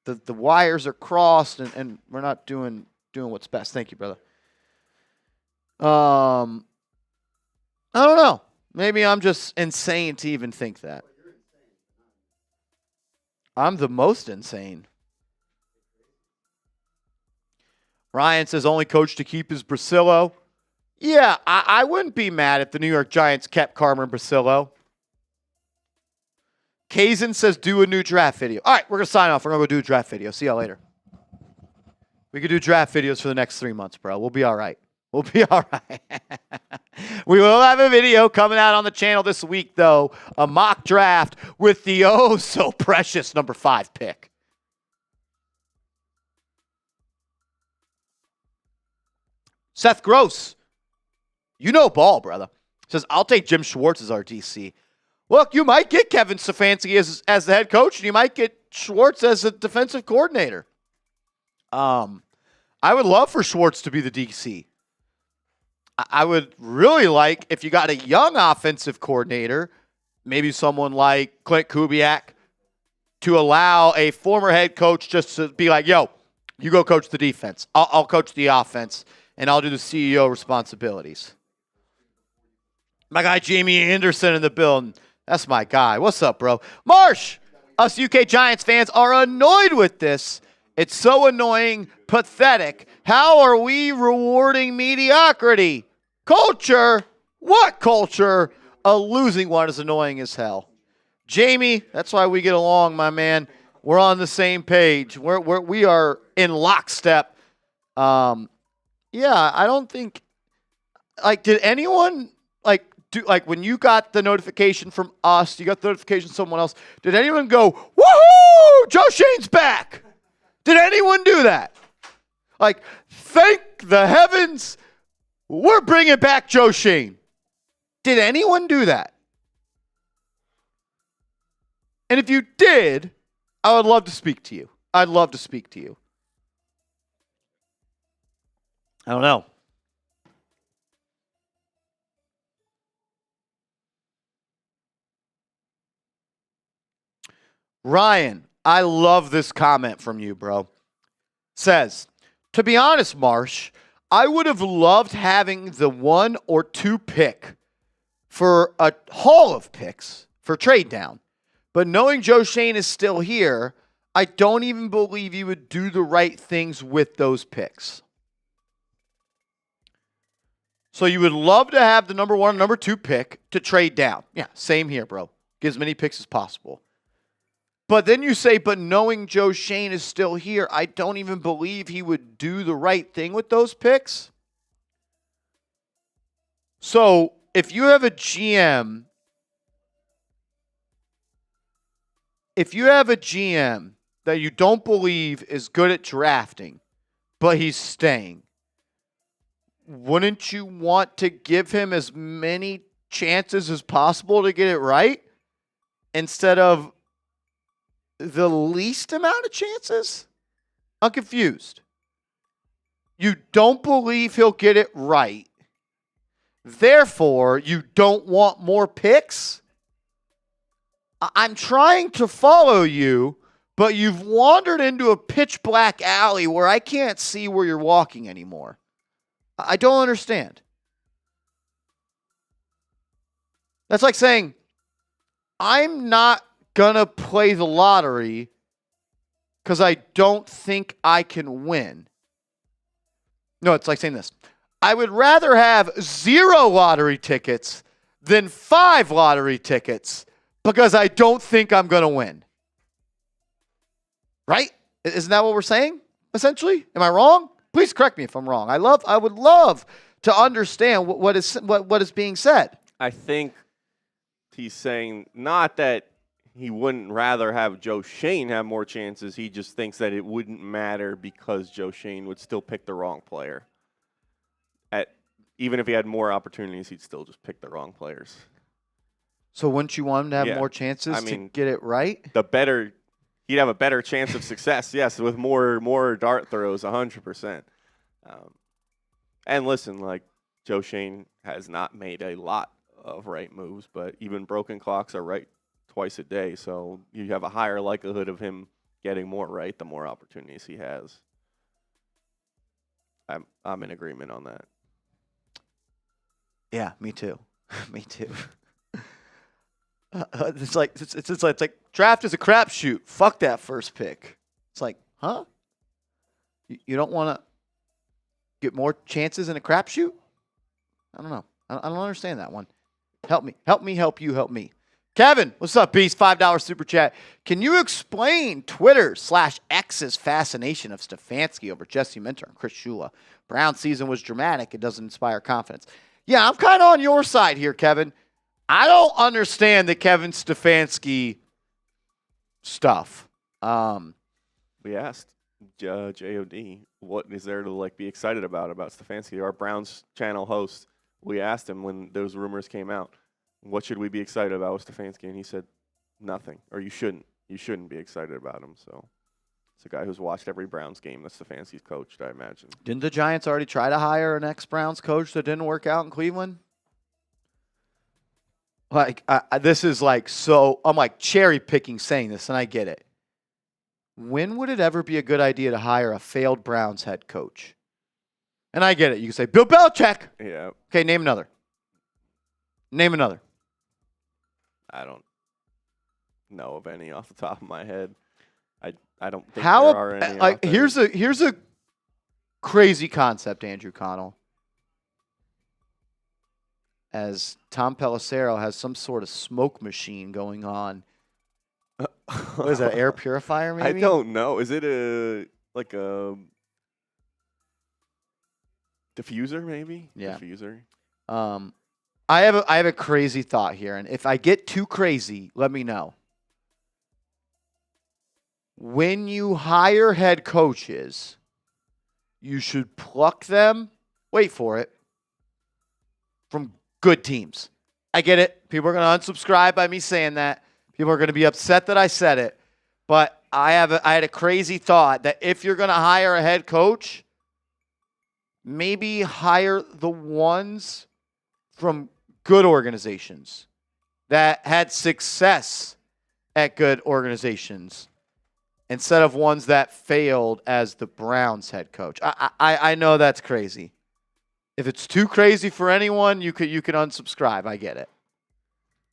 the wires are crossed and we're not doing what's best. Thank you, brother. I don't know. Maybe I'm just insane to even think that. I'm the most insane. Ryan says only coach to keep is Brasillo. Yeah, I wouldn't be mad if the New York Giants kept Carmen Brasillo. Kazan says do a new draft video. All right, we're going to sign off. We're going to go do a draft video. See y'all later. We could do draft videos for the next 3 months, bro. We'll be all right. We'll be all right. We will have a video coming out on the channel this week, though. A mock draft with the oh-so-precious number 5 pick. Seth Gross. You know ball, brother. Says, I'll take Jim Schwartz as our DC. Look, you might get Kevin Stefanski as the head coach, and you might get Schwartz as a defensive coordinator. I would love for Schwartz to be the DC. I would really like, if you got a young offensive coordinator, maybe someone like Clint Kubiak, to allow a former head coach just to be like, yo, you go coach the defense. I'll coach the offense, and I'll do the CEO responsibilities. My guy Jamie Anderson in the building. That's my guy. What's up, bro? Marsh! Us UK Giants fans are annoyed with this. It's so annoying, pathetic. How are we rewarding mediocrity? Culture? What culture? A losing one is annoying as hell. Jamie, that's why we get along, my man. We're on the same page. We are in lockstep. Yeah, I don't think, did anyone, when you got the notification from us, you got the notification from someone else, did anyone go, woohoo, Joe Schoen's back? Did anyone do that? Thank the heavens, we're bringing back Joe Schoen. Did anyone do that? And if you did, I would love to speak to you. I'd love to speak to you. I don't know. Ryan, I love this comment from you, bro. Says, to be honest, Marsh, I would have loved having the 1 or 2 pick for a haul of picks for trade down. But knowing Joe Schoen is still here, I don't even believe he would do the right things with those picks. So you would love to have the number 1 and number 2 pick to trade down. Yeah, same here, bro. Get as many picks as possible. But then you say, but knowing Joe Schoen is still here, I don't even believe he would do the right thing with those picks. So if you have a GM, that you don't believe is good at drafting, but he's staying, wouldn't you want to give him as many chances as possible to get it right instead of the least amount of chances? I'm confused. You don't believe he'll get it right. Therefore, you don't want more picks? I'm trying to follow you, but you've wandered into a pitch black alley where I can't see where you're walking anymore. I don't understand. That's like saying, I'm not going to play the lottery because I don't think I can win. No, it's like saying this. I would rather have 0 lottery tickets than 5 lottery tickets because I don't think I'm going to win. Right? Isn't that what we're saying, essentially? Am I wrong? Please correct me if I'm wrong. I would love to understand what is being said. I think he's saying not that he wouldn't rather have Joe Schoen have more chances. He just thinks that it wouldn't matter because Joe Schoen would still pick the wrong player. Even if he had more opportunities, he'd still just pick the wrong players. So wouldn't you want him to have more chances to get it right? He'd have a better chance of success, yes, with more dart throws, 100%. And listen, Joe Schoen has not made a lot of right moves, but even broken clocks are right twice a day, so you have a higher likelihood of him getting more right the more opportunities he has. I'm in agreement on that. Yeah, me too. Me too. It's like draft is a crapshoot. Fuck that first pick. It's like, huh? You don't want to get more chances in a crapshoot? I don't know. I don't understand that one. Help me. Help me. Help you. Help me. Kevin, what's up, Beast? $5 super chat. Can you explain Twitter/X's fascination of Stefanski over Jesse Minter and Chris Shula? Brown's season was dramatic. It doesn't inspire confidence. Yeah, I'm kind of on your side here, Kevin. I don't understand the Kevin Stefanski stuff. We asked JOD, what is there to be excited about Stefanski? Our Browns channel host, we asked him when those rumors came out, what should we be excited about with Stefanski? And he said, nothing, or you shouldn't. You shouldn't be excited about him. So it's a guy who's watched every Browns game that Stefanski's coached, I imagine. Didn't the Giants already try to hire an ex-Browns coach that didn't work out in Cleveland? This is so, I'm cherry picking saying this, and I get it. When would it ever be a good idea to hire a failed Browns head coach? And I get it. You can say, Bill Belichick. Yeah. Okay, name another. Name another. I don't know of any off the top of my head. I don't think How there are any. like out there. here's a crazy concept, Andrew Connell. As Tom Pelissero has some sort of smoke machine going on. What is that, air purifier maybe? I don't know. Is it a diffuser maybe? Yeah. Diffuser. I have a crazy thought here, and if I get too crazy, let me know. When you hire head coaches, you should pluck them, wait for it, from good teams. I get it. People are going to unsubscribe by me saying that. People are going to be upset that I said it. But I had a crazy thought that if you're going to hire a head coach, maybe hire the ones from good organizations that had success at good organizations instead of ones that failed as the Browns head coach. I know that's crazy. If it's too crazy for anyone, you can unsubscribe. I get it.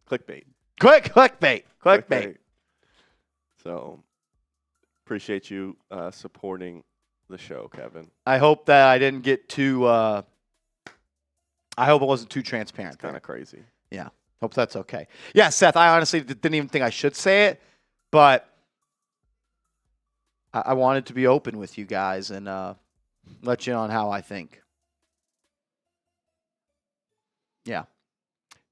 Clickbait. Clickbait. So, appreciate you supporting the show, Kevin. I hope that I didn't get too. I hope it wasn't too transparent. It's kind of crazy. Yeah. Hope that's okay. Yeah, Seth. I honestly didn't even think I should say it, but I wanted to be open with you guys and let you know on how I think. Yeah.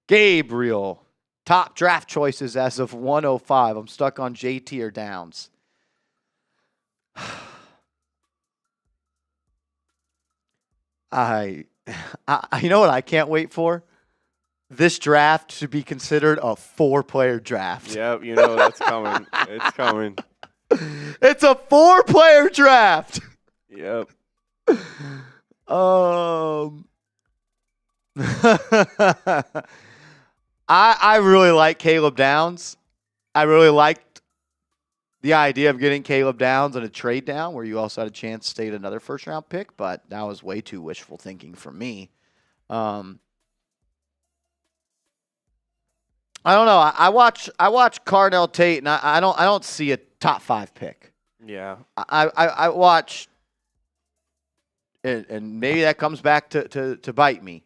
Gabriel. Top draft choices as of 105. I'm stuck on JT or Downs. You know what I can't wait for? This draft to be considered a 4-player draft. Yep, you know that's coming. It's coming. It's a 4-player draft. Yep. I really like Caleb Downs. I really liked the idea of getting Caleb Downs on a trade down where you also had a chance to get another first-round pick, but that was way too wishful thinking for me. I don't know. I watch Carnell Tate, and I don't see a top 5 pick. Yeah. I watch, and maybe that comes back to bite me.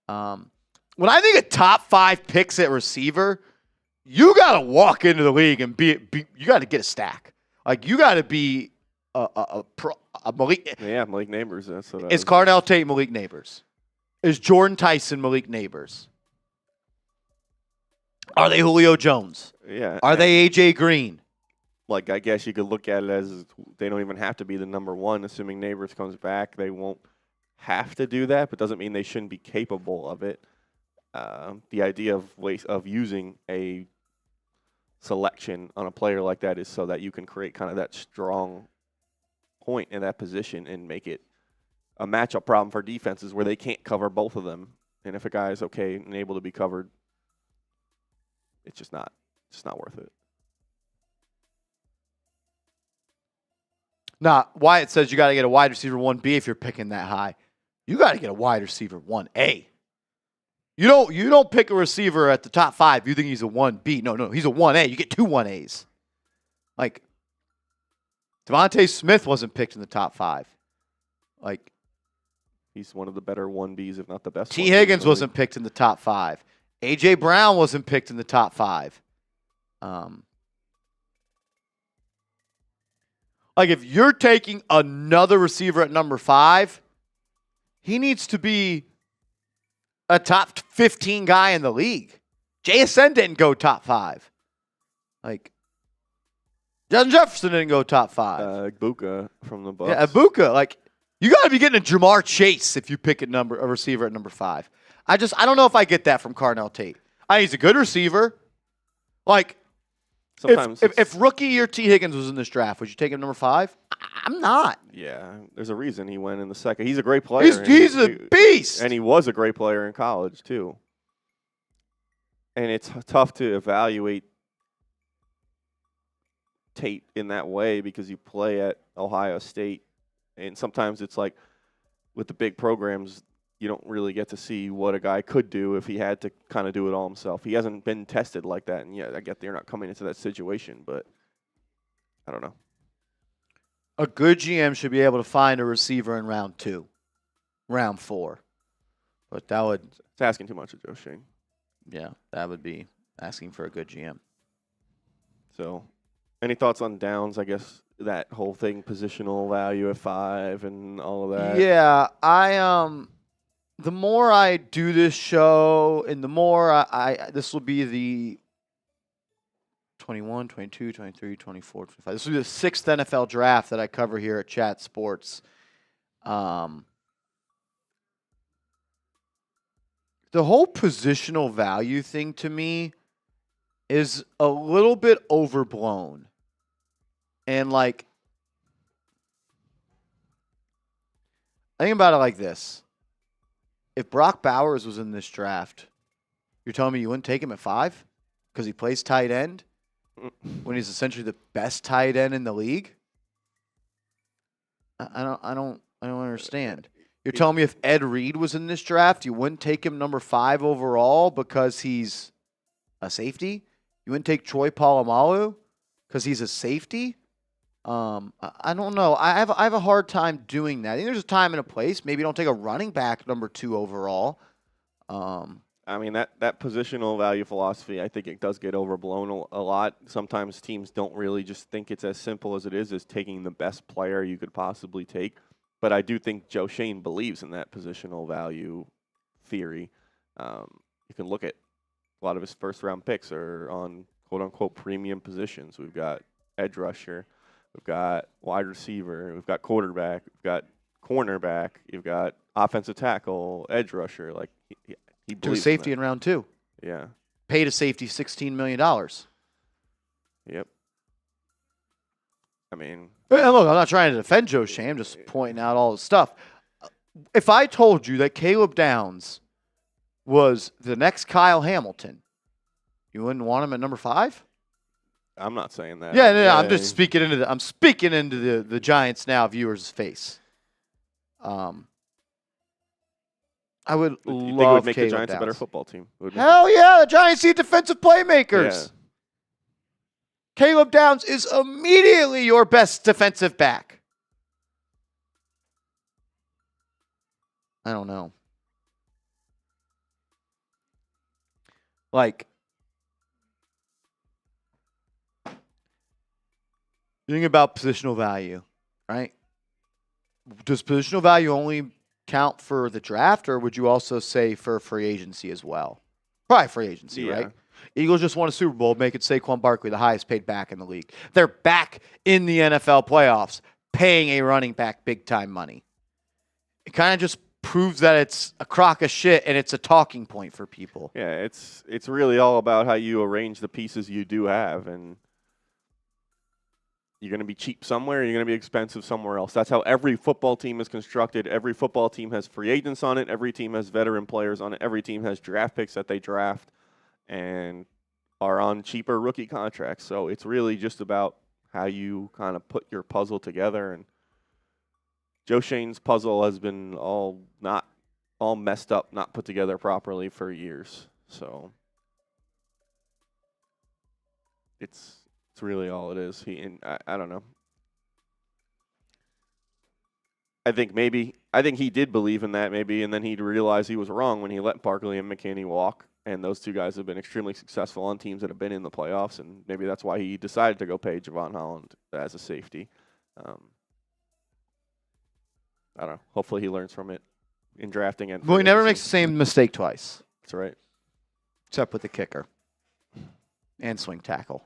When I think of top 5 picks at receiver, you got to walk into the league and you got to get a stack. Like, you got to be a Malik. Yeah, Malik Nabers. That's what Is Carnell Tate Malik Nabers? Is Jordan Tyson Malik Nabers? Are they Julio Jones? Yeah. Are they A.J. Green? Like, I guess you could look at it as they don't even have to be the number one. Assuming Nabers comes back, they won't have to do that, but doesn't mean they shouldn't be capable of it. The idea of using a selection on a player like that is so that you can create kind of that strong point in that position and make it a matchup problem for defenses where they can't cover both of them. And if a guy is okay and able to be covered, it's just not worth it. Nah, Wyatt says you got to get a wide receiver 1B if you're picking that high. You got to get a wide receiver 1A. You don't pick a receiver at the top 5. You think he's a 1B. No, he's a 1A. You get 2 1As. Like, Devontae Smith wasn't picked in the top 5. Like, he's one of the better 1Bs, if not the best. T. Higgins wasn't picked in the top 5. A.J. Brown wasn't picked in the top 5. Like, if you're taking another receiver at number 5, he needs to be a top 15 guy in the league. JSN didn't go top 5. Like, Justin Jefferson didn't go top 5. Buka from the Bucs. Yeah, Buka. Like, you got to be getting a Jamar Chase if you pick a receiver at number 5. I don't know if I get that from Carnell Tate. He's a good receiver. Like, sometimes if rookie year T. Higgins was in this draft, would you take him number 5? I'm not. Yeah, there's a reason he went in the second. He's a great player. He's a beast. And he was a great player in college, too. And it's tough to evaluate Tate in that way because you play at Ohio State. And sometimes it's like with the big programs, you don't really get to see what a guy could do if he had to kind of do it all himself. He hasn't been tested like that, and yeah, I get they're not coming into that situation, but I don't know. A good GM should be able to find a receiver in round 2, round 4. But that would... It's asking too much of Joe Schoen. Yeah, that would be asking for a good GM. So, any thoughts on Downs? I guess that whole thing, positional value at 5 and all of that. Yeah, the more I do this show and the more I this will be the 21, 22, 23, 24, 25. This will be the 6th NFL draft that I cover here at Chat Sports. The whole positional value thing to me is a little bit overblown. And like, I think about it like this. If Brock Bowers was in this draft, you're telling me you wouldn't take him at 5 because he plays tight end when he's essentially the best tight end in the league? I don't understand. You're telling me if Ed Reed was in this draft, you wouldn't take him number 5 overall because he's a safety? You wouldn't take Troy Polamalu because he's a safety? I don't know. I have a hard time doing that. I think there's a time and a place. Maybe don't take a running back number 2 overall. I mean, that positional value philosophy, I think it does get overblown a lot. Sometimes teams don't really just think it's as simple as it is as taking the best player you could possibly take. But I do think Joe Schoen believes in that positional value theory. You can look at a lot of his first-round picks are on quote-unquote premium positions. We've got edge rusher. We've got wide receiver. We've got quarterback. We've got cornerback. You've got offensive tackle, edge rusher. Like he believes safety in in round 2. Yeah. Paid a safety $16 million. Yep. I mean, and look, I'm not trying to defend Joe Schoen. I'm just pointing out all the stuff. If I told you that Caleb Downs was the next Kyle Hamilton, you wouldn't want him at number 5? I'm not saying that. Yeah, I'm just speaking into the Giants now viewers' face. I would You think it love would make Caleb the Giants Downs. a better football team? Hell yeah, the Giants need defensive playmakers. Yeah. Caleb Downs is immediately your best defensive back. I don't know. Like, think about positional value, right? Does positional value only count for the draft, or would you also say for free agency as well? Probably free agency, right? Eagles just won a Super Bowl, making Saquon Barkley the highest paid back in the league. They're back in the NFL playoffs, paying a running back big-time money. It kind of just proves that it's a crock of shit and it's a talking point for people. Yeah, it's really all about how you arrange the pieces you do have, and you're going to be cheap somewhere, you're going to be expensive somewhere else. That's how every football team is constructed. Every football team has free agents on it. Every team has veteran players on it. Every team has draft picks that they draft and are on cheaper rookie contracts. So it's really just about how you kind of put your puzzle together. And Joe Schoen's puzzle has been all messed up, not put together properly for years. So it's really all it is. I don't know. I think he did believe in that maybe, and then he'd realize he was wrong when he let Barkley and McKinney walk. And those two guys have been extremely successful on teams that have been in the playoffs, and maybe that's why he decided to go pay Javon Holland as a safety. I don't know. Hopefully he learns from it in drafting. And But he never makes the same mistake twice. That's right. Except with the kicker and swing tackle.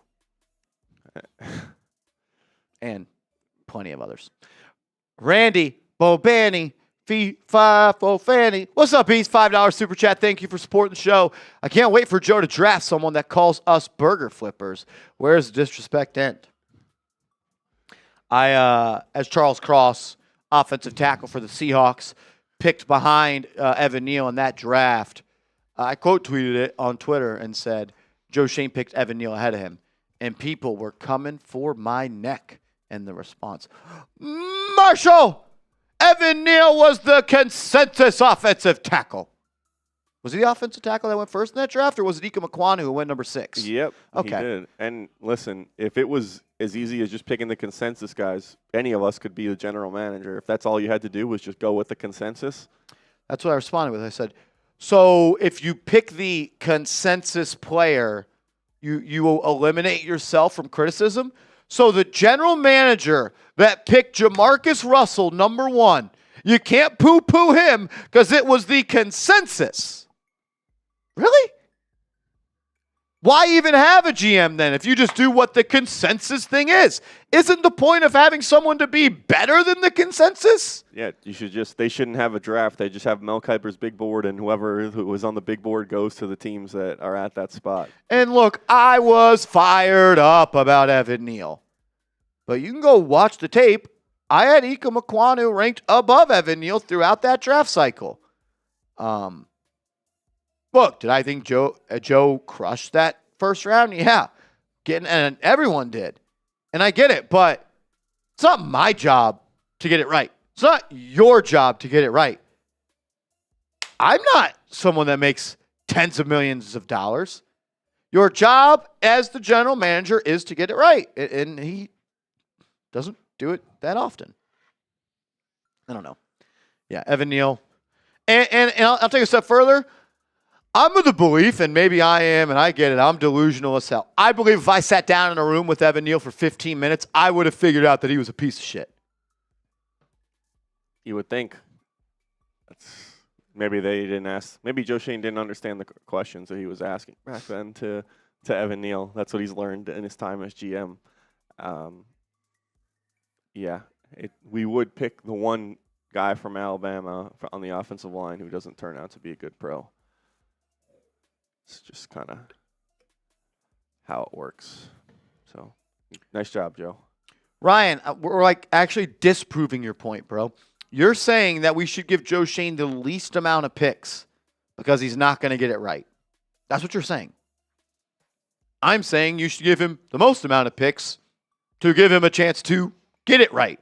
And plenty of others. Randy Bobani, Fee-Fi-Fo Fanny. What's up, Beast? $5 super chat. Thank you for supporting the show. I can't wait for Joe to draft someone that calls us burger flippers. Where does the disrespect end? As Charles Cross, offensive tackle for the Seahawks, picked behind Evan Neal in that draft, I quote tweeted it on Twitter and said, Joe Schoen picked Evan Neal ahead of him. And people were coming for my neck. And the response, Marshall, Evan Neal was the consensus offensive tackle. Was he the offensive tackle that went first in that draft, or was it Ika Makwanu who went number 6? Yep, Okay. he did. And listen, if it was as easy as just picking the consensus guys, any of us could be the general manager. If that's all you had to do was just go with the consensus. That's what I responded with. I said, so if you pick the consensus player, you will eliminate yourself from criticism? So the general manager that picked Jamarcus Russell, number 1, you can't poo-poo him because it was the consensus. Really? Why even have a GM then if you just do what the consensus thing is? Isn't the point of having someone to be better than the consensus? Yeah, they shouldn't have a draft. They just have Mel Kiper's big board, and who was on the big board goes to the teams that are at that spot. And look, I was fired up about Evan Neal. But you can go watch the tape. I had Ika Makwanu ranked above Evan Neal throughout that draft cycle. Look, did I think Joe crushed that first round? Yeah. And everyone did. And I get it, but it's not my job to get it right. It's not your job to get it right. I'm not someone that makes tens of millions of dollars. Your job as the general manager is to get it right. And he doesn't do it that often. I don't know. Yeah, Evan Neal. And I'll take a step further. I'm of the belief, and maybe I am, and I get it, I'm delusional as hell. I believe if I sat down in a room with Evan Neal for 15 minutes, I would have figured out that he was a piece of shit. You would think. Maybe they didn't ask. Maybe Joe Schoen didn't understand the questions that he was asking back then to Evan Neal. That's what he's learned in his time as GM. We would pick the one guy from Alabama on the offensive line who doesn't turn out to be a good pro. It's just kind of how it works. So, nice job, Joe. Ryan, we're like actually disproving your point, bro. You're saying that we should give Joe Schoen the least amount of picks because he's not going to get it right. That's what you're saying. I'm saying you should give him the most amount of picks to give him a chance to get it right.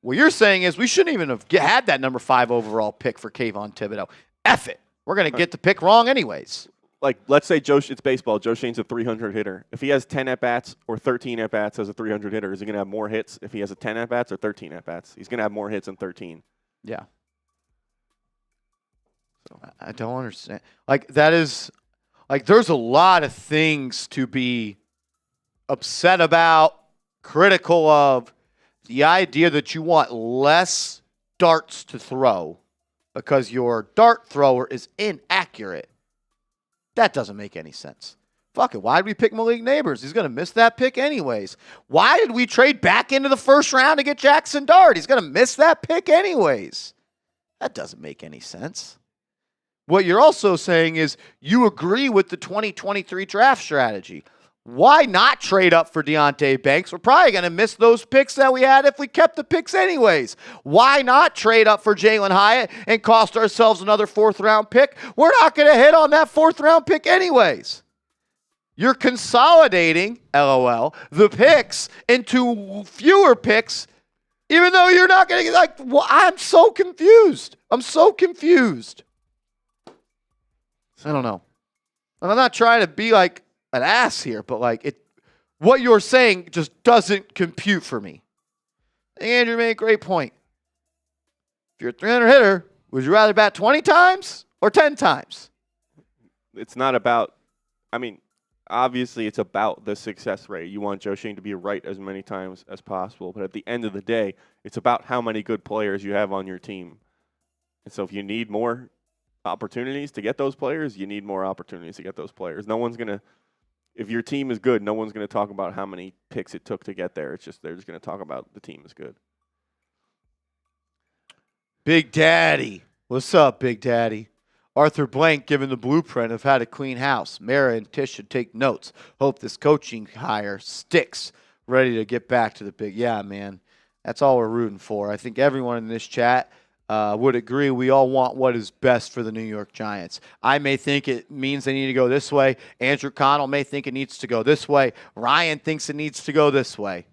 What you're saying is we shouldn't even have had that number 5 overall pick for Kayvon Thibodeau. F it. We're going to get the pick wrong anyways. Like, let's say it's baseball. Joe Schoen's a 300 hitter. If he has 10 at-bats or 13 at-bats as a 300 hitter, is he going to have more hits if he has a 10 at-bats or 13 at-bats? He's going to have more hits than 13. Yeah. So I don't understand. Like, that is, like, there's a lot of things to be upset about, critical of. The idea that you want less darts to throw because your dart thrower is inaccurate. That doesn't make any sense. Fuck it. Why did we pick Malik Nabers? He's going to miss that pick anyways. Why did we trade back into the first round to get Jaxson Dart? He's going to miss that pick anyways. That doesn't make any sense. What you're also saying is you agree with the 2023 draft strategy. Why not trade up for Deonte Banks? We're probably going to miss those picks that we had if we kept the picks anyways. Why not trade up for Jalen Hyatt and cost ourselves another 4th-round pick? We're not going to hit on that 4th-round pick anyways. You're consolidating, LOL, the picks into fewer picks, even though you're not going to get, I'm so confused. I'm so confused. I don't know. And I'm not trying to be like an ass here, but what you're saying just doesn't compute for me. Andrew made a great point. If you're a 300 hitter, would you rather bat 20 times or 10 times? It's not about, obviously it's about the success rate. You want Joe Schoen to be right as many times as possible, but at the end of the day, it's about how many good players you have on your team. And so if you need more opportunities to get those players, you need more opportunities to get those players. If your team is good, no one's going to talk about how many picks it took to get there. They're just going to talk about the team is good. Big Daddy. What's up, Big Daddy? Arthur Blank giving the blueprint of how to clean house. Mara and Tish should take notes. Hope this coaching hire sticks. Ready to get back to the big. Yeah, man. That's all we're rooting for. I think everyone in this chat would agree we all want what is best for the New York Giants. I may think it means they need to go this way. Andrew Connell may think it needs to go this way. Ryan thinks it needs to go this way.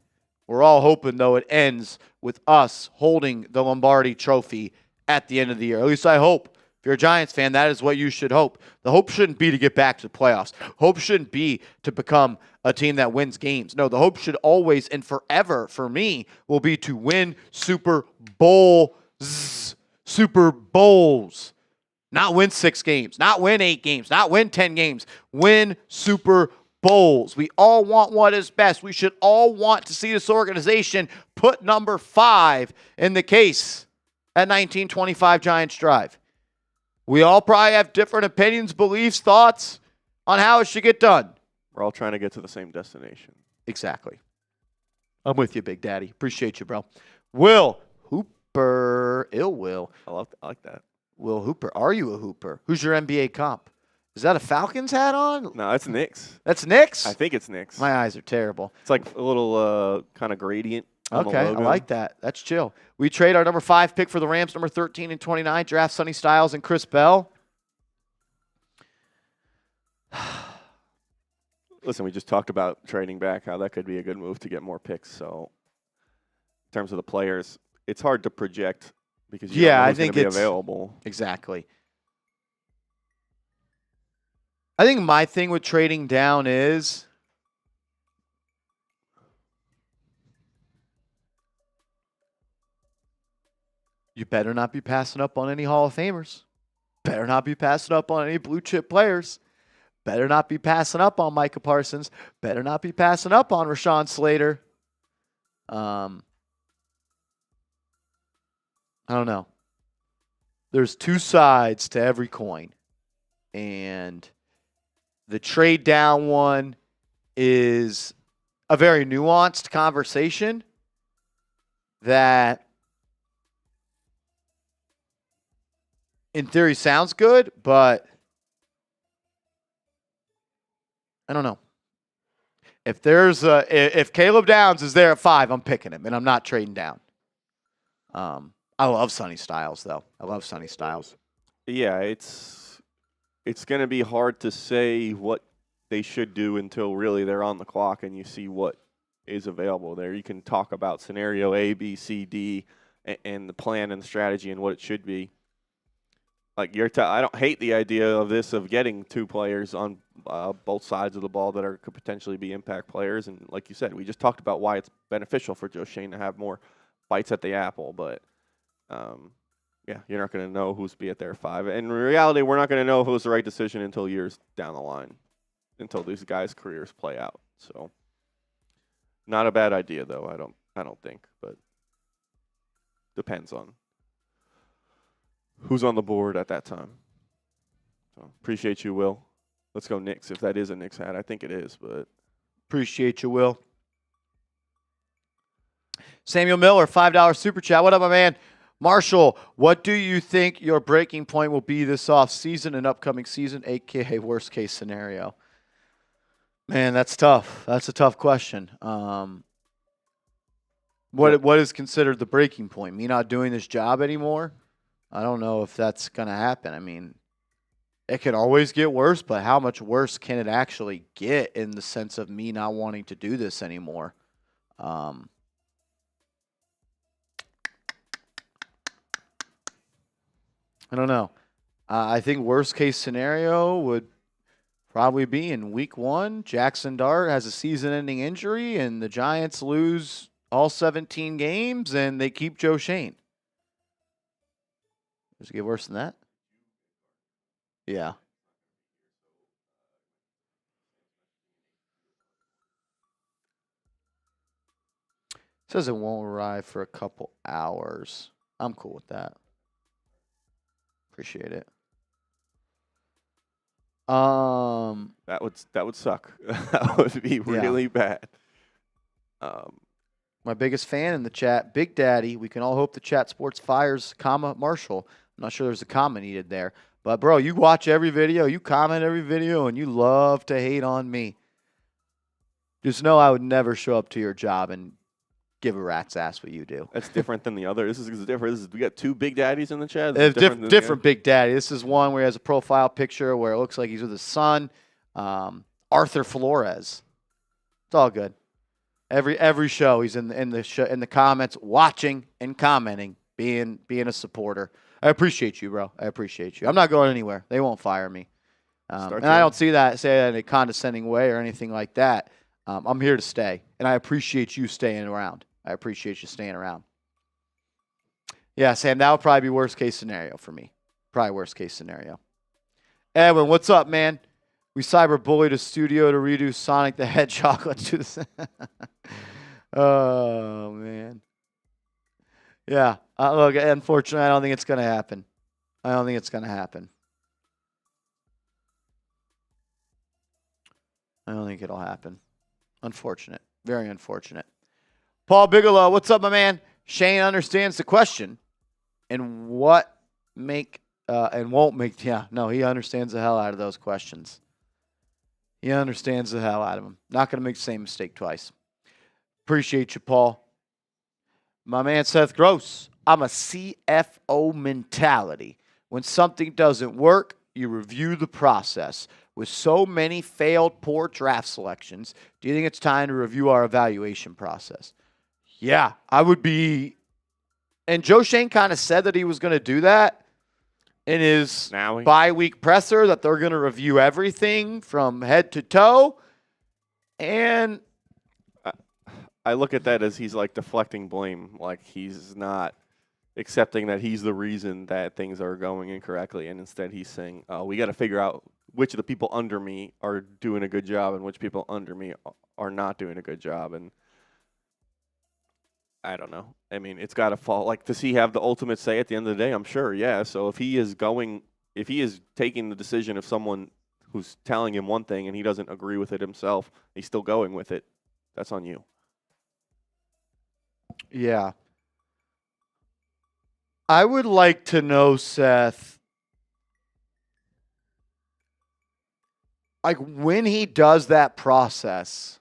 We're all hoping, though, it ends with us holding the Lombardi Trophy at the end of the year. At least I hope. If you're a Giants fan, that is what you should hope. The hope shouldn't be to get back to the playoffs. Hope shouldn't be to become a team that wins games. No, the hope should always and forever, for me, will be to win Super Bowls. Super Bowls. Not win 6 games, not win 8 games, not win 10 games. Win Super Bowls. We all want what is best. We should all want to see this organization put number 5 in the case at 1925 Giants Drive. We all probably have different opinions, beliefs, thoughts on how it should get done. We're all trying to get to the same destination. Exactly. I'm with you, Big Daddy. Appreciate you, bro. Will Hooper. Will. I like that. Will Hooper. Are you a Hooper? Who's your NBA comp? Is that a Falcons hat on? No, that's Knicks. That's Knicks? I think it's Knicks. My eyes are terrible. It's like a little kind of gradient. Okay, I like that. That's chill. We trade our number 5 pick for the Rams, number 13 and 29, draft Sonny Styles and Chris Bell. Listen, we just talked about trading back, how that could be a good move to get more picks. So in terms of the players, it's hard to project because you don't know who's going to be available. Exactly. I think my thing with trading down is you better not be passing up on any Hall of Famers. Better not be passing up on any blue chip players. Better not be passing up on Micah Parsons. Better not be passing up on Rashawn Slater. I don't know. There's 2 sides to every coin. And the trade down one is a very nuanced conversation that in theory sounds good, but I don't know. If Caleb Downs is there at 5, I'm picking him, and I'm not trading down. I love Sonny Styles, though. I love Sonny Styles. Yeah, it's going to be hard to say what they should do until really they're on the clock and you see what is available there. You can talk about scenario A, B, C, D, and the plan and the strategy and what it should be. Like I don't hate the idea of this of getting 2 players on both sides of the ball that could potentially be impact players. And like you said, we just talked about why it's beneficial for Joe Schoen to have more bites at the apple. But yeah, you're not going to know who's be at there 5. And in reality, we're not going to know if it was the right decision until years down the line, until these guys' careers play out. So not a bad idea, though. I don't think, but depends on who's on the board at that time. So appreciate you, Will. Let's go Knicks, if that is a Knicks hat. I think it is, but appreciate you, Will. Samuel Miller, $5 super chat. What up, my man? Marshall, what do you think your breaking point will be this offseason and upcoming season, a.k.a. worst case scenario? Man, that's tough. That's a tough question. What is considered the breaking point? Me not doing this job anymore? I don't know if that's going to happen. I mean, it can always get worse, but how much worse can it actually get in the sense of me not wanting to do this anymore? I don't know. I think worst case scenario would probably be in week 1. Jaxson Dart has a season-ending injury, and the Giants lose all 17 games, and they keep Joe Schoen. Does it get worse than that? Yeah. It says it won't arrive for a couple hours. I'm cool with that. Appreciate it. that would suck. That would be really bad. My biggest fan in the chat, Big Daddy. We can all hope the chat sports fires, Marshall. I'm not sure there's a comma needed there. But, bro, you watch every video, you comment every video, and you love to hate on me. Just know I would never show up to your job and give a rat's ass what you do. That's different than the other. This is different. We got 2 Big Daddies in the chat. Different Big Daddy. This is one where he has a profile picture where it looks like he's with his son, Arthur Flores. It's all good. Every show he's in the comments, watching and commenting, being a supporter. I appreciate you, bro. I appreciate you. I'm not going anywhere. They won't fire me. And I don't say that in a condescending way or anything like that. I'm here to stay, and I appreciate you staying around. I appreciate you staying around. Yeah, Sam, that would probably be worst case scenario for me. Probably worst case scenario. Edwin, what's up, man? We cyberbullied a studio to redo Sonic the Hedgehog. Let's do this. Oh, man. Yeah. Look, unfortunately, I don't think it's going to happen. I don't think it's going to happen. I don't think it'll happen. Unfortunate. Very unfortunate. Paul Bigelow, what's up, my man? Shane understands the question and won't make, he understands the hell out of those questions. He understands the hell out of them. Not going to make the same mistake twice. Appreciate you, Paul. My man Seth Gross, I'm a CFO mentality. When something doesn't work, you review the process. With so many failed poor draft selections, do you think it's time to review our evaluation process? Yeah, I would be. And Joe Schoen kind of said that he was going to do that in his bye-week presser, that they're going to review everything from head to toe. And I look at that as he's like deflecting blame. Like he's not accepting that he's the reason that things are going incorrectly. And instead he's saying, oh, we got to figure out which of the people under me are doing a good job and which people under me are not doing a good job. And I don't know. I mean, it's got to fall. Like, does he have the ultimate say at the end of the day? I'm sure, yeah. So if he is taking the decision of someone who's telling him one thing and he doesn't agree with it himself, he's still going with it, that's on you. Yeah. I would like to know, Seth, like when he does that process,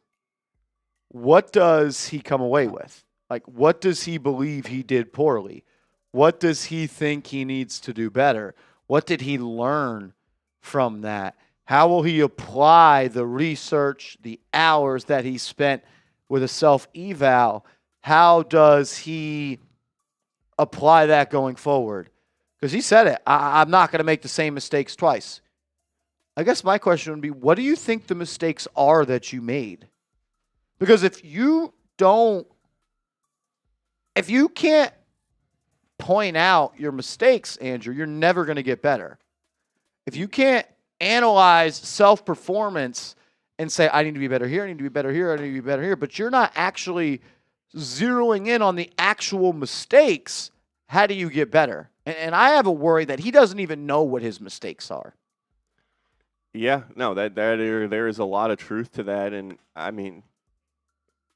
what does he come away with? Like, what does he believe he did poorly? What does he think he needs to do better? What did he learn from that? How will he apply the research, the hours that he spent with a self-eval? How does he apply that going forward? Because he said it. I'm not going to make the same mistakes twice. I guess my question would be, what do you think the mistakes are that you made? Because if you can't point out your mistakes, Andrew, you're never going to get better. If you can't analyze self-performance and say, I need to be better here, I need to be better here, I need to be better here, but you're not actually zeroing in on the actual mistakes, how do you get better? And I have a worry that he doesn't even know what his mistakes are. Yeah, no, there is a lot of truth to that. And, I mean,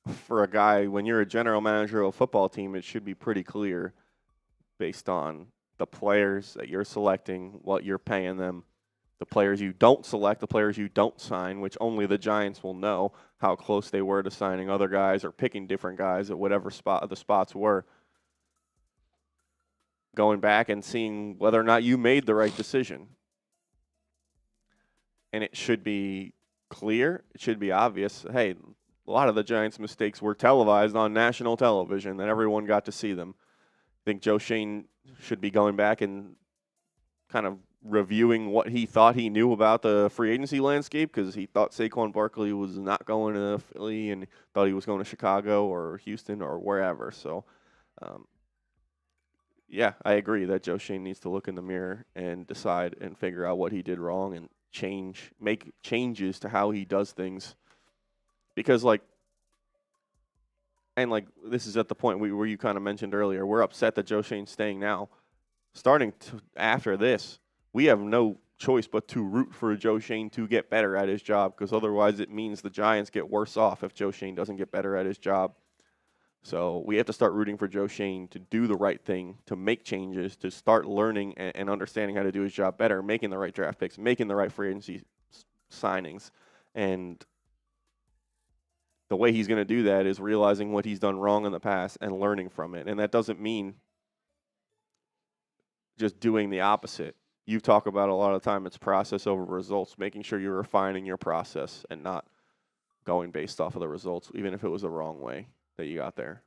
for a guy, when you're a general manager of a football team, it should be pretty clear based on the players that you're selecting, what you're paying them, the players you don't select, the players you don't sign, which only the Giants will know how close they were to signing other guys or picking different guys at whatever spot the spots were. Going back and seeing whether or not you made the right decision. And it should be clear. It should be obvious. Hey, a lot of the Giants' mistakes were televised on national television, and everyone got to see them. I think Joe Schoen should be going back and kind of reviewing what he thought he knew about the free agency landscape, because he thought Saquon Barkley was not going to Philly and thought he was going to Chicago or Houston or wherever. So, yeah, I agree that Joe Schoen needs to look in the mirror and decide and figure out what he did wrong and make changes to how he does things. Because, this is at the point where you kind of mentioned earlier, we're upset that Joe Schoen's staying now. Starting after this, we have no choice but to root for Joe Schoen to get better at his job, because otherwise it means the Giants get worse off if Joe Schoen doesn't get better at his job. So we have to start rooting for Joe Schoen to do the right thing, to make changes, to start learning and understanding how to do his job better, making the right draft picks, making the right free agency signings. And the way he's going to do that is realizing what he's done wrong in the past and learning from it. And that doesn't mean just doing the opposite. You talk about a lot of the time, it's process over results, making sure you're refining your process and not going based off of the results, even if it was the wrong way that you got there.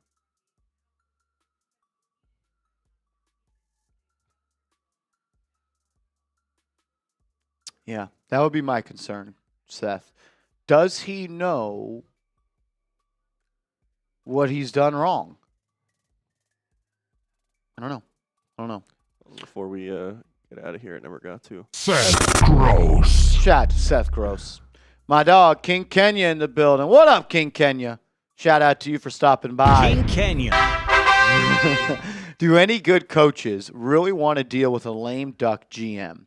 Yeah, that would be my concern, Seth. Does he know what he's done wrong? I don't know. Before we get out of here, I never got to. Seth Gross. Shout out to Seth Gross. My dog, King Kenya, in the building. What up, King Kenya? Shout out to you for stopping by. King Kenya. Do any good coaches really want to deal with a lame duck GM?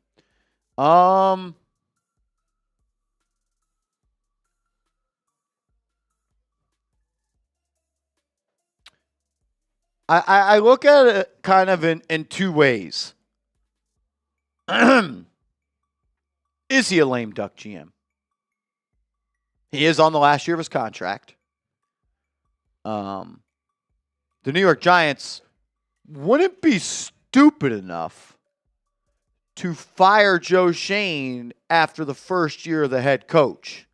I look at it kind of in two ways. Is he a lame duck GM? He is on the last year of his contract. The New York Giants wouldn't be stupid enough to fire Joe Schoen after the first year of the head coach,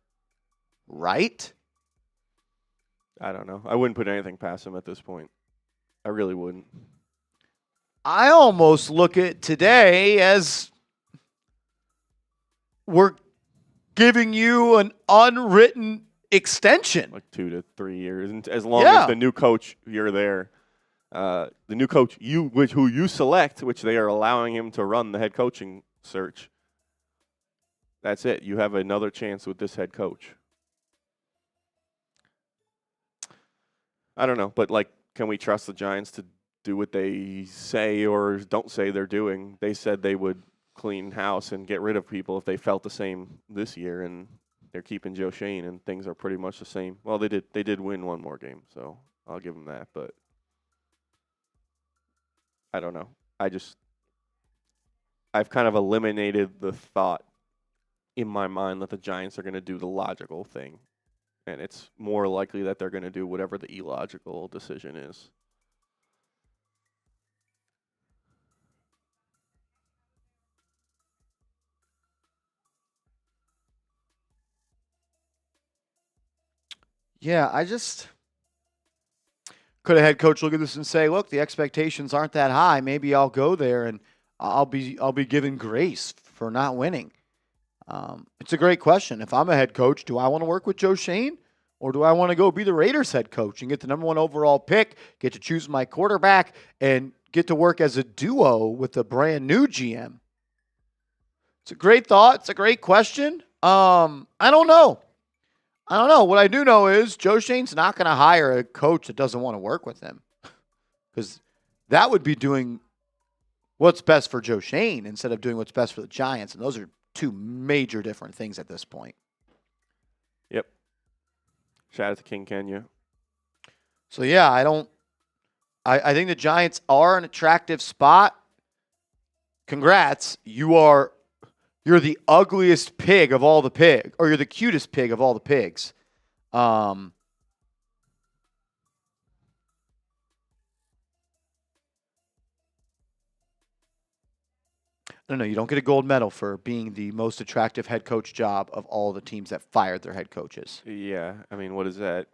right? I don't know. I wouldn't put anything past him at this point. I really wouldn't. I almost look at today as we're giving you an unwritten extension. Like 2 to 3 years. And as long Yeah. as the new coach, you're there. The new coach, who you select, which they are allowing him to run the head coaching search, that's it. You have another chance with this head coach. I don't know, but like, can we trust the Giants to do what they say or don't say they're doing? They said they would clean house and get rid of people if they felt the same this year, and they're keeping Joe Schoen, and things are pretty much the same. Well, they did win one more game, so I'll give them that, but I don't know. I've kind of eliminated the thought in my mind that the Giants are going to do the logical thing. And it's more likely that they're going to do whatever the illogical decision is. Yeah, I just could a head coach look at this and say, "Look, the expectations aren't that high. Maybe I'll go there and I'll be given grace for not winning." It's a great question. If I'm a head coach, do I want to work with Joe Schoen, or do I want to go be the Raiders head coach and get the number 1 overall pick, get to choose my quarterback, and get to work as a duo with a brand new GM? It's a great thought. It's a great question. I don't know. What I do know is Joe Schoen's not going to hire a coach that doesn't want to work with him, because that would be doing what's best for Joe Schoen instead of doing what's best for the Giants, and those are two major different things at this point. Yep. Shout out to King Kenya. So, yeah, I think the Giants are an attractive spot. Congrats. You're the ugliest pig of all the pigs, or you're the cutest pig of all the pigs. No, you don't get a gold medal for being the most attractive head coach job of all the teams that fired their head coaches. Yeah, I mean, what is that?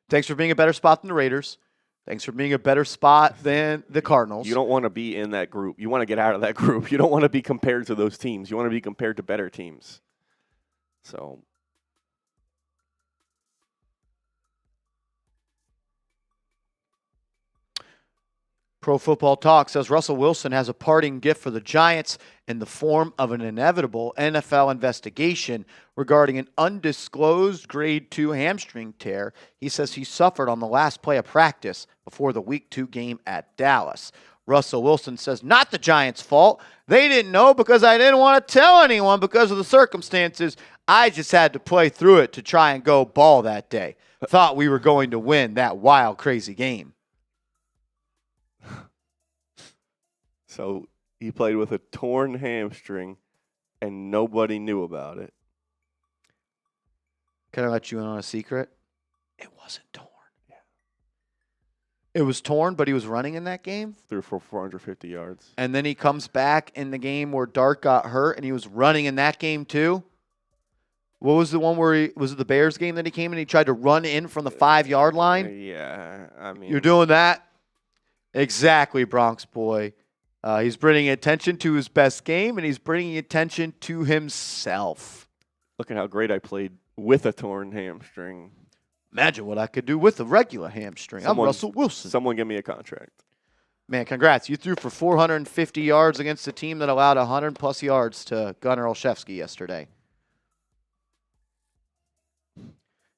Thanks for being a better spot than the Raiders. Thanks for being a better spot than the Cardinals. You don't want to be in that group. You want to get out of that group. You don't want to be compared to those teams. You want to be compared to better teams. So, Pro Football Talk says Russell Wilson has a parting gift for the Giants in the form of an inevitable NFL investigation regarding an undisclosed grade 2 hamstring tear he says he suffered on the last play of practice before the Week 2 game at Dallas. Russell Wilson says, not the Giants' fault. They didn't know because I didn't want to tell anyone because of the circumstances. I just had to play through it to try and go ball that day. Thought we were going to win that wild, crazy game. So he played with a torn hamstring, and nobody knew about it. Can I let you in on a secret? It wasn't torn. Yeah. It was torn, but he was running in that game. Threw for 450 yards. And then he comes back in the game where Dart got hurt, and he was running in that game too. What was the one where was it the Bears game that he came in? He tried to run in from the 5-yard line. Yeah, I mean, You're doing that? Exactly, Bronx boy. He's bringing attention to his best game, and he's bringing attention to himself. look at how great I played with a torn hamstring. Imagine what I could do with a regular hamstring. I'm Russell Wilson. Someone give me a contract. Man, congrats. You threw for 450 yards against a team that allowed 100-plus yards to Gunnar Olszewski yesterday.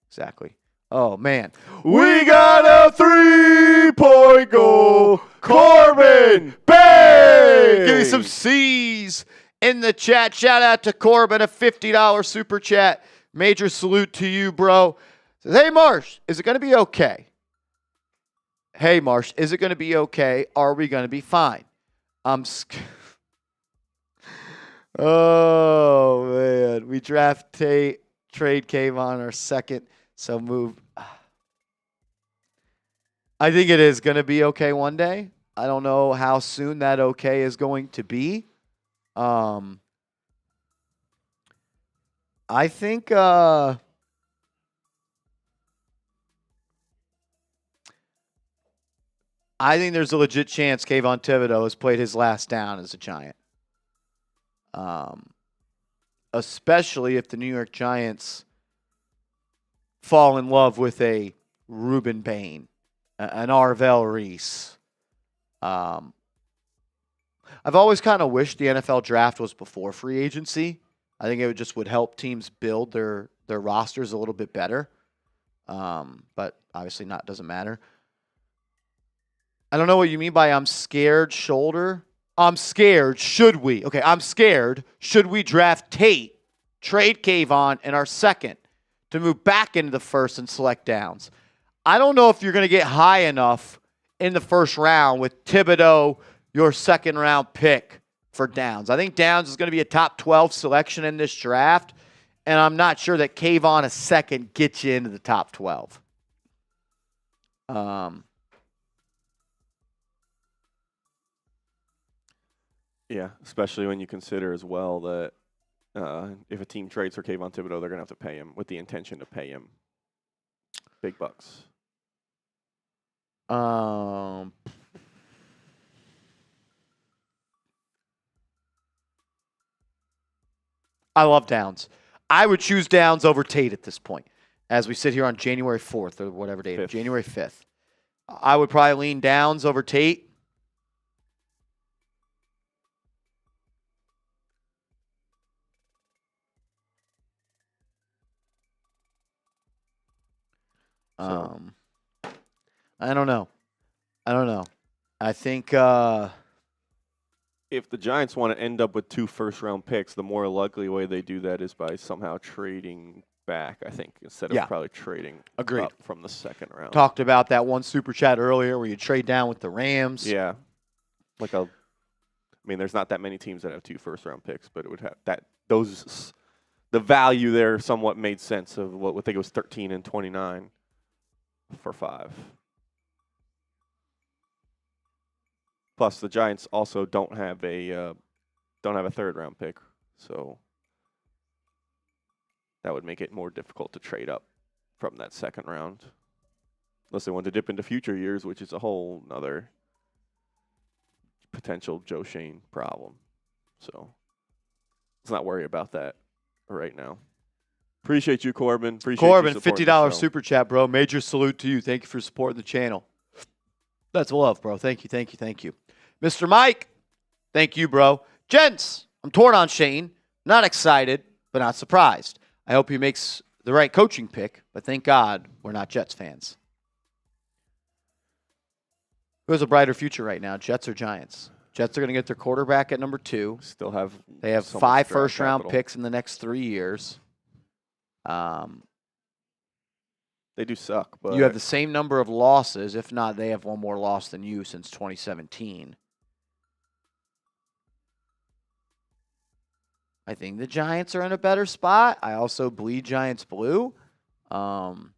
Exactly. Oh, man. We got a 3-point goal. Corbin, bang! Give me some C's in the chat. Shout out to Corbin, a $50 super chat. Major salute to you, bro. Says, hey, Marsh, is it going to be okay? Hey, Marsh, is it going to be okay? Are we going to be fine? Oh, man. We draft trade Kayvon our second, so move. I think it is going to be okay one day. I don't know how soon that okay is going to be. I think there's a legit chance Kayvon Thibodeau has played his last down as a Giant. Especially if the New York Giants fall in love with a Ruben Bain, an Arvell Reese. I've always kind of wished the NFL draft was before free agency. I think it would help teams build their rosters a little bit better. But obviously doesn't matter. I don't know what you mean by I'm scared shoulder. I'm scared. Should we? Okay, I'm scared. Should we draft Tate, trade Kayvon, and our second to move back into the first and select Downs? I don't know if you're going to get high enough in the first round with Thibodeau, your second round pick for Downs. I think Downs is going to be a top 12 selection in this draft, and I'm not sure that Kayvon a second gets you into the top 12. Yeah, especially when you consider as well that if a team trades for Kayvon Thibodeau, they're going to have to pay him with the intention to pay him big bucks. I love Downs. I would choose Downs over Tate at this point, as we sit here on January 4th or whatever date, January 5th. I would probably lean Downs over Tate. I don't know. I think if the Giants want to end up with 2 first-round picks, the more likely way they do that is by somehow trading back, I think, instead of probably trading up from the second round. Talked about that one super chat earlier where you trade down with the Rams. Yeah. There's not that many teams that have 2 first-round picks, but it would have the value there somewhat made sense of what I think it was 13 and 29 for 5. Plus, the Giants also don't have a third-round pick, so that would make it more difficult to trade up from that second round, unless they want to dip into future years, which is a whole other potential Joe Schoen problem. So let's not worry about that right now. Appreciate you, Corbin. Corbin, $50 super chat, bro. Major salute to you. Thank you for supporting the channel. That's love, bro. Thank you. Mr. Mike, thank you, bro. Gents, I'm torn on Shane. Not excited, but not surprised. I hope he makes the right coaching pick, but thank God we're not Jets fans. Who has a brighter future right now, Jets or Giants? Jets are going to get their quarterback at number 2. They have 5 first-round picks in the next 3 years. They do suck, but you have the same number of losses. If not, they have one more loss than you since 2017. I think the Giants are in a better spot. I also bleed Giants blue. The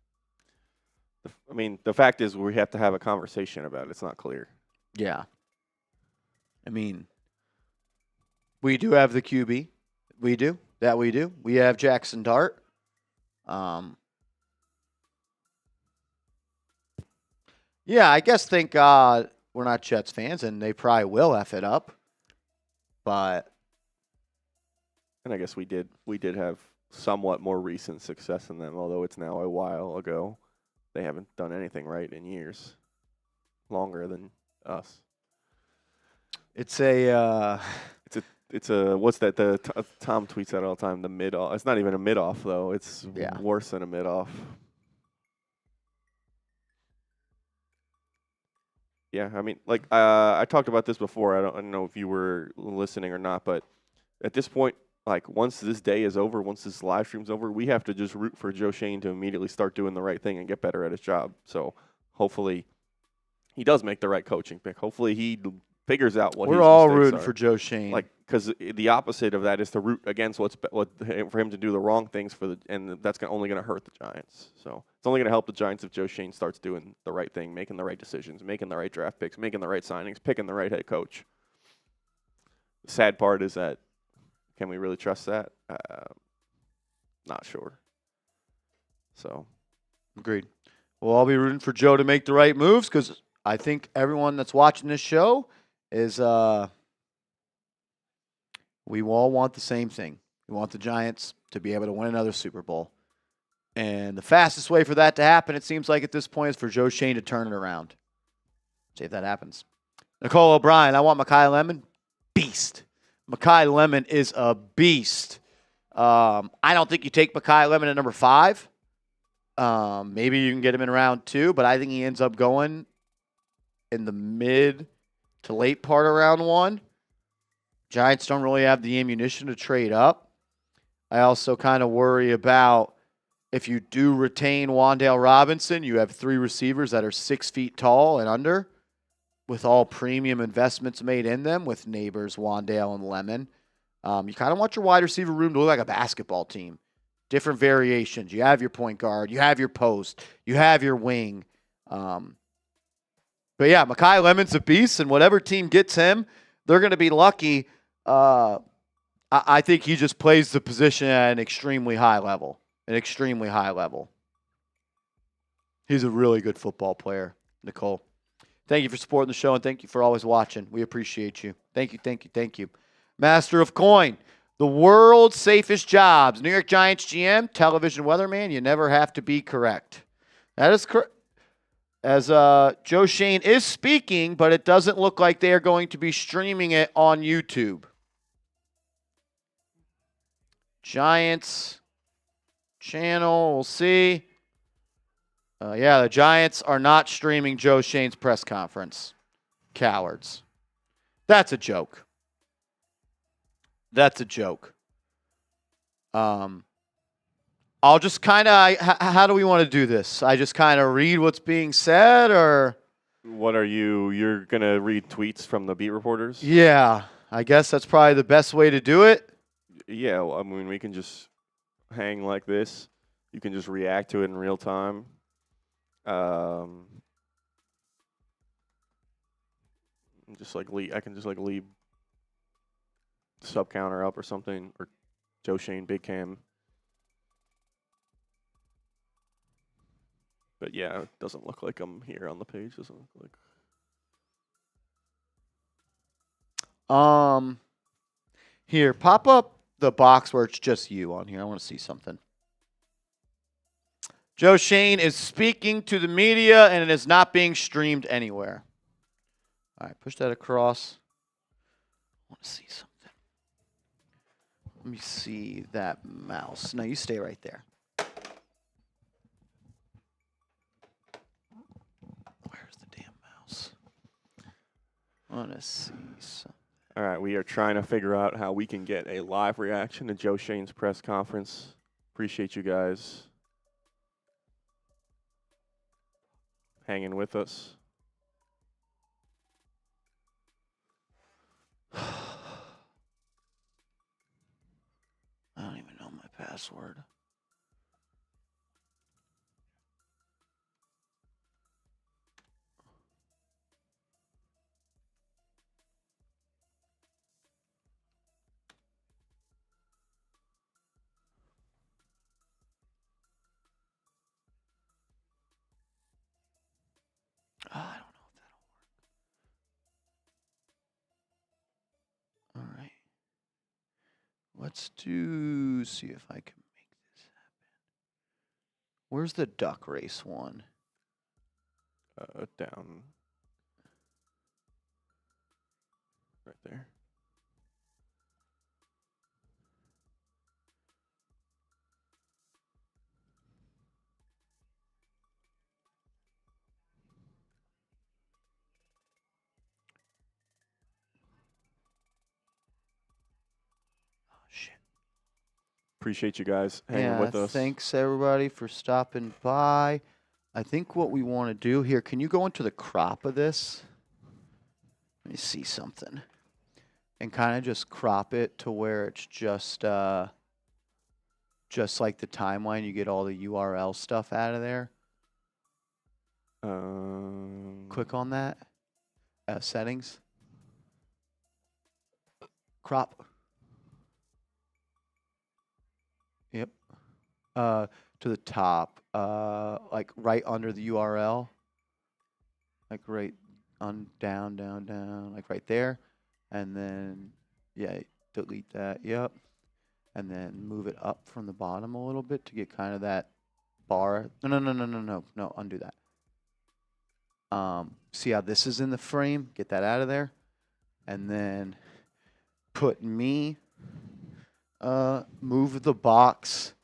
fact is we have to have a conversation about it. It's not clear. Yeah. We do have the QB. We do. We have Jaxson Dart. Yeah, I guess thank God we're not Jets fans, and they probably will F it up. But And I guess we did have somewhat more recent success than them, although it's now a while ago. They haven't done anything right in years, longer than us. it's a It's a what's that? Tom tweets that all the time. The mid off. It's not even a mid off though. It's Yeah. worse than a mid off. Yeah, I mean, like I talked about this before. I don't know if you were listening or not, but at this point, like once this day is over, once this live stream's over, we have to just root for Joe Schoen to immediately start doing the right thing and get better at his job. So hopefully, he does make the right coaching pick. Hopefully, he figures out what we're his all mistakes rooting are. for Joe Schoen. Like, because the opposite of that is to root against for him to do the wrong things and that's only going to hurt the Giants. So it's only going to help the Giants if Joe Schoen starts doing the right thing, making the right decisions, making the right draft picks, making the right signings, picking the right head coach. The sad part is that, can we really trust that? Not sure. So, Agreed. We'll all be rooting for Joe to make the right moves because I think everyone that's watching this show is we all want the same thing. We want the Giants to be able to win another Super Bowl. And the fastest way for that to happen, it seems like at this point, is for Joe Schoen to turn it around. See if that happens. Nicole O'Brien, I want Mekhi Lemon. Beast. Mekhi Lemon is a beast. I don't think you take Mekhi Lemon at number 5. Maybe you can get him in round 2, but I think he ends up going in the mid to late part of round 1. Giants don't really have the ammunition to trade up. I also kind of worry about if you do retain Wan'Dale Robinson, you have 3 receivers that are 6 feet tall and under with all premium investments made in them with Nabers, Wan'Dale, and Lemon. You kind of want your wide receiver room to look like a basketball team. Different variations. You have your point guard. You have your post. You have your wing. But yeah, Mekhi Lemon's a beast, and whatever team gets him, they're going to be lucky. I think he just plays the position at an extremely high level. An extremely high level. He's a really good football player, Nicole. Thank you for supporting the show, and thank you for always watching. We appreciate you. Thank you, thank you, thank you. Master of Coin, the world's safest jobs. New York Giants GM, television weatherman, you never have to be correct. That is correct. As Joe Schoen is speaking, but it doesn't look like they are going to be streaming it on YouTube. Giants channel, we'll see. Yeah, the Giants are not streaming Joe Schoen's press conference. Cowards. That's a joke. That's a joke. I'll just kind of, how do we want to do this? I just kind of read what's being said, or? what are you're going to read tweets from the beat reporters? Yeah, I guess that's probably the best way to do it. Yeah, well, I mean, we can just hang like this. You can just react to it in real time. Just like I can just like leave sub counter up or something, or Joe Schoen big cam. But yeah, it doesn't look like I'm here on the page. Doesn't look like. Here, pop up the box where it's just you on here. I want to see something. Joe Schoen is speaking to the media, and it is not being streamed anywhere. All right, push that across. I want to see something. Let me see that mouse. No, you stay right there. Where's the damn mouse? I want to see something. All right, we are trying to figure out how we can get a live reaction to Joe Schoen's press conference. Appreciate you guys hanging with us. I don't even know my password. Let's see if I can make this happen. Where's the duck race one? Down. Right there. Appreciate you guys hanging with us. Thanks everybody for stopping by. I think what we want to do here, can you go into the crop of this? Let me see something. And kind of just crop it to where it's just like the timeline. You get all the URL stuff out of there. Click on that. Settings. Crop. Yep. To the top, like right under the URL, like right on down, like right there, and then yeah, delete that. Yep, and then move it up from the bottom a little bit to get kind of that bar. No, undo that. See how this is in the frame? Get that out of there, and then put me. Move the box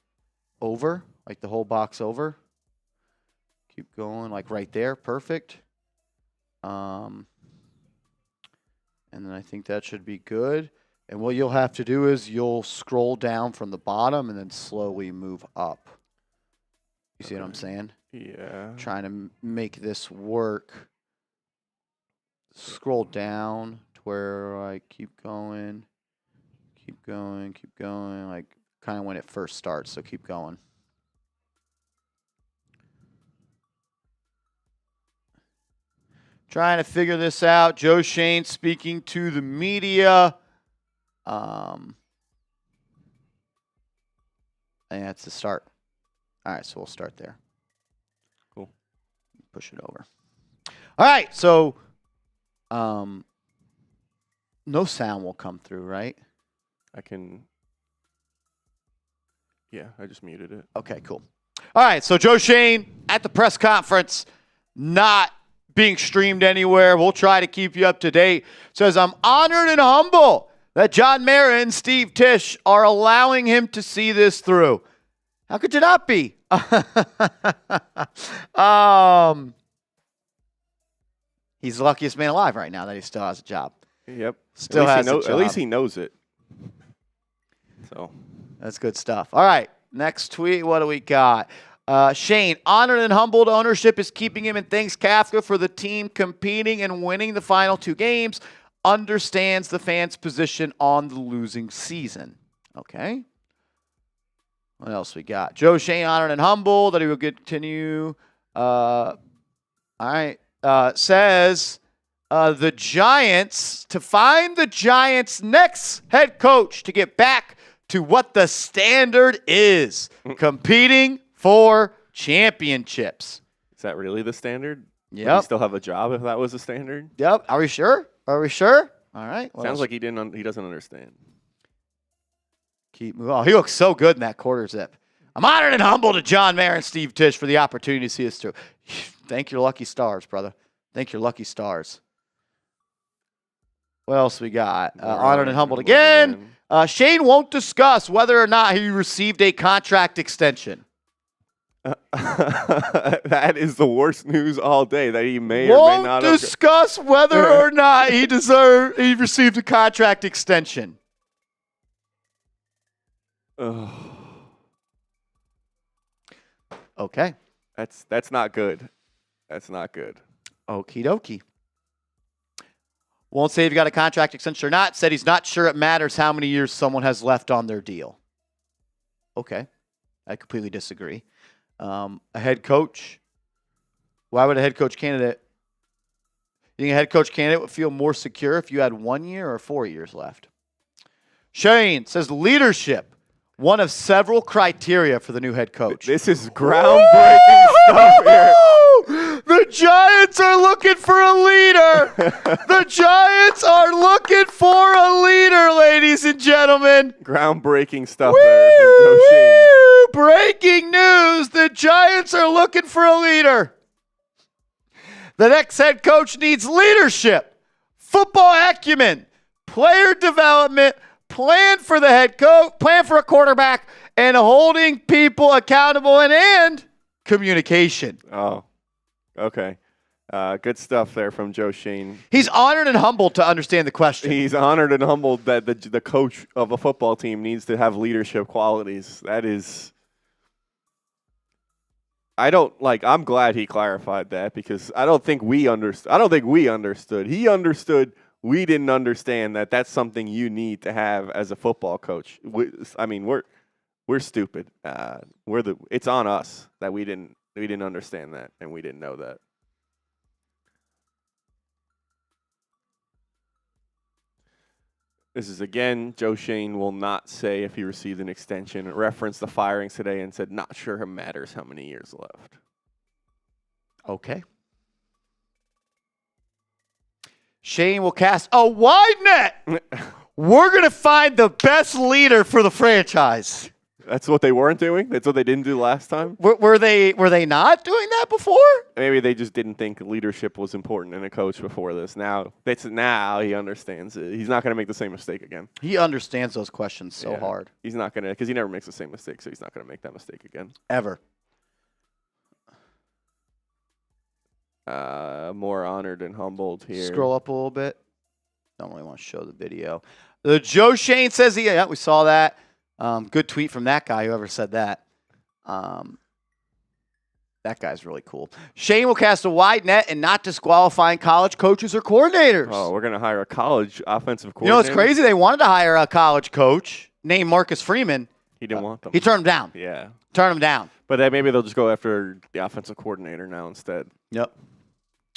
over, like the whole box over. Keep going, like right there. Perfect. And then I think that should be good. And what you'll have to do is you'll scroll down from the bottom and then slowly move up. You see what I'm saying? Yeah. Trying to make this work. Scroll down to where I keep going. Keep going, like kind of when it first starts, so keep going. Trying to figure this out. Joe Schoen speaking to the media. And that's the start. All right, so we'll start there. Cool. Push it over. All right, so no sound will come through, right? I can. Yeah, I just muted it. Okay, cool. All right, so Joe Schoen at the press conference, not being streamed anywhere. We'll try to keep you up to date. Says, I'm honored and humble that John Mara and Steve Tisch are allowing him to see this through. How could you not be? He's the luckiest man alive right now that he still has a job. Yep. Still has a job. At least he knows it. So that's good stuff. All right, next tweet. What do we got? Shane, honored and humbled ownership is keeping him, and thanks Kafka for the team competing and winning the final 2 games. Understands the fans' position on the losing season. Okay. What else we got? Joe Schoen, honored and humbled that he will continue. All right. Says the Giants, to find the Giants' next head coach to get back to what the standard is, competing for championships. Is that really the standard? Yep. Would he still have a job if that was the standard? Yep. Are we sure? Are we sure? All right. Sounds like he didn't. He doesn't understand. Keep moving. Oh, he looks so good in that quarter zip. I'm honored and humbled to John Mayer and Steve Tisch for the opportunity to see us through. Thank your lucky stars, brother. Thank your lucky stars. What else we got? Honored and humbled again. Shane won't discuss whether or not he received a contract extension. That is the worst news all day. That he may or may not won't discuss whether or not he received a contract extension. Okay. That's not good. That's not good. Okie dokie. Won't say if he got a contract extension or not. Said he's not sure it matters how many years someone has left on their deal. Okay. I completely disagree. A head coach. Why would a head coach candidate? You think a head coach candidate would feel more secure if you had 1 year or 4 years left? Shane says leadership, one of several criteria for the new head coach. This is groundbreaking stuff here. The Giants are looking for a leader. The Giants are looking for a leader, ladies and gentlemen. Groundbreaking stuff there from Joe Schoen. Woo! Breaking news. The Giants are looking for a leader. The next head coach needs leadership, football acumen, player development, plan for the head coach, plan for a quarterback, and holding people accountable and communication. Oh, okay. Good stuff there from Joe Schoen. He's honored and humbled to understand the question. He's honored and humbled that the coach of a football team needs to have leadership qualities. That is, I'm glad he clarified that because I don't think we understood. He understood. We didn't understand that that's something you need to have as a football coach. We're stupid. It's on us that we didn't understand that and we didn't know that. This is, again, Joe Schoen will not say if he received an extension. It referenced the firings today and said, not sure it matters how many years left. Okay. Shane will cast a wide net. We're going to find the best leader for the franchise. That's what they weren't doing? That's what they didn't do last time? Were they not doing that before? Maybe they just didn't think leadership was important in a coach before this. Now he understands it. He's not going to make the same mistake again. He understands those questions so hard. He's not going to, because he never makes the same mistake, so he's not going to make that mistake again. Ever. More honored and humbled here. Scroll up a little bit. Don't really want to show the video. The Joe Schoen says we saw that. Good tweet from that guy, whoever said that. That guy's really cool. Shane will cast a wide net and not disqualifying college coaches or coordinators. Oh, we're going to hire a college offensive coordinator. You know, it's crazy. They wanted to hire a college coach named Marcus Freeman. He didn't want them. He turned him down. Yeah. Turned him down. But then maybe they'll just go after the offensive coordinator now instead. Yep.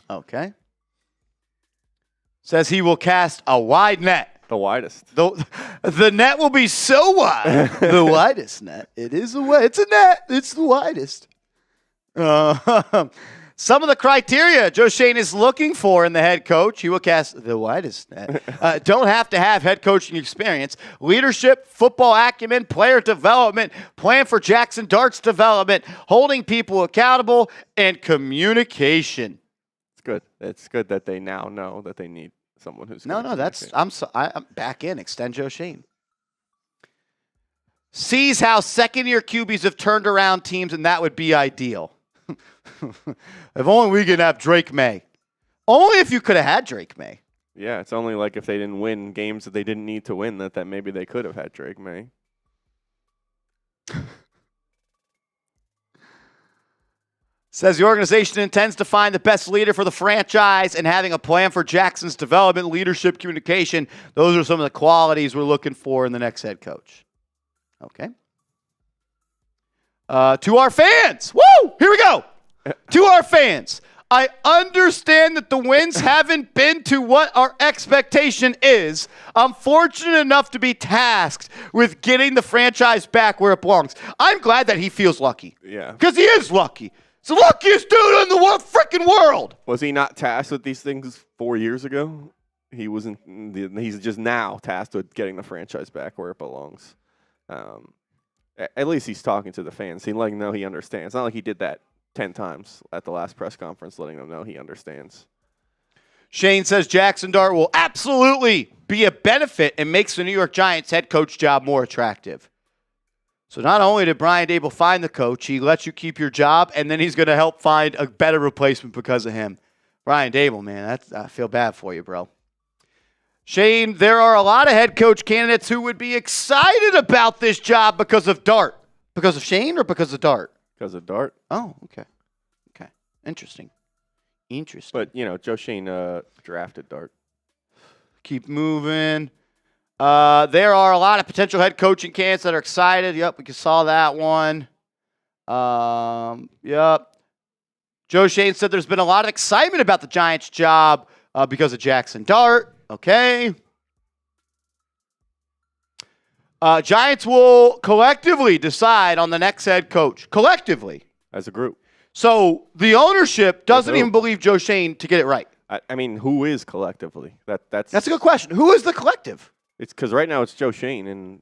Okay. Says he will cast a wide net. The widest. The net will be so wide. The widest net. It's a net. It's the widest. Some of the criteria Joe Schoen is looking for in the head coach. He will cast the widest net. Don't have to have head coaching experience. Leadership, football acumen, player development, plan for Jaxson Dart's development, holding people accountable, and communication. It's good. It's good that they now know that they need someone who's I'm back in. Extend Joe Schoen. Sees how second-year QBs have turned around teams, and that would be ideal. If only we could have Drake May. Only if you could have had Drake May. Yeah, it's only like if they didn't win games that they didn't need to win that maybe they could have had Drake May. Says the organization intends to find the best leader for the franchise and having a plan for Jackson's development, leadership, communication. Those are some of the qualities we're looking for in the next head coach. Okay. To our fans. Woo! Here we go. To our fans. I understand that the wins haven't been to what our expectation is. I'm fortunate enough to be tasked with getting the franchise back where it belongs. I'm glad that he feels lucky. Yeah. Because he is lucky. He's the luckiest dude in the freaking world. Was he not tasked with these things 4 years ago? He wasn't. He's just now tasked with getting the franchise back where it belongs. At least he's talking to the fans. He's letting them know he understands. It's not like he did that 10 times at the last press conference, letting them know he understands. Shane says Jaxson Dart will absolutely be a benefit and makes the New York Giants head coach job more attractive. So not only did Brian Daboll find the coach, he lets you keep your job, and then he's going to help find a better replacement because of him. Brian Daboll, man, I feel bad for you, bro. Shane, there are a lot of head coach candidates who would be excited about this job because of Dart. Because of Shane or because of Dart? Because of Dart. Oh, okay. Okay. Interesting. But, Joe Schoen drafted Dart. Keep moving. There are a lot of potential head coaching candidates that are excited. Yep, we saw that one. Yep. Joe Schoen said there's been a lot of excitement about the Giants' job because of Jaxson Dart. Okay. Giants will collectively decide on the next head coach. Collectively. As a group. So the ownership doesn't who? even believe Joe Schoen to get it right. I mean, who is collectively? That's a good question. Who is the collective? It's because right now it's Joe Schoen and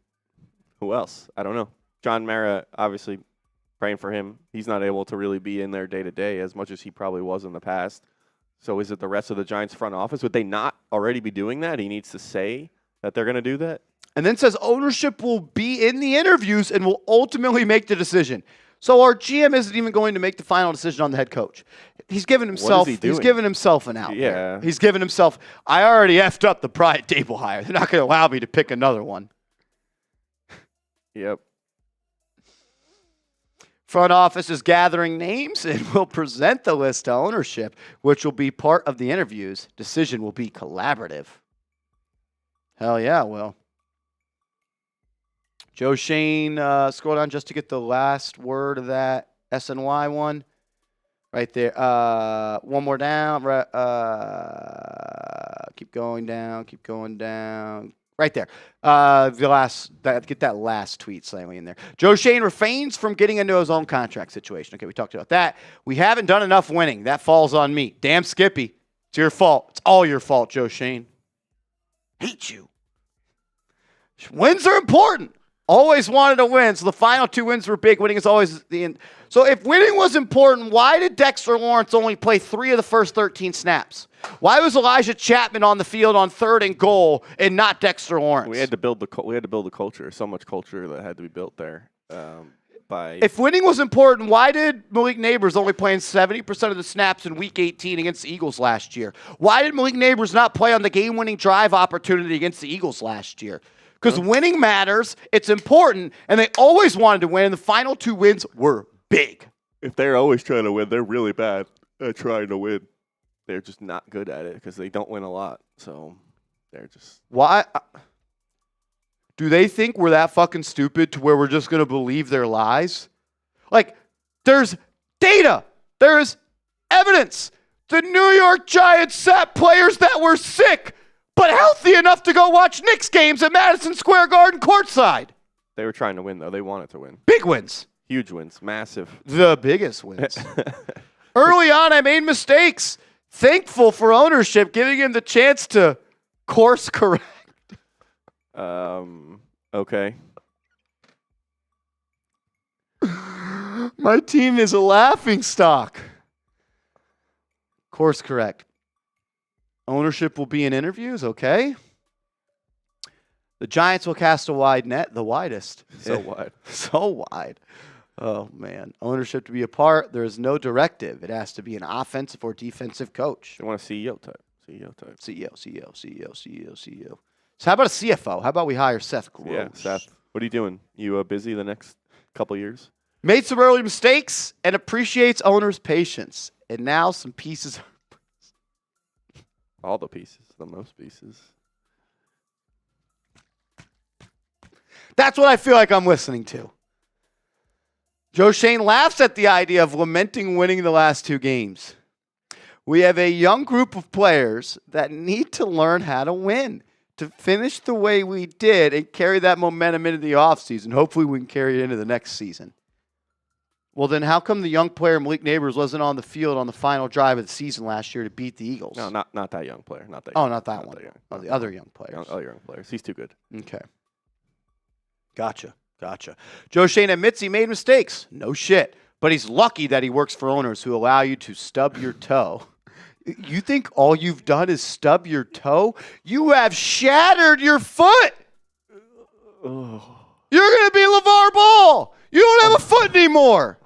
who else? I don't know. John Mara, obviously, praying for him. He's not able to really be in there day to day as much as he probably was in the past. So is it the rest of the Giants front office? Would they not already be doing that? He needs to say that they're going to do that? And then says ownership will be in the interviews and will ultimately make the decision. So our GM isn't even going to make the final decision on the head coach. He's given himself. He's given himself an out. Yeah. There. He's given himself. I already effed up the Brian Daboll hire. They're not going to allow me to pick another one. Yep. Front office is gathering names and will present the list to ownership, which will be part of the interviews. Decision will be collaborative. Hell yeah, Will. Joe Schoen, scroll down just to get the last word of that SNY one. Right there. One more down. Keep going down. Keep going down. Right there. Get that last tweet slightly in there. Joe Schoen refrains from getting into his own contract situation. Okay, we talked about that. We haven't done enough winning. That falls on me. Damn Skippy. It's your fault. It's all your fault, Joe Schoen. Hate you. Wins are important. Always wanted to win, so the final 2 wins were big. Winning is always the end. So if winning was important, why did Dexter Lawrence only play 3 of the first 13 snaps? Why was Elijah Chapman on the field on 3rd and goal and not Dexter Lawrence? We had to build the culture. So much culture that had to be built there. If winning was important, why did Malik Nabers only play in 70% of the snaps in Week 18 against the Eagles last year? Why did Malik Nabers not play on the game-winning drive opportunity against the Eagles last year? Because winning matters, it's important, and they always wanted to win, and the final 2 wins were big. If they're always trying to win, they're really bad at trying to win. They're just not good at it because they don't win a lot. So they're just... Why? Do they think we're that fucking stupid to where we're just going to believe their lies? Like, there's data. There's evidence. The New York Giants sat players that were sick but healthy enough to go watch Knicks games at Madison Square Garden courtside. They were trying to win, though. They wanted to win. Big wins. Huge wins. Massive. The biggest wins. Early on, I made mistakes. Thankful for ownership, giving him the chance to course correct. Okay. My team is a laughingstock. Course correct. Ownership will be in interviews, okay? The Giants will cast a wide net, the widest. So wide. So wide. Oh, man. Ownership to be a part, there is no directive. It has to be an offensive or defensive coach. They want a CEO type. CEO. So how about a CFO? How about we hire Seth Gross? Yeah, Seth. What are you doing? You busy the next couple years? Made some early mistakes and appreciates owner's patience. And now some pieces. All the pieces. The most pieces. That's what I feel like I'm listening to. Joe Schoen laughs at the idea of lamenting winning the last 2 games. We have a young group of players that need to learn how to win, to finish the way we did and carry that momentum into the offseason. Hopefully we can carry it into the next season. Well, then how come the young player Malik Nabers wasn't on the field on the final drive of the season last year to beat the Eagles? No, not that young player. Not that. Oh, young. not that one. That young. Oh, the other young players. Other young players. He's too good. Okay. Gotcha. Joe Schoen admits he made mistakes. No shit. But he's lucky that he works for owners who allow you to stub your toe. You think all you've done is stub your toe? You have shattered your foot. Oh. You're going to be LeVar Ball. You don't have a foot anymore.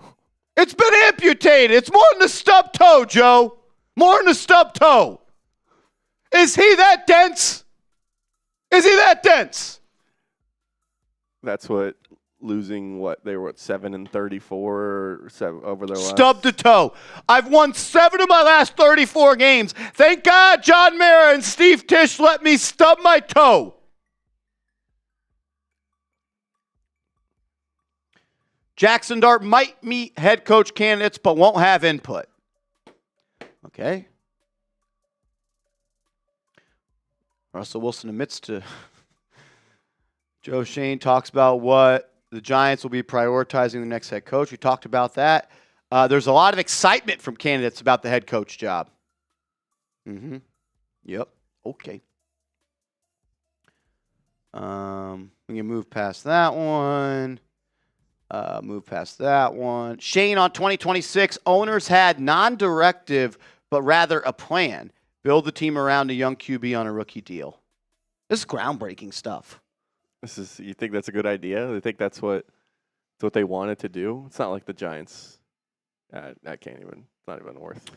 It's been amputated. It's more than a stub toe, Joe. More than a stub toe. Is he that dense? That's what losing they were 7-34 over their last. Stub the toe. I've won 7 of my last 34 games. Thank God John Mara and Steve Tisch let me stub my toe. Jaxson Dart might meet head coach candidates but won't have input. Okay. Russell Wilson admits to Joe Schoen talks about what the Giants will be prioritizing the next head coach. We talked about that. There's a lot of excitement from candidates about the head coach job. Mm-hmm. Yep. Okay. We can move past that one. Move past that one. Shane, on 2026, owners had non-directive, but rather a plan. Build the team around a young QB on a rookie deal. This is groundbreaking stuff. You think that's a good idea? You think that's what they wanted to do? It's not like the Giants. That can't even. It's not even worth.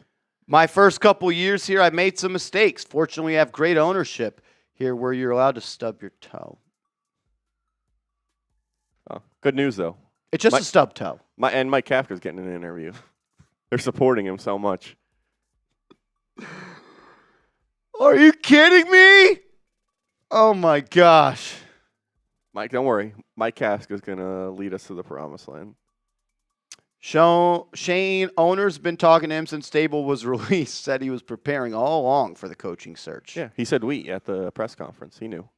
My first couple years here, I made some mistakes. Fortunately, we have great ownership here where you're allowed to stub your toe. Oh, good news, though. It's just a stub toe. Mike Kafka's getting an interview. They're supporting him so much. Are you kidding me? Oh, my gosh. Mike, don't worry. Mike Kafka's going to lead us to the promised land. Shane, owner's been talking to him since Daboll was released. Said he was preparing all along for the coaching search. Yeah, he said we at the press conference. He knew.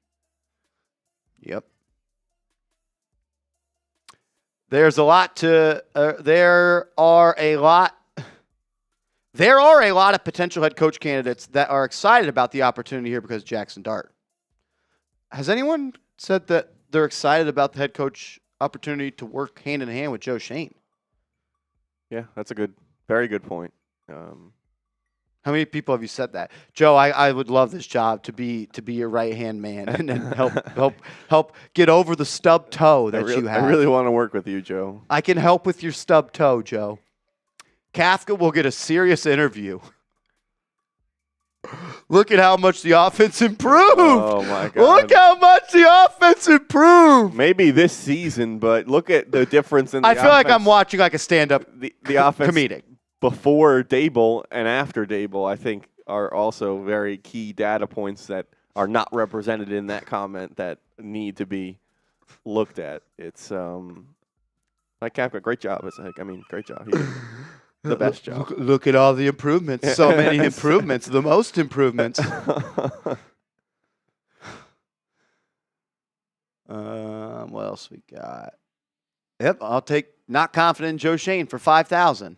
Yep. There are a lot of potential head coach candidates that are excited about the opportunity here because of Jaxson Dart. Has anyone said that they're excited about the head coach opportunity to work hand in hand with Joe Schoen? Yeah, that's a very good point. How many people have you said that? Joe, I would love this job to be your right hand man and then help get over the stub toe that you have. I really want to work with you, Joe. I can help with your stub toe, Joe. Kafka will get a serious interview. Look at how much the offense improved. Oh, my God. Look how much the offense improved. Maybe this season, but look at the difference in the offense. I feel like I'm watching like a stand-up the offense comedic. Before Daboll and after Daboll, I think, are also very key data points that are not represented in that comment that need to be looked at. It's Mike Kafka, great job. Great job. He did the best job. Look at all the improvements. So many improvements. The most improvements. What else we got? Yep, I'll take not confident in Joe Schoen for $5,000.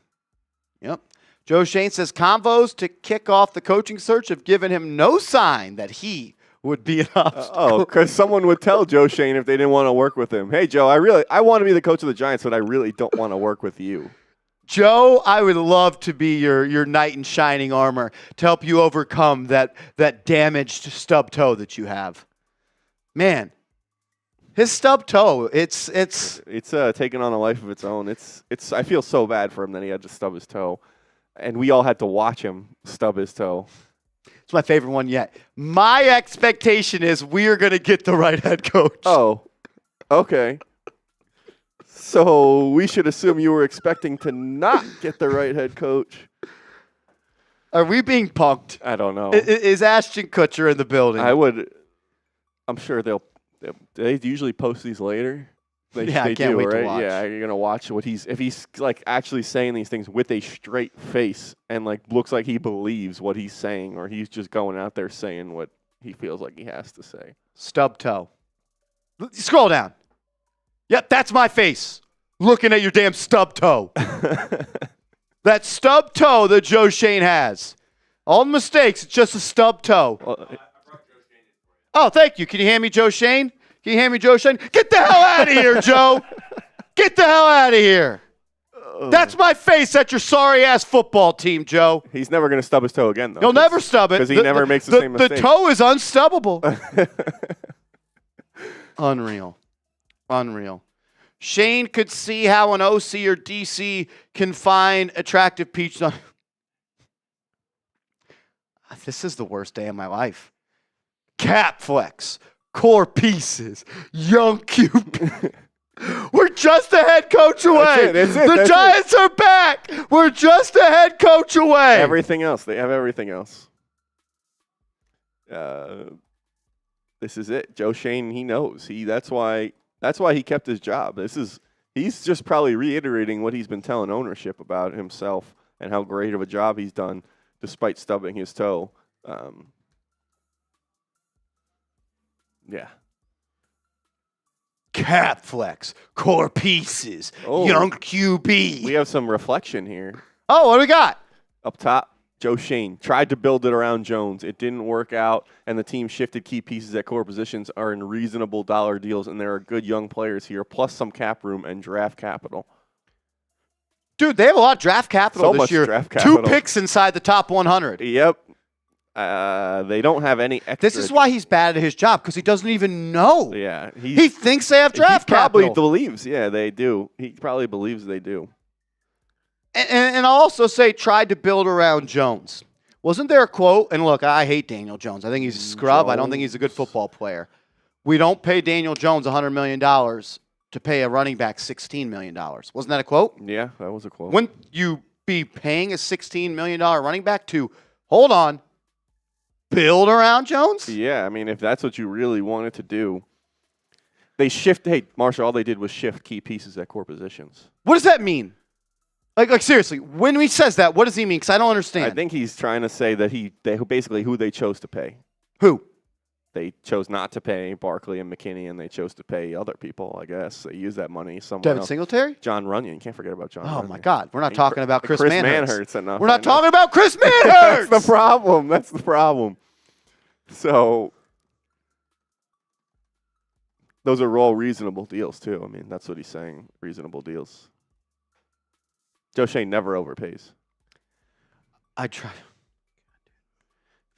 Yep. Joe Schoen says convos to kick off the coaching search have given him no sign that he would be an obstacle. Because someone would tell Joe Schoen if they didn't want to work with him, hey, Joe, I want to be the coach of the Giants, but I really don't want to work with you. Joe, I would love to be your knight in shining armor to help you overcome that damaged stub toe that you have. Man, his stub toe, it's taken on a life of its own. I feel so bad for him that he had to stub his toe, and we all had to watch him stub his toe. It's my favorite one yet. My expectation is we are going to get the right head coach. Oh, okay. So we should assume you were expecting to not get the right head coach. Are we being punked? I don't know. Is Ashton Kutcher in the building? I'm sure they usually post these later. I can't wait to watch. Yeah, you're gonna watch if he's like actually saying these things with a straight face and like looks like he believes what he's saying, or he's just going out there saying what he feels like he has to say. Stub toe. Scroll down. Yep, that's my face. Looking at your damn stub toe. That stub toe that Joe Schoen has. All the mistakes, it's just a stub toe. Oh, thank you. Can you hand me Joe Schoen? Can you hand me Joe Schoen? Get the hell out of here, Joe. Get the hell out of here. That's my face at your sorry-ass football team, Joe. He's never going to stub his toe again, though. He'll never stub it. Because he never makes the same mistake. The toe is unstubbable. Unreal. Shane could see how an OC or DC can find attractive peach. This is the worst day of my life. Cap flex, core pieces, young QB. We're just a head coach away. That's it. The Giants are back. We're just a head coach away. Everything else. They have everything else. This is it. Joe Schoen, he knows. That's why he kept his job. He's just probably reiterating what he's been telling ownership about himself and how great of a job he's done despite stubbing his toe. Yeah. cap flex, core pieces, Oh. young QB. We have some reflection here. Oh, what do we got? Up top, Joe Schoen tried to build it around Jones. It didn't work out, and the team shifted key pieces at core positions are in reasonable dollar deals, and there are good young players here, plus some cap room and draft capital. Dude, they have a lot of draft capital So this much year. draft 2 capital. picks inside the top 100. Yep. They don't have any extra. This is why he's bad at his job, because he doesn't even know. Yeah. He thinks they have draft he probably capital. believes. Yeah, they do. He probably believes they do. And I'll also say tried to build around Jones. Wasn't there a quote? And look, I hate Daniel Jones. I think he's a scrub. I don't think he's a good football player. We don't pay Daniel Jones $100 million to pay a running back $16 million. Wasn't that a quote? Yeah, that was a quote. Wouldn't you be paying a $16 million running back to, hold on, build around Jones? Yeah, I mean, if that's what you really wanted to do, they shift. Hey, Marshall, all they did was shift key pieces at core positions. What does that mean? Like seriously, when he says that, what does he mean? Because I don't understand. I think he's trying to say that they basically who they chose to pay. Who? They chose not to pay Barkley and McKinney, and they chose to pay other people, I guess. They used that money somewhere Devin else. Singletary? John Runyon. Can't forget about John Runyon. Oh, my God. We're not talking about Chris Manhurst. enough. We're not I know. talking about Chris Manhurst. That's the problem. That's the problem. So those are all reasonable deals, too. I mean, that's what he's saying, reasonable deals. Joe Schoen never overpays. I try. I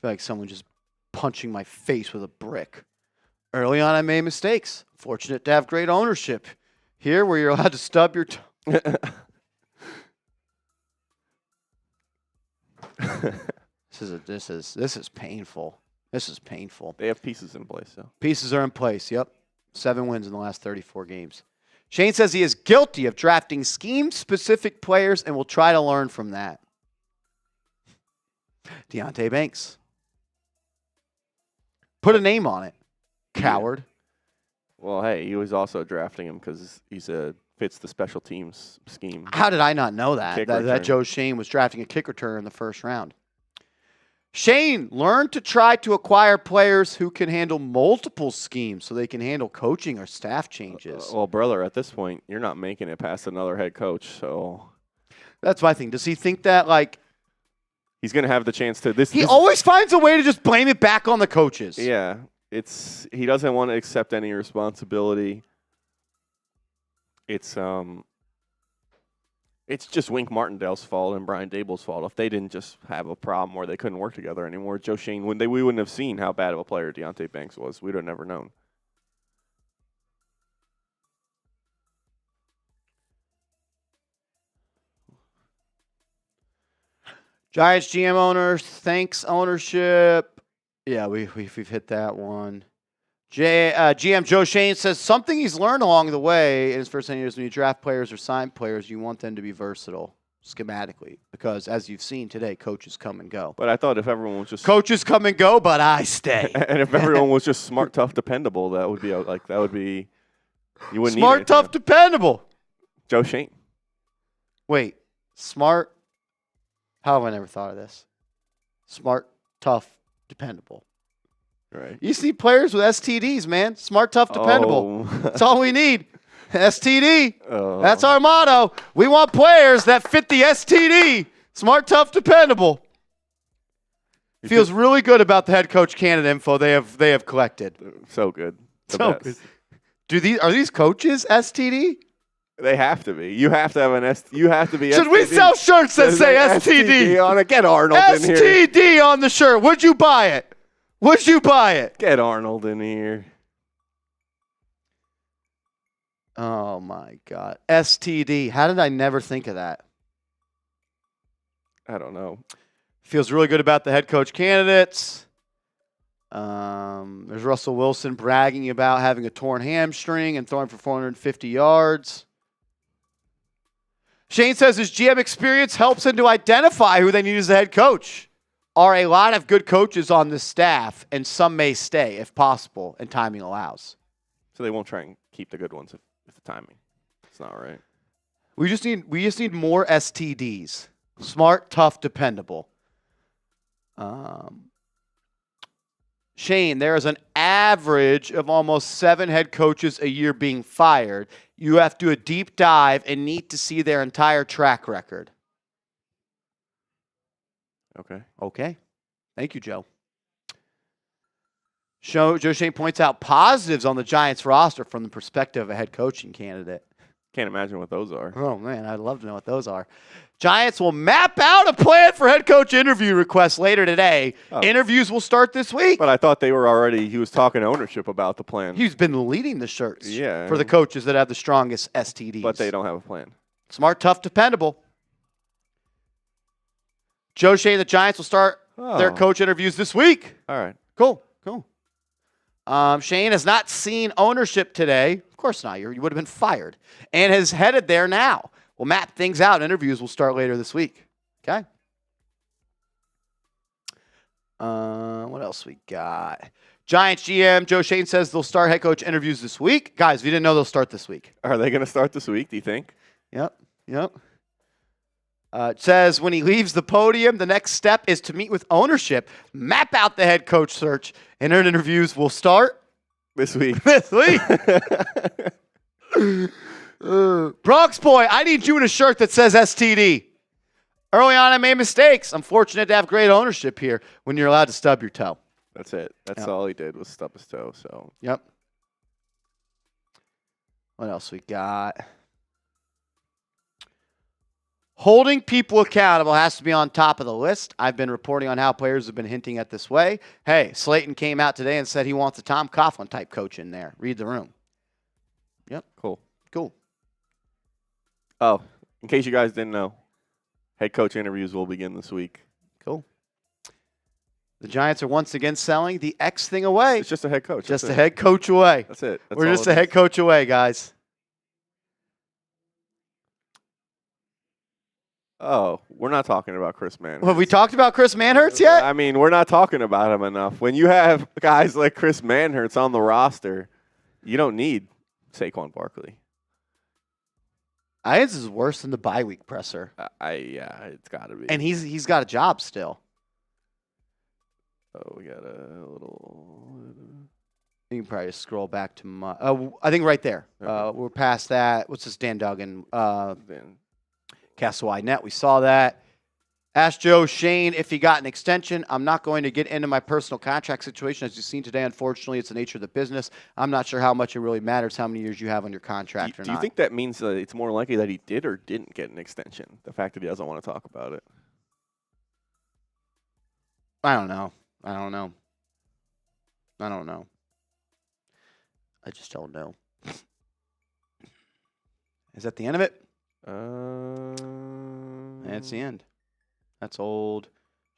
feel like someone just punching my face with a brick. Early on, I made mistakes. Fortunate to have great ownership. Here, where you're allowed to stub your toe. This is painful. This is painful. They have pieces in place, so. Pieces are in place. Yep. 7 wins in the last 34 games. Shane says he is guilty of drafting scheme-specific players and will try to learn from that. Deontay Banks. Put a name on it. Coward. Well, hey, he was also drafting him because fits the special teams scheme. How did I not know that? Kick That return. Joe Schoen was drafting a kick returner in the first round. Shane, learn to try to acquire players who can handle multiple schemes so they can handle coaching or staff changes. Well, brother, at this point, you're not making it past another head coach, so That's my thing. Does he think that, like, he's going to have the chance to this. he this- always finds a way to just blame it back on the coaches? Yeah, he doesn't want to accept any responsibility. It's just Wink Martindale's fault and Brian Daboll's fault. If they didn't just have a problem where they couldn't work together anymore, Joe Schoen, we wouldn't have seen how bad of a player Deontay Banks was. We'd have never known. Giants GM owners, thanks ownership. Yeah, we've hit that one. GM Joe Schoen says something he's learned along the way in his first 10 years when you draft players or sign players, you want them to be versatile schematically because, as you've seen today, coaches come and go. But I thought if everyone was just Coaches come and go, but I stay. and if everyone was just smart, tough, dependable, that would be you wouldn't Smart, need tough, anything. dependable. Joe Schoen. Wait, smart. How have I never thought of this? Smart, tough, dependable. Right. You see players with STDs, man. Smart, tough, dependable. Oh. That's all we need. STD. Oh. That's our motto. We want players that fit the STD. Smart, tough, dependable. Feels really good about the head coach candidate info they have collected. So good. The So best. good. Are these coaches STD? They have to be. You have to have an You have to be. Should we STD. sell shirts that There's say an STD? on it? Get Arnold in here. STD on the shirt. Would you buy it? Would you buy it? Get Arnold in here. Oh my God. STD. How did I never think of that? I don't know. Feels really good about the head coach candidates. There's Russell Wilson bragging about having a torn hamstring and throwing for 450 yards. Shane says his GM experience helps him to identify who they need as the head coach. Are a lot of good coaches on the staff, and some may stay if possible and timing allows. So they won't try and keep the good ones if the timing. It's not right. We just need more STDs. Smart, tough, dependable. Shane, there is an average of almost 7 head coaches a year being fired. You have to do a deep dive and need to see their entire track record. Okay. Okay. Thank you, Joe. Joe Schoen points out positives on the Giants roster from the perspective of a head coaching candidate. Can't imagine what those are. Oh, man, I'd love to know what those are. Giants will map out a plan for head coach interview requests later today. Oh. Interviews will start this week. But I thought they were already, he was talking to ownership about the plan. He's been leading the shirts Yeah. for the coaches that have the strongest STDs. But they don't have a plan. Smart, tough, dependable. Joe Schoen, the Giants will start their Oh. coach interviews this week. All right. Cool. Schoen has not seen ownership today. Of course not. You would have been fired. And has headed there now. We'll map things out. Interviews will start later this week. Okay. What else we got? Giants GM Joe Schoen says they'll start head coach interviews this week. Guys, if you didn't know, they'll start this week. Are they going to start this week, do you think? Yep. It says when he leaves the podium, the next step is to meet with ownership, map out the head coach search, and interviews will start This week. this week. Bronx boy, I need you in a shirt that says STD. Early on, I made mistakes. I'm fortunate to have great ownership here when you're allowed to stub your toe. That's it. That's Yep. all he did was stub his toe. So Yep. What else we got? Holding people accountable has to be on top of the list. I've been reporting on how players have been hinting at this way. Hey, Slayton came out today and said he wants a Tom Coughlin type coach in there. Read the room. Yep. cool. Cool. Oh, in case you guys didn't know, head coach interviews will begin this week. Cool. The Giants are once again selling the X thing away. It's just a head coach. Just That's a it. head coach away. That's it. That's We're all just it a head is. coach away, guys. Oh, we're not talking about Chris Mann. Have we talked about Chris Manhurts yet? I mean, we're not talking about him enough. When you have guys like Chris Manhurts on the roster, you don't need Saquon Barkley. I think this is worse than the bye week presser. Yeah, it's got to be. And he's got a job still. Oh, we got a little. You can probably just scroll back to my. I think right there. Okay. We're past that. What's this? Dan Duggan. Then Castle Wide Net. We saw that. Asked Joe Schoen if he got an extension. I'm not going to get into my personal contract situation. As you've seen today, unfortunately, it's the nature of the business. I'm not sure how much it really matters how many years you have on your contract or do you not. think that means that it's more likely that he did or didn't get an extension? The fact that he doesn't want to talk about it. I don't know. I just don't know. Is that the end of it? That's the end. That's old.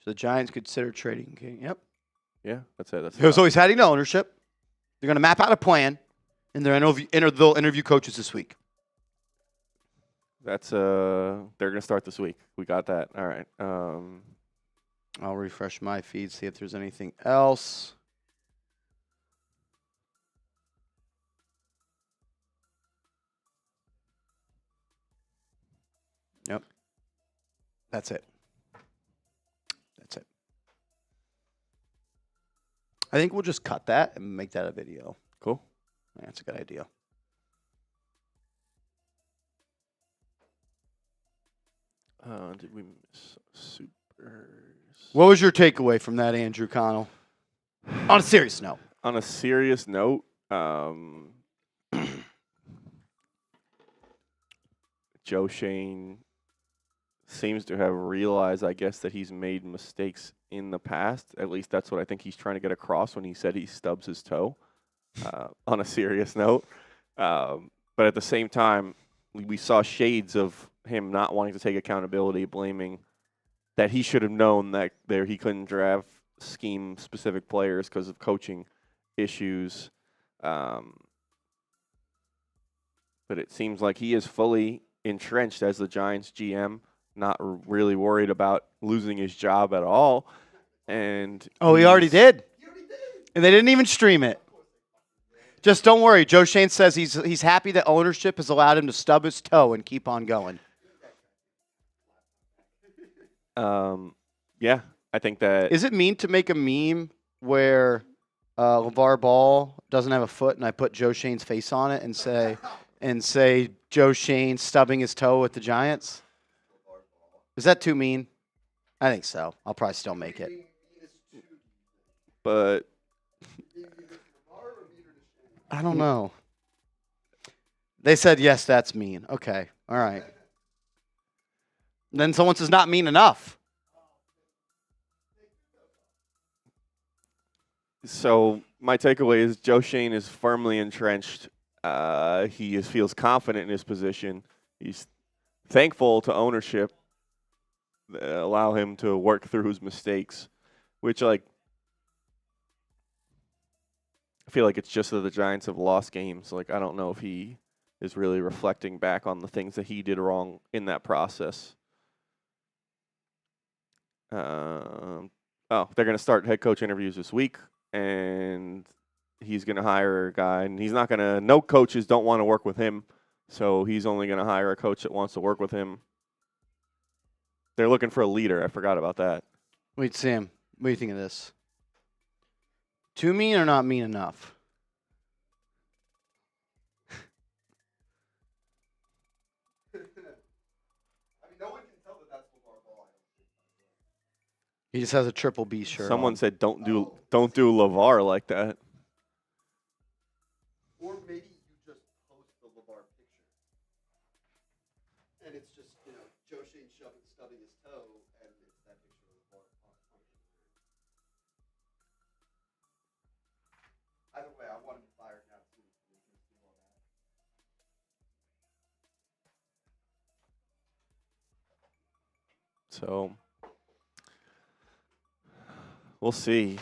So the Giants consider trading King. Yep. Yeah, that's it. That's So he's heading to ownership. They're going to map out a plan, and they'll interview coaches this week. That's they're gonna start this week. We got that. All right. I'll refresh my feed, see if there's anything else. Yep. That's it. I think we'll just cut that and make that a video. Cool. Yeah, that's a good idea. Did we miss Supers? What was your takeaway from that, Andrew Connell? On a serious note. On a serious note, Joe Schoen seems to have realized, I guess, that he's made mistakes in the past. At least that's what I think he's trying to get across when he said he stubs his toe. On a serious note, but at the same time, we saw shades of him not wanting to take accountability, blaming that he should have known that he couldn't draft scheme specific players because of coaching issues. But it seems like he is fully entrenched as the Giants GM, not really worried about losing his job at all. And He already did. And they didn't even stream it. Just don't worry. Joe Schoen says he's happy that ownership has allowed him to stub his toe and keep on going. Yeah, I think that Is it mean to make a meme where LeVar Ball doesn't have a foot, and I put Joe Schoen's face on it and say Joe Schoen stubbing his toe with the Giants? Is that too mean? I think so. I'll probably still make it. But I don't know. They said, yes, that's mean. Okay. All right. Then someone says not mean enough. so my takeaway is Joe Schoen is firmly entrenched. He feels confident in his position. He's thankful to ownership that allow him to work through his mistakes, which, like, I feel like it's just that the Giants have lost games. Like, I don't know if he is really reflecting back on the things that he did wrong in that process. They're going to start head coach interviews this week, and he's going to hire a guy, and he's not going to – no coaches don't want to work with him, so he's only going to hire a coach that wants to work with him. They're looking for a leader. I forgot about that. Wait, Sam, what do you think of this? Too mean or not mean enough? I mean, no one can tell that that's LeVar Ball. He just has a triple B shirt Someone on. said don't do LeVar like that. Or maybe you just post the LeVar picture. And it's just, Joe Schoen stubbing his toe, and it's that picture of LeVar. Either way, I want him fired now, too. So we'll see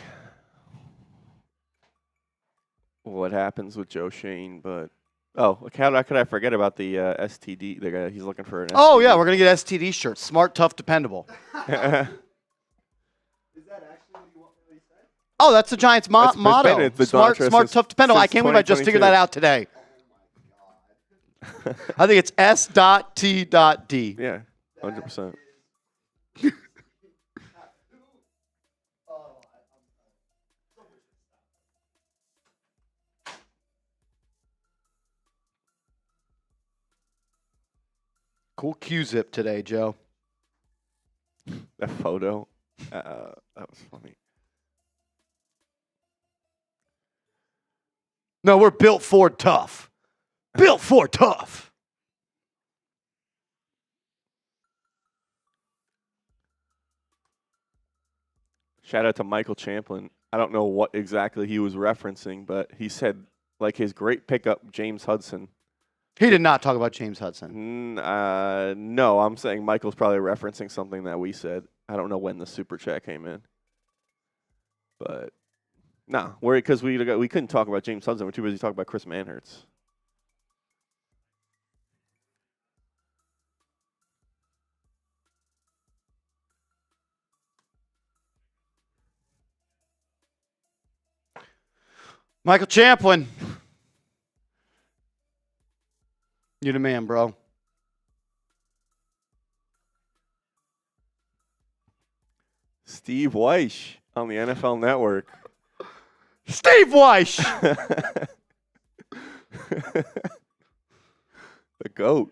what happens with Joe Schoen. But how could I forget about the STD? The guy he's looking for an. Oh, STD. yeah, we're going to get STD shirts. Smart, tough, dependable. Is that actually what he said? Oh, that's the Giants' It's motto. been the Smart, mantra smart, since- tough, dependable. I since can't believe I just figured 2022. that out today. I think it's S.T.D. Yeah, 100%. Cool Q-zip today, Joe. That photo, that was funny. No, we're built for tough. Built for tough. Shout out to Michael Champlin. I don't know what exactly he was referencing, but he said like his great pickup, James Hudson. He did not talk about James Hudson. No, I'm saying Michael's probably referencing something that we said. I don't know when the super chat came in, but because we couldn't talk about James Hudson. We're too busy talking about Chris Manhertz. Michael Champlin. You the man, bro. Steve Weish on the NFL Network. Steve Weish. The GOAT.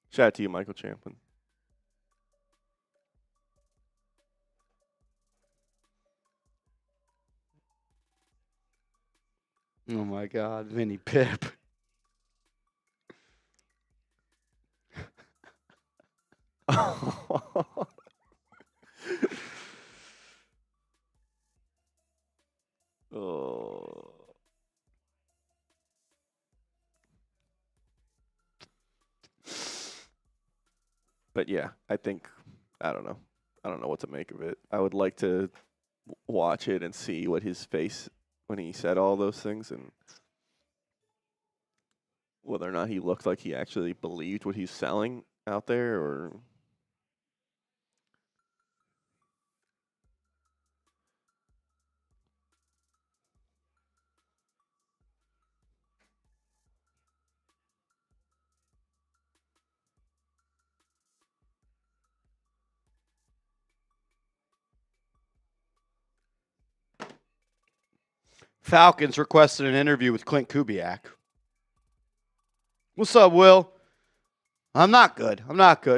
Shout out to you, Michael Champlin. Oh, my God. Vinny Pip. Oh. But yeah, I don't know what to make of it. I would like to watch it and see what his face when he said all those things and whether or not he looked like he actually believed what he's selling out there or Falcons requested an interview with Clint Kubiak. What's up, Will? I'm not good.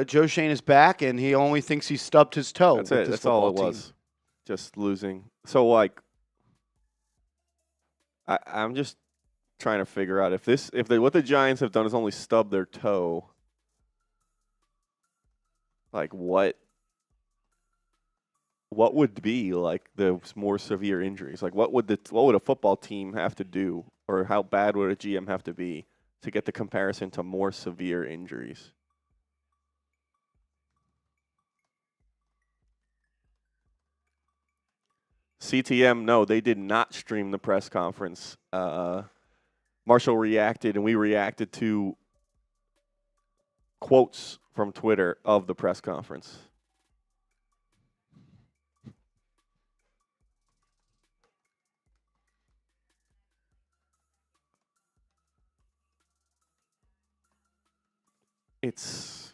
Joe Schoen is back, and he only thinks he stubbed his toe. That's with it. this That's all it football was. team. Just losing. So, like, I'm just trying to figure out what the Giants have done is only stub their toe. Like, what would be like the more severe injuries? Like, what would a football team have to do, or how bad would a GM have to be to get the comparison to more severe injuries? CTM, no, they did not stream the press conference. Marshall reacted, and we reacted to quotes from Twitter of the press conference. It's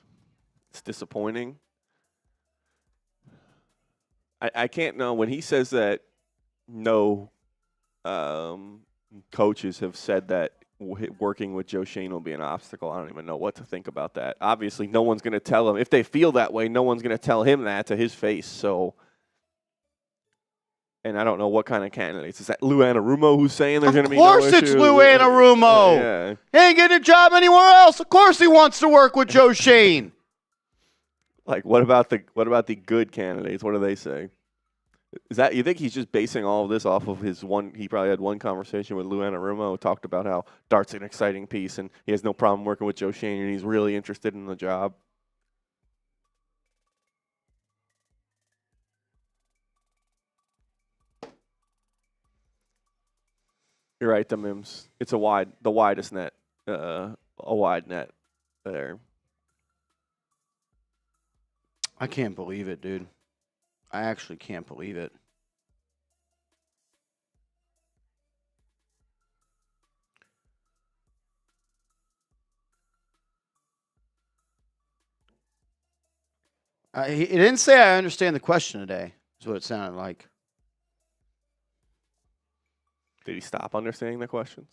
disappointing. I can't know when he says that no coaches have said that working with Joe Schoen will be an obstacle. I don't even know what to think about that. Obviously, no one's going to tell him. If they feel that way, no one's going to tell him that to his face. So, and I don't know what kind of candidates. Is that Lou Anarumo who's saying there's going to be no issues? Of course it's Lou Anarumo. Yeah. He ain't getting a job anywhere else. Of course he wants to work with Joe Schoen. Like, what about the good candidates? What do they say? Is that, you think he's just basing all of this off of his one? He probably had one conversation with Lou Anarumo, talked about how Dart's an exciting piece and he has no problem working with Joe Schoen and he's really interested in the job. You're right, the Mims. It's the widest net, a wide net there. I can't believe it, dude. I actually can't believe it. He didn't say I understand the question today, is what it sounded like. Did he stop understanding the questions?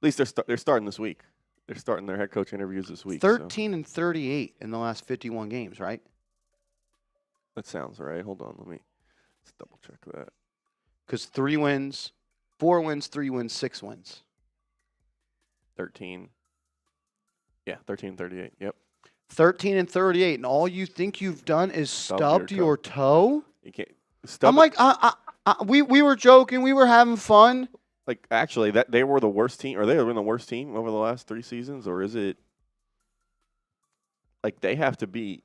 At least they're starting this week. They're starting their head coach interviews this week. 13 and 38 in the last 51 games, right? That sounds right. Hold on, let's double check that. Because 3 wins, 4 wins, 3 wins, 6 wins. 13. Yeah, 13 and 38. Yep. 13 and 38, and all you think you've done is stubbed your toe? You can't. I'm like, we were joking, we were having fun. Like, actually, that they were the worst team, or they have been the worst team over the last 3 seasons, or is it like they have to be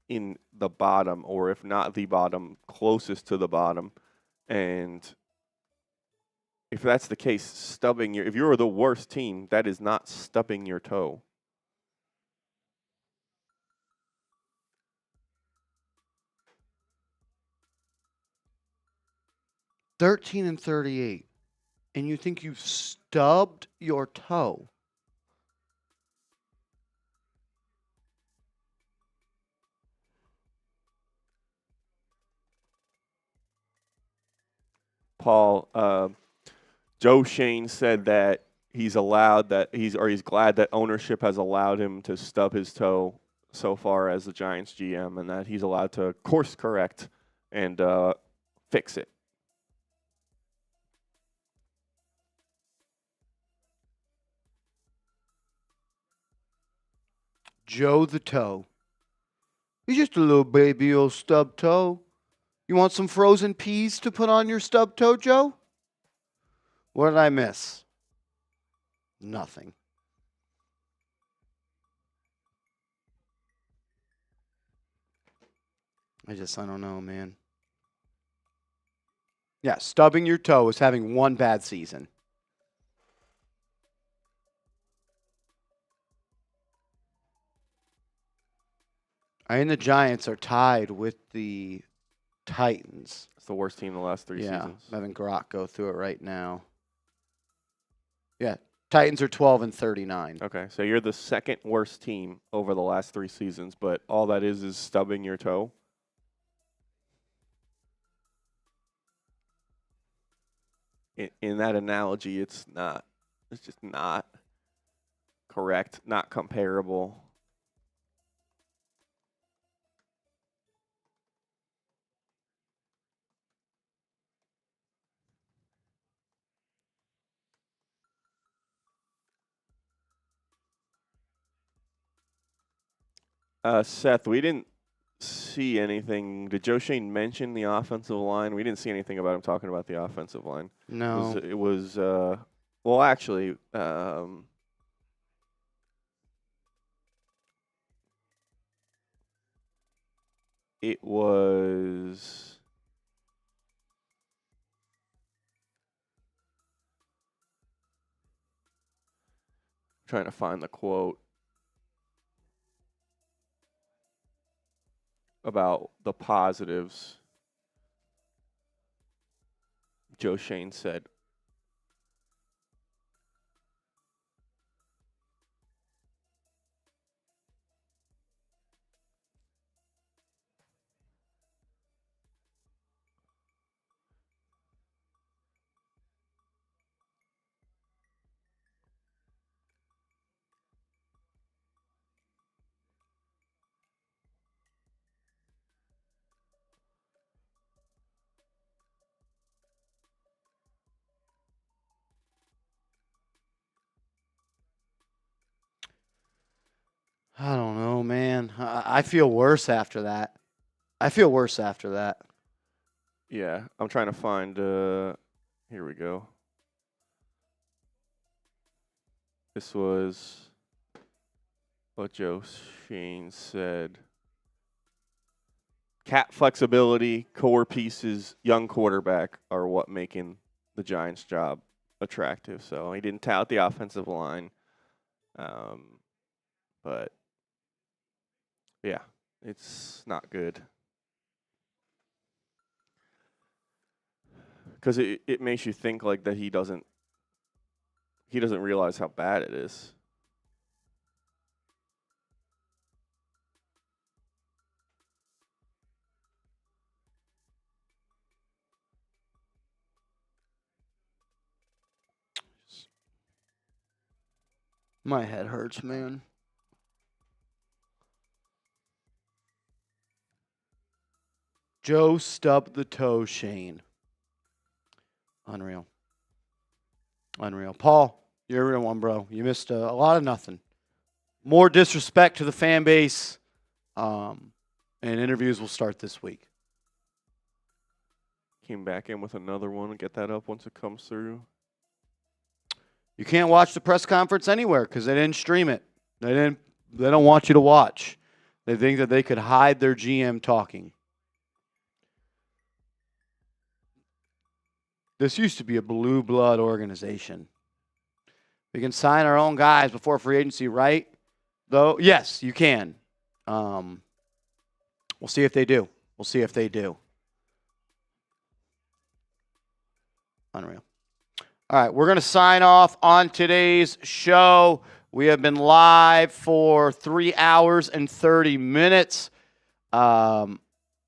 in the bottom, or if not the bottom, closest to the bottom, and if that's the case, if you're the worst team, that is not stubbing your toe. $13 and 38, and you think you've stubbed your toe? Paul, Joe Schoen said that he's glad that ownership has allowed him to stub his toe so far as the Giants GM, and that he's allowed to course correct and fix it. Joe the toe. He's just a little baby old stub toe. You want some frozen peas to put on your stub toe, Joe? What did I miss? Nothing. I don't know, man. Yeah, stubbing your toe is having one bad season. And the Giants are tied with the Titans. It's the worst team in the last 3 seasons. I'm having Grok go through it right now. Yeah, Titans are 12-39. Okay, so you're the second worst team over the last 3 seasons, but all that is stubbing your toe. In that analogy, it's just not correct, not comparable. Seth, we didn't see anything. Did Joe Schoen mention the offensive line? We didn't see anything about him talking about the offensive line. No. It was well, actually, it was trying to find the quote about the positives. Joe Schoen said, I don't know, man. I feel worse after that. yeah, I'm trying to find, here we go. This was what Joe Schoen said. Cap flexibility, core pieces, young quarterback are what making the Giants' job attractive. So he didn't tout the offensive line. But, yeah, it's not good. Because it makes you think like that he doesn't realize how bad it is. My head hurts, man. Joe stubbed the toe, Shane. Unreal. Paul, you're a real one, bro. You missed a lot of nothing. More disrespect to the fan base, and interviews will start this week. Came back in with another one and get that up once it comes through. You can't watch the press conference anywhere because they didn't stream it. They don't want you to watch. They think that they could hide their GM talking. This used to be a blue blood organization. We can sign our own guys before free agency, right? Though, yes, you can. We'll see if they do. Unreal. All right, we're going to sign off on today's show. We have been live for 3 hours and 30 minutes. We'll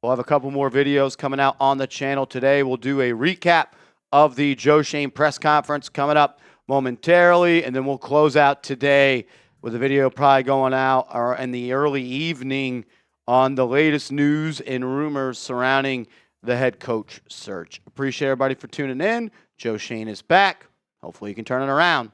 have a couple more videos coming out on the channel today. We'll do a recap of the Joe Schoen press conference coming up momentarily, and then we'll close out today with a video probably going out or in the early evening on the latest news and rumors surrounding the head coach search. Appreciate everybody for tuning in. Joe Schoen is back. Hopefully you can turn it around.